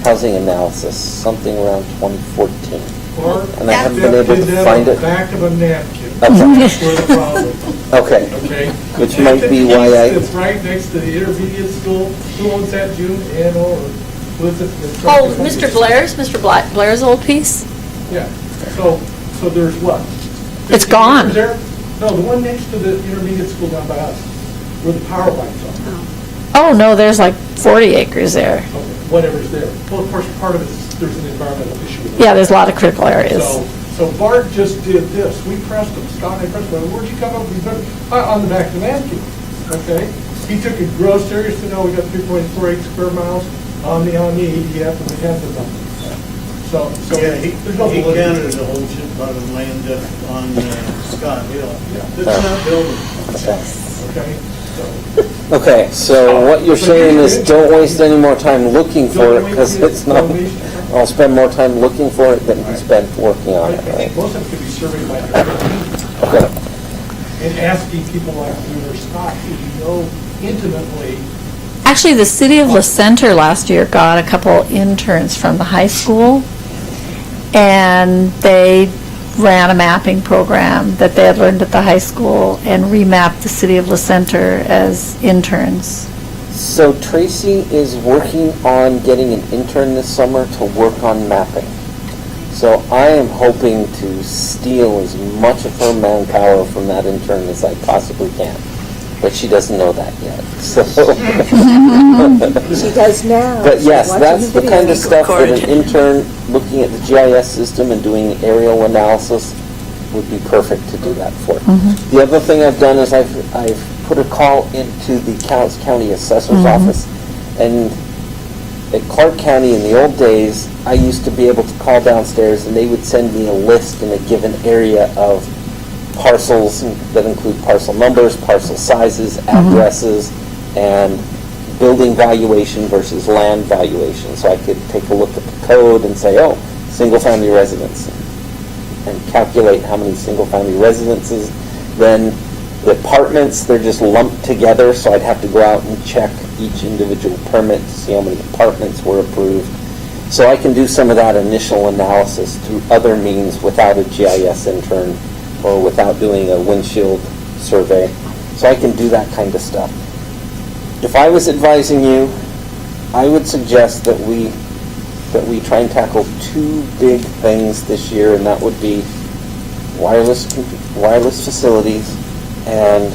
housing analysis, something around 2014. Or And I haven't been able to did that find on it. the back of a napkin. Okay. That's where the problem is, Okay. okay? Which might be why It's right next to the intermediate school. Who owns that, June, Ann, or was it? Oh, Mr. Blair's old piece? Yeah, so So there's what? It's 50 gone. acres there? No, the one next to the intermediate school down by us, where the power lines are. Oh, no, there's like 40 acres there. Okay, whatever's there. Well, of course, part of it is there's an environmental issue with it. Yeah, there's a lot of critical areas. So Bart just did this. We pressed him, Scott and I pressed him. Where'd you come up with? On the back of the Mansfield, okay? He took it real serious to know we got 3.48 square miles on the EDF and the Hampton Dump. So Yeah, there's no he validity. counted a whole shit lot of land up on Scott Hill. Yeah. That's not building. Okay, so. Okay, so what you're saying is don't waste any more time looking for it, because it's not, I'll spend more time looking for it than we spend working on I it, think right? most of it could be surveyed by the Okay. and asking people like you or Scott who you know intimately. Actually, the city of La Center last year got a couple interns from the high school, and they ran a mapping program that they had learned at the high school and remapped the city of La Center as interns. So Tracy is working on getting an intern this summer to work on mapping. So I am hoping to steal as much of her manpower from that intern as I possibly can. But she doesn't know that yet, so. She does now. But She's yes, watching that's the kind video. of stuff that an intern looking at the GIS system and doing aerial analysis would be perfect to do that for. The other thing I've done is I've put a call into the County Assessor's Office. And at Clark County in the old days, I used to be able to call downstairs and they would send me a list in a given area of parcels that include parcel numbers, parcel sizes, addresses, and building valuation versus land valuation. So I could take a look at the code and say, oh, single-family residence, and calculate how many single-family residences. Then the apartments, they're just lumped together, so I'd have to go out and check each individual permit to see how many apartments were approved. So I can do some of that initial analysis through other means without a GIS intern or without doing a windshield survey. So I can do that kind of stuff. If I was advising you, I would suggest that we try and tackle two big things this year, and that would be wireless facilities and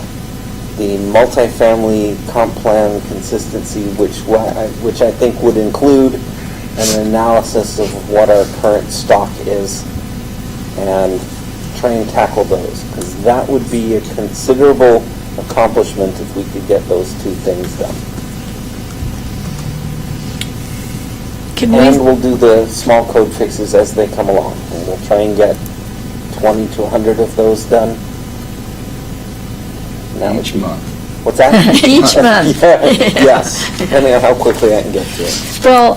the multifamily comp plan consistency, which I think would include an analysis of what our current stock is, and try and tackle those, because that would be a considerable accomplishment if we could get those two things done. And we'll do the small code fixes as they come along, and we'll try and get 20 to 100 of those done. And that would Each be- month. What's that? Each month. Yes, depending on how quickly I can get to it. Well,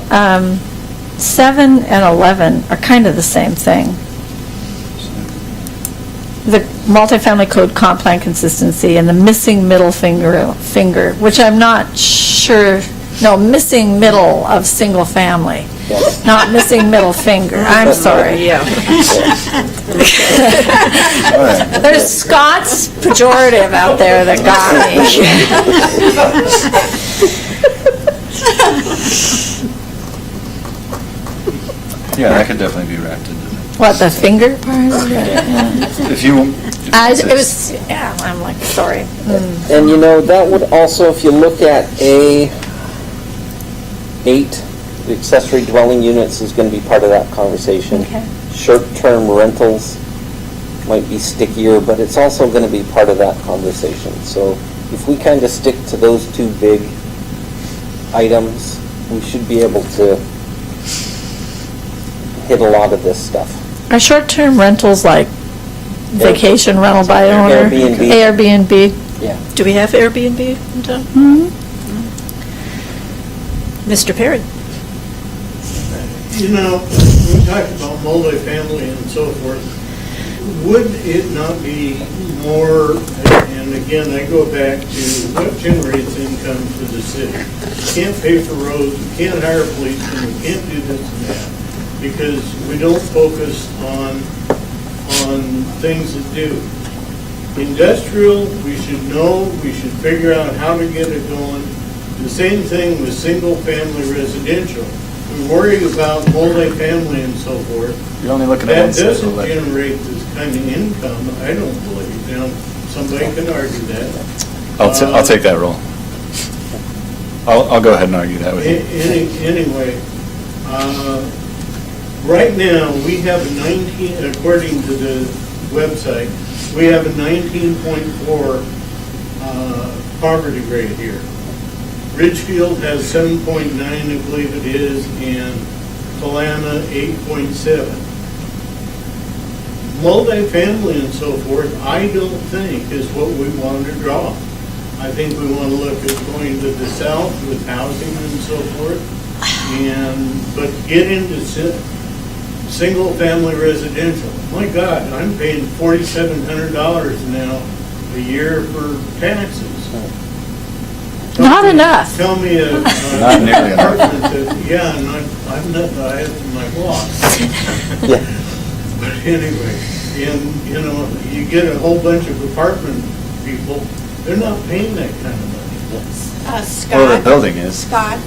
7 and 11 are kind of the same thing. The multifamily code comp plan consistency and the missing middle finger, which I'm not sure, no, missing middle of single family, Yes. not missing middle finger. I'm sorry. Yeah. There's Scots pejorative out there that got Yeah, that could definitely be wrapped into me. What, the finger part of it? Yeah. If you. It was, yeah, I'm like, sorry. And you know, that would also, if you look at A8, the accessory dwelling units is going to be part of that conversation. Okay. Short-term rentals might be stickier, but it's also going to be part of that conversation. So if we kind of stick to those two big items, we should be able to hit a lot of this stuff. Are short-term rentals like vacation rental by owner? Airbnb. Airbnb? Yeah. Do we have Airbnb in town? Mr. Perry? You know, we talked about multifamily and so forth. Would it not be more, and again, I go back to what generates income for the city? We can't pay for roads, we can't hire policemen, we can't do this and that, because we don't focus on things that do. Industrial, we should know, we should figure out how to get it going. The same thing with single-family residential. we worry about multifamily and so forth. You're only looking at That one side of the doesn't ledger. generate this kind of income, I don't believe. Now, somebody can argue that. I'll take that role. I'll go ahead and argue that with you. Anyway, right now, we have a 19, according to the website, we have a 19.4 poverty rate here. Ridgefield has 7.9, I believe it is, and Kalana 8.7. Multifamily and so forth, I don't think is what we want to draw. I think we want to look at going to the south with housing and so forth, but get into single-family residential. My God, I'm paying $4,700 now a year for taxes. Not enough. Tell me a Not nearly enough. apartment that, yeah, and I'm not, I have my block. Yeah. But anyway, you get a whole bunch of apartment people, they're not paying that kind of money. Scott? Well, the building is. Scott,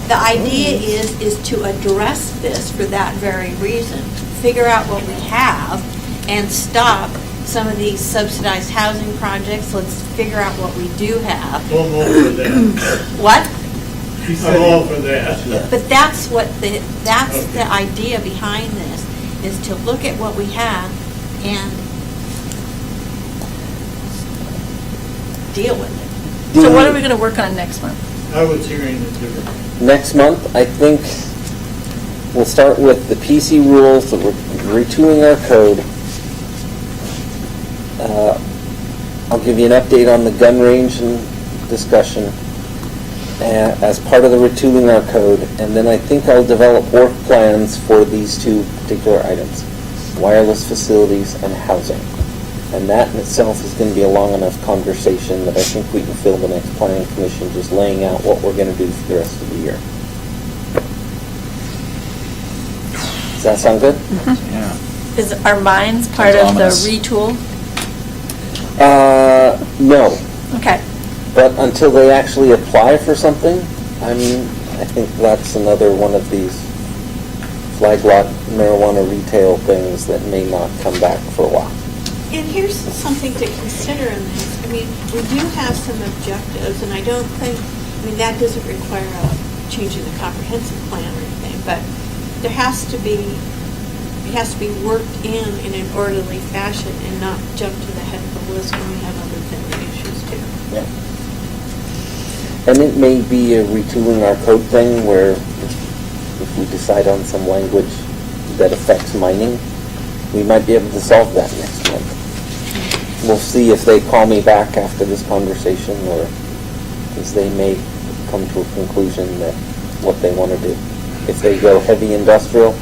the idea is to address this for that very reason. Figure out what we have and stop some of these subsidized housing projects. Let's figure out what we do have. Well, I'm all for that. What? I'm all for that. But that's the idea behind this, is to look at what we have and deal with it. So what are we going to work on next month? I was hearing it different. Next month, I think we'll start with the PC rules, that we're retooling our code. I'll give you an update on the gun range and discussion as part of the retooling our code, and then I think I'll develop work plans for these two particular items, wireless facilities and housing. And that in itself is going to be a long enough conversation that I think we can fill the next planning commission just laying out what we're going to do for the rest of the year. Does that sound good? Yeah. Is our minds part of the Sounds ominous. retool? No. Okay. But until they actually apply for something, I think that's another one of these flag lot marijuana retail things that may not come back for a while. And here's something to consider in this. We do have some objectives, and I don't think, that doesn't require changing the comprehensive plan or anything, but it has to be worked in an orderly fashion and not jump to the head of the list when we have other family issues too. Yeah. And it may be a retooling our code thing where if we decide on some language that affects mining, we might be able to solve that next month. We'll see if they call me back after this conversation, or because they may come to a conclusion that what they want to do. If they go heavy industrial,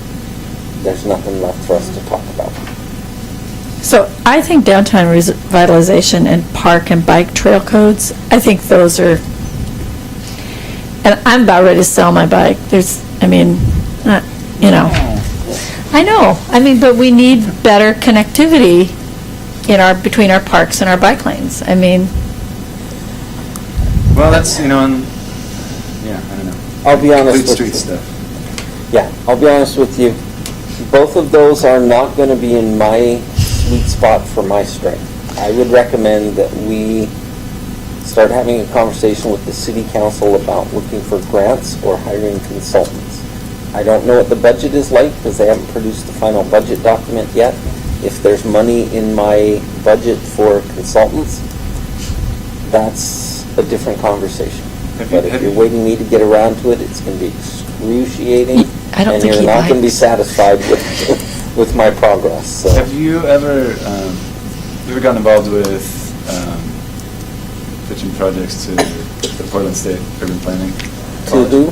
there's nothing left for us to talk about. So I think downtown revitalization and park and bike trail codes, I think those are, and I'm about ready to sell my bike. I know, but we need better connectivity between our parks and our bike lanes. Well, that's, I don't know. I'll be honest Complete with street you. stuff. Yeah, I'll be honest with you. Both of those are not going to be in my sweet spot for my strength. I would recommend that we start having a conversation with the city council about looking for grants or hiring consultants. I don't know what the budget is like because they haven't produced the final budget document yet. If there's money in my budget for consultants, that's a different conversation. But if you're waiting me to get around to it, it's going to be excruciating. I don't and think you're he not going to be likes- satisfied with my progress. So. Have you ever gotten involved with pitching projects to the Portland State Urban Planning To College? who?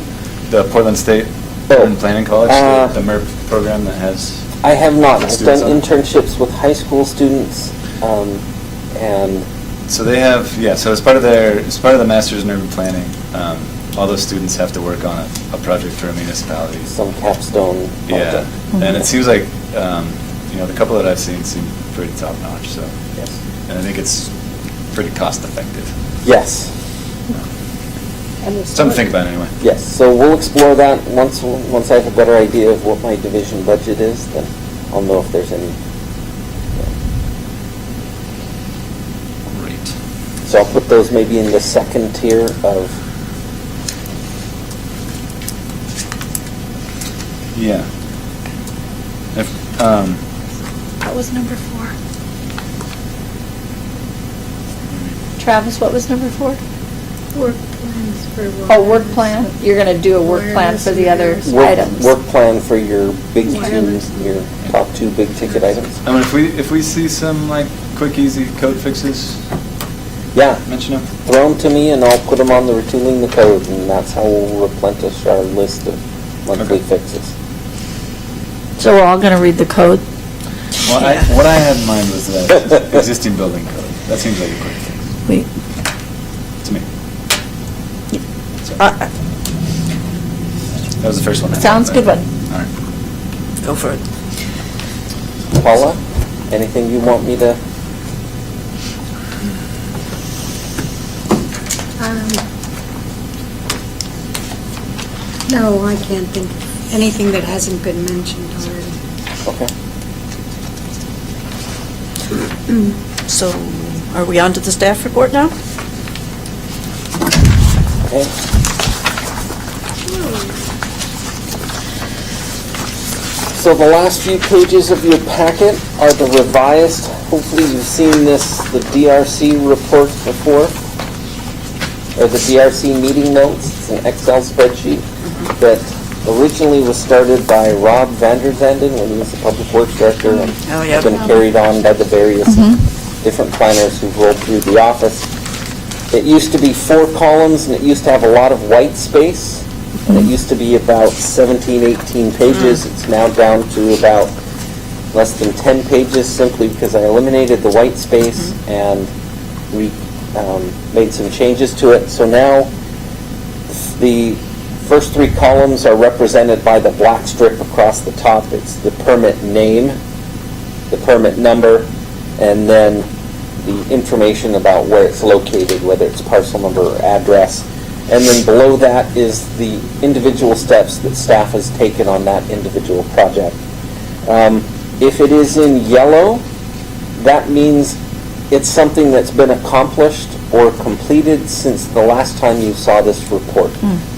The Portland State Urban Planning College, the MERP program that has... I have not. I've done students on it. internships with high school students, and So they have, so as part of the Masters in Urban Planning, all those students have to work on a project for a municipality. some capstone Yeah, project. and it seems like, the couple that I've seen seem pretty top-notch, so, Yes. and I think it's pretty cost-effective. Yes. Something to think about anyway. Yes, so we'll explore that. Once I have a better idea of what my division budget is, then I'll know if there's any. Great. So I'll put those maybe in the second tier of, Yeah. If, What was number 4? Travis, what was number 4? Work plans for. Oh, work plan. You're going to do a work plan for the other items. work plan for your big two, Wireless. your top 2 big ticket items. I mean, if we see some like quick, easy code fixes, Yeah, mention them. throw them to me and I'll put them on the retooling the code, and that's how we'll replenish our list of monthly Okay. fixes. So we're all going to read the code? Well, what I had in mind was the existing building code. That seems like a quick fix We, to me. That was the first one. I had. Sounds good one. All right. go for it. Paula, anything you want me to? No, I can't think of anything that hasn't been mentioned already. Okay. So, are we on to the staff report now? Okay. So the last few pages of your packet are the revised, hopefully you've seen this, the DRC report before, or the DRC meeting notes. It's an Excel spreadsheet that originally was started by Rob Vanderzanden when he was the Public Works Director, and Oh, yeah. been carried on by the various different planners who've rolled through the office. It used to be 4 columns, and it used to have a lot of white space, and it used to be about 17, 18 pages. It's now down to about less than 10 pages, simply because I eliminated the white space and we made some changes to it. So now the first 3 columns are represented by the black strip across the top. It's the permit name, the permit number, and then the information about where it's located, whether it's parcel number or address. And then below that is the individual steps that staff has taken on that individual project. If it is in yellow, that means it's something that's been accomplished or completed since the last time you saw this report.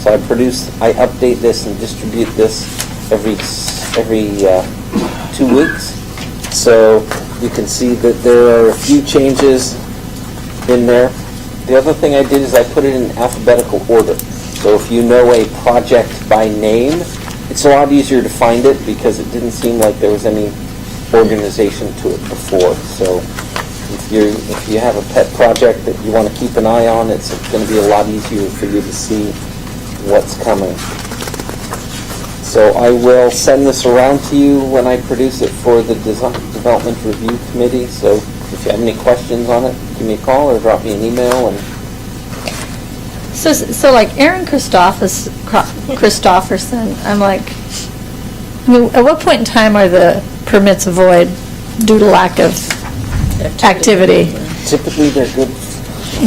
So I update this and distribute this every 2 weeks. So you can see that there are a few changes in there. The other thing I did is I put it in alphabetical order. So if you know a project by name, it's a lot easier to find it because it didn't seem like there was any organization to it before. So if you have a pet project that you want to keep an eye on, it's going to be a lot easier for you to see what's coming. So I will send this around to you when I produce it for the Development Review Committee. So if you have any questions on it, give me a call or drop me an email. And So like Aaron Christofferson, I'm like, I mean, at what point in time are the permits void due to lack of activity? typically they're good.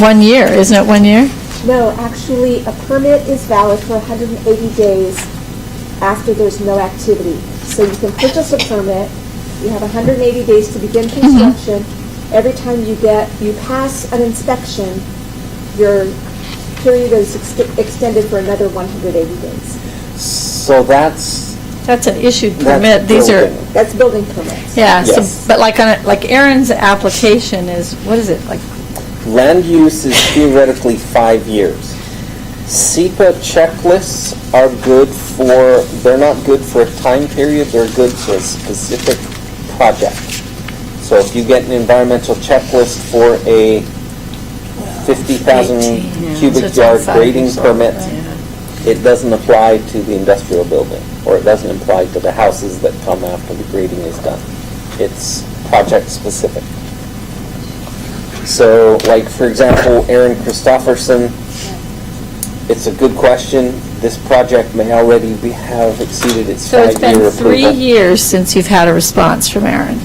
1 year, isn't it 1 year? No, actually, a permit is valid for 180 days after there's no activity. So you can purchase a permit, you have 180 days to begin construction. Every time you pass an inspection, your period is extended for another 180 days. So that's That's an issued That's permit. These are, building. That's building permits. yeah, Yes. so, but like like Aaron's application is, what is it, like, land use is theoretically 5 years. SEPA checklists are good they're not good for a time period, they're good for a specific project. So if you get an environmental checklist for a 50,000 So cubic it's all yard 5 grading years old, permit, yeah. it doesn't apply to the industrial building, or it doesn't apply to the houses that come after the grading is done. It's project specific. So, like, for example, Aaron Christofferson, it's a good question. This project may already have exceeded its so it's five-year been approval. 3 years since you've had a response from Aaron.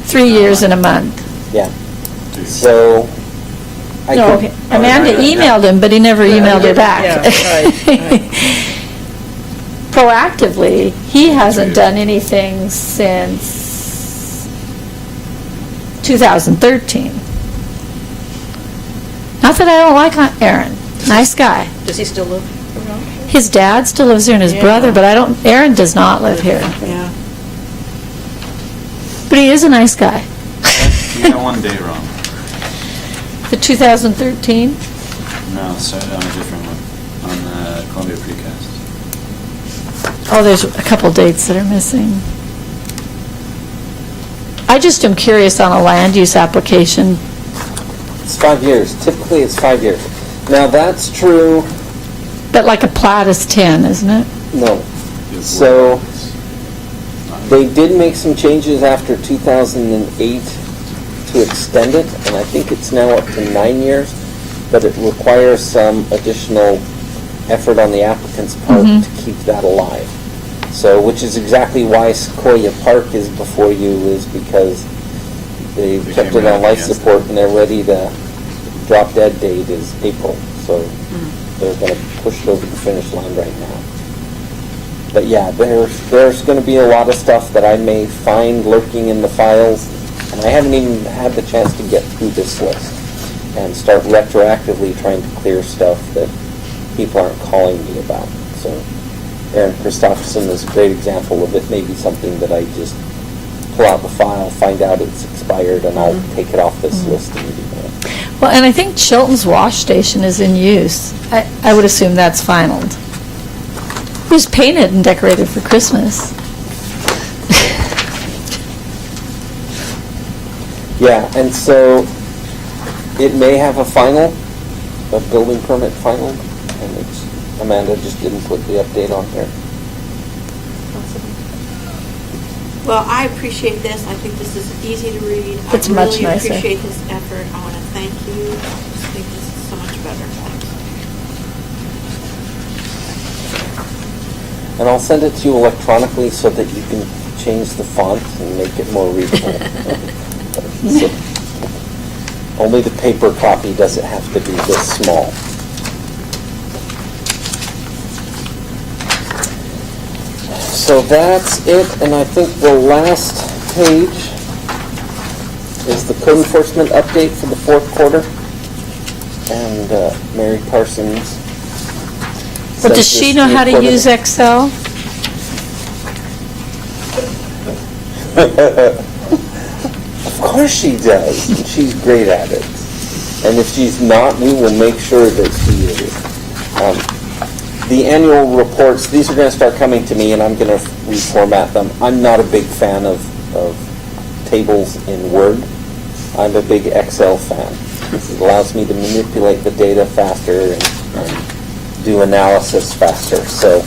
3 years and a month. Yeah. So, No, could- Amanda emailed him, but he never emailed her back. Yeah, right. Proactively, he hasn't done anything since 2013. Not that I don't like Aaron, nice guy. Does he still live around? His dad still lives here and his Yeah. brother, but Aaron does not live here. Yeah. But he is a nice guy. You got one date wrong. The 2013? No, sorry, on a different one, on the Columbia Precast. Oh, there's a couple dates that are missing. I just am curious on a land use application. It's 5 years. Typically, it's 5 years. Now, that's true, But like a plat is 10, isn't it? no. So, they did make some changes after 2008 to extend it, and I think it's now up to 9 years, but it requires some additional effort on the applicant's part to keep that alive. So, which is exactly why Sequoia Park is before you, is because they They kept came it on right life against support and they're ready to, drop dead date is April, so they're gonna push it over the finish line right now. But yeah, there's gonna be a lot of stuff that I may find lurking in the files, and I haven't even had the chance to get through this list and start retroactively trying to clear stuff that people aren't calling me about. So Aaron Christopherson is a great example of it. Maybe something that I just pull out the file, find out it's expired, and I'll take it off this list immediately. Well, and I think Chilton's wash station is in use. I would assume that's finalized. It was painted and decorated for Christmas. Yeah, and so it may have a building permit final, and it's, Amanda just didn't put the update on here. Well, I appreciate this. I think this is easy to read. It's much I really nicer. appreciate his effort. I want to thank you. I just think this is so much better. Thanks. And I'll send it to you electronically so that you can change the font and make it more readable. So, only the paper copy doesn't have to be this small. So that's it, and I think the last page is the code enforcement update for the fourth quarter. And Mary Parsons. But does sent she this know how to recorder. use Excel? Of course she does, and she's great at it. And if she's not, we will make sure that she is. The annual reports, these are going to start coming to me, and I'm going to reformat them. I'm not a big fan of tables in Word. I'm a big Excel fan. It allows me to manipulate the data faster and do analysis faster. So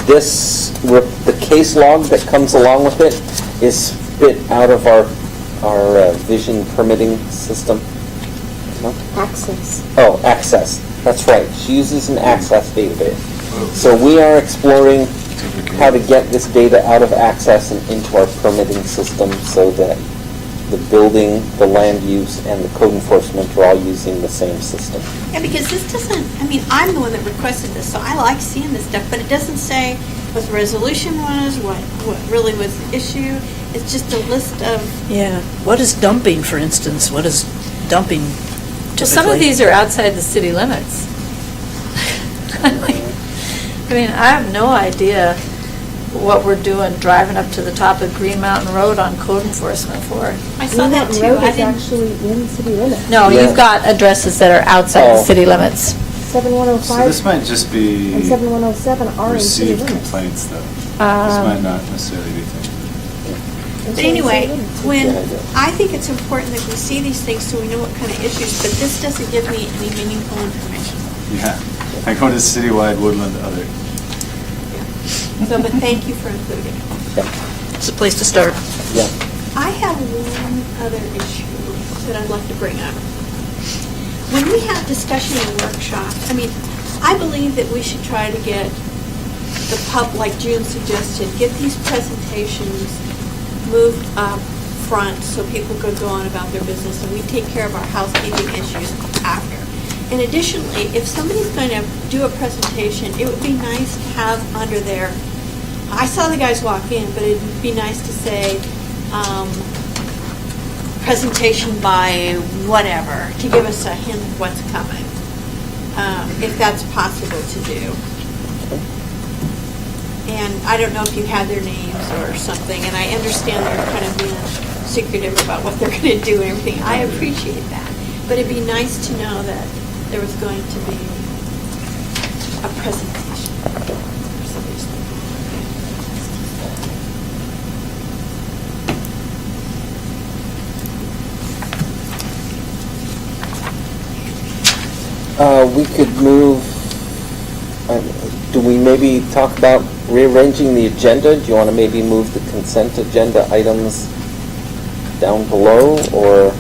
the case log that comes along with it is spit out of our vision permitting system. Access. Oh, Access. That's right. She uses an Access database. So we are exploring how to get this data out of Access and into our permitting system so that the building, the land use, and the code enforcement are all using the same system. Yeah, because this doesn't, I mean, I'm the one that requested this, so I like seeing this stuff, but it doesn't say what the resolution was, what really was the issue. It's just a list of, Yeah. What is dumping, for instance? What is dumping Well, some of typically? these are outside the city limits. I mean, I have no idea what we're doing driving up to the top of Green Mountain Road on code enforcement for. I saw that Green too. Mountain I Road is didn't, actually in city limits. No, Yeah. you've got addresses that are outside the Oh. city limits. So 7105 this might just be and 7107 are in city received limits. complaints, though. This Um, might not necessarily be things. but anyway, when, Yeah, I do. I think it's important that we see these things so we know what kind of issues, but this doesn't give me any meaningful information. Yeah, I go to citywide Woodland other. So, but thank you for including it. It's a place to start. Yeah. I have one other issue that I'd like to bring up. When we have discussion and workshops, I mean, I believe that we should try to get the like June suggested, get these presentations moved up front so people could go on about their business, and we take care of our housekeeping issues after. And additionally, if somebody's going to do a presentation, it would be nice to have under there, I saw the guys walk in, but it'd be nice to say, presentation by whatever, to give us a hint of what's coming, if that's possible to do. And I don't know if you had their names or something, and I understand they're kind of being secretive about what they're going to do and everything. I appreciate that. But it'd be nice to know that there was going to be a presentation. or somebody's We could move, do we maybe talk about rearranging the agenda? Do you want to maybe move the consent agenda items down below, or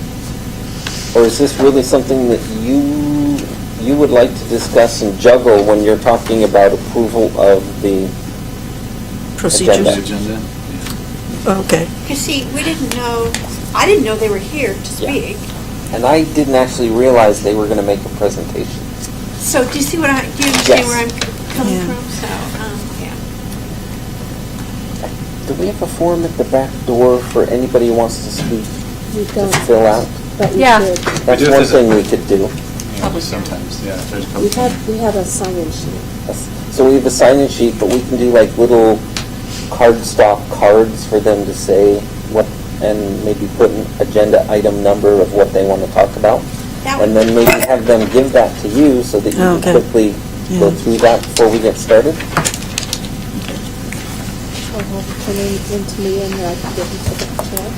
is this really something that you would like to discuss and juggle when you're talking about approval of the Procedures? agenda? Okay. Because see, we didn't know, I didn't know they were here to speak. And I didn't actually realize they were going to make a presentation. So do you see what do you understand Yes. where I'm coming Yeah. from? So, yeah. Do we have a form at the back door for anybody who wants to speak We to don't, fill out? but we Yeah. should. That's do if one there's a- thing we could do. Yeah, sometimes, yeah, if there's a couple. We have a sign-in sheet. So we have a sign-in sheet, but we can do like little cardstock cards for them to say what, and maybe put an agenda item number of what they want to talk about. That would And then maybe have them give that to you so that you can Okay. quickly go Yeah. through that before we get started. Or have it come into me and I can give them to the chair.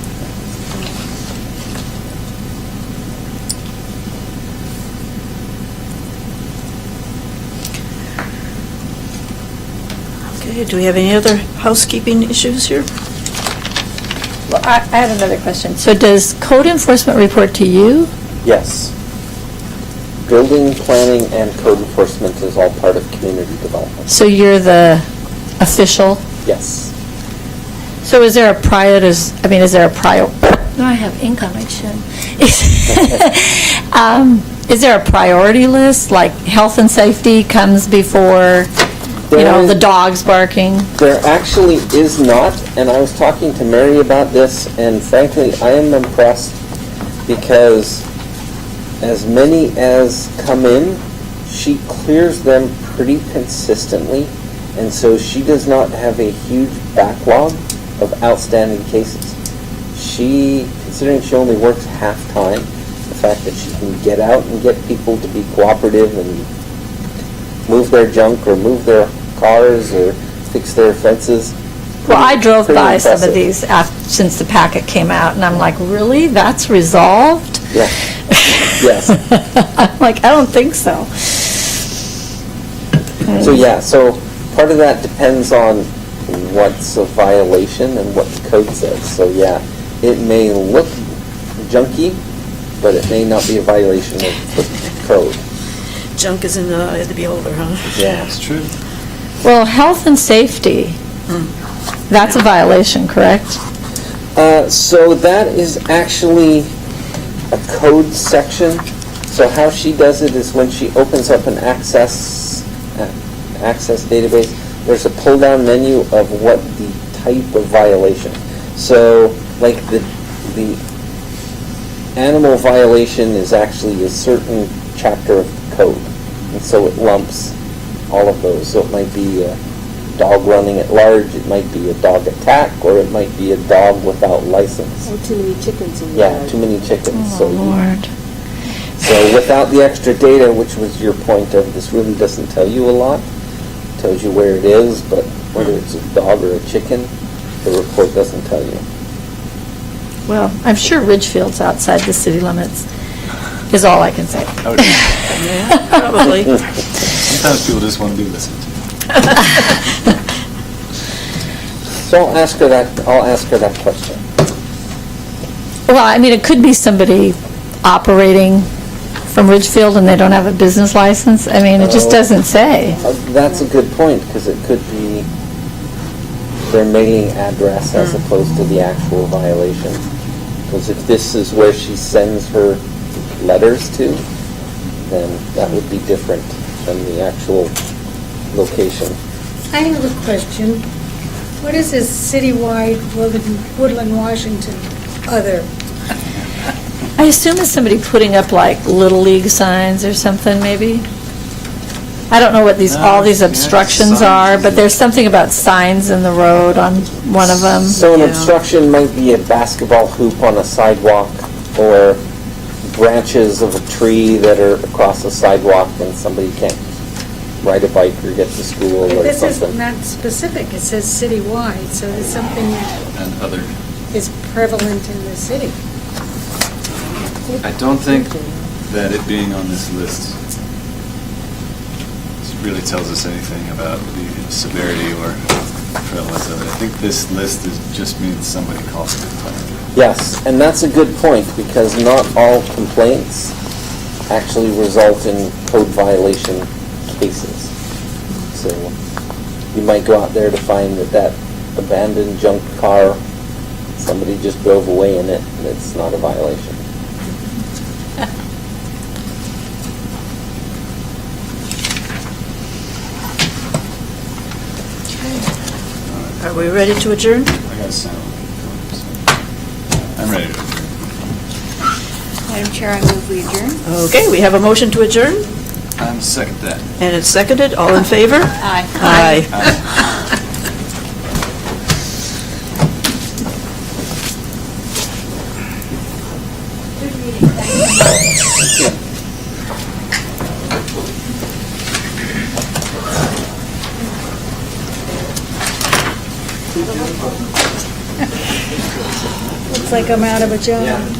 Okay, do we have any other housekeeping issues here? Well, I had another question. So does code enforcement report to you? Yes. Building, planning, and code enforcement is all part of community development. So you're the official? Yes. So is there a is there a prior, no, I have ink on my chin. Is there a priority list, like health and safety comes before, There is- the dogs barking? There actually is not, and I was talking to Mary about this, and frankly, I am impressed because as many as come in, she clears them pretty consistently, and so she does not have a huge backlog of outstanding cases. She, considering she only works half-time, the fact that she can get out and get people to be cooperative and move their junk or move their cars or fix their fences. Well, I drove Pretty by some of impressive. these since the packet came out, and I'm like, really? That's resolved? Yeah. Yes. I'm like, I don't think so. So, yeah, so part of that depends on what's a violation and what the code says. So, yeah, it may look junky, but it may not be a violation of the code. Junk is in the eye of the beholder, huh? Yeah. That's true. Well, health and safety, that's a violation, correct? So that is actually a code section. So how she does it is when she opens up an access database, there's a pull-down menu of what the type of violation. So like the animal violation is actually a certain chapter of the code. And so it lumps all of those. So it might be a dog running at large, it might be a dog attack, or it might be a dog without license. Or too many chickens in the Yeah, yard. too many chickens. Oh, So you- Lord. So without the extra data, which was your point of this really doesn't tell you a lot, it tells you where it is, but whether it's a dog or a chicken, the report doesn't tell you. Well, I'm sure Ridgefield's outside the city limits, is all I can say. I would- Yeah, probably. Sometimes people just want to be listened to. So I'll ask her that question. Well, I mean, it could be somebody operating from Ridgefield and they don't have a business license. I mean, it just Oh. doesn't say. That's a good point, because it could be their mailing address as opposed to the actual violation. Because if this is where she sends her letters to, then that would be different than the actual location. I have a question. What is this citywide Woodland, Washington, other? I assume it's somebody putting up like Little League signs or something, maybe? I don't know what all these obstructions are, but there's something about signs in the road on one of them. So an obstruction might be a basketball hoop on a sidewalk, or branches of a tree that are across the sidewalk and somebody can't ride a bike or get to school or This is something. not specific, it says citywide, so it's something that And other, is prevalent in the city. I don't think that it being on this list really tells us anything about the severity or prevalence of it. I think this list just means somebody calls it a complaint. Yes, and that's a good point, because not all complaints actually result in code violation cases. So you might go out there to find that abandoned junk car, somebody just drove away in it, and it's not a violation. Are we ready to adjourn? I got a sound. I'm ready to adjourn. Madam Chair, I move we adjourn. Okay, we have a motion to adjourn, I'm second that. and it's seconded. All in favor? Aye. Aye. Looks like I'm out of a job.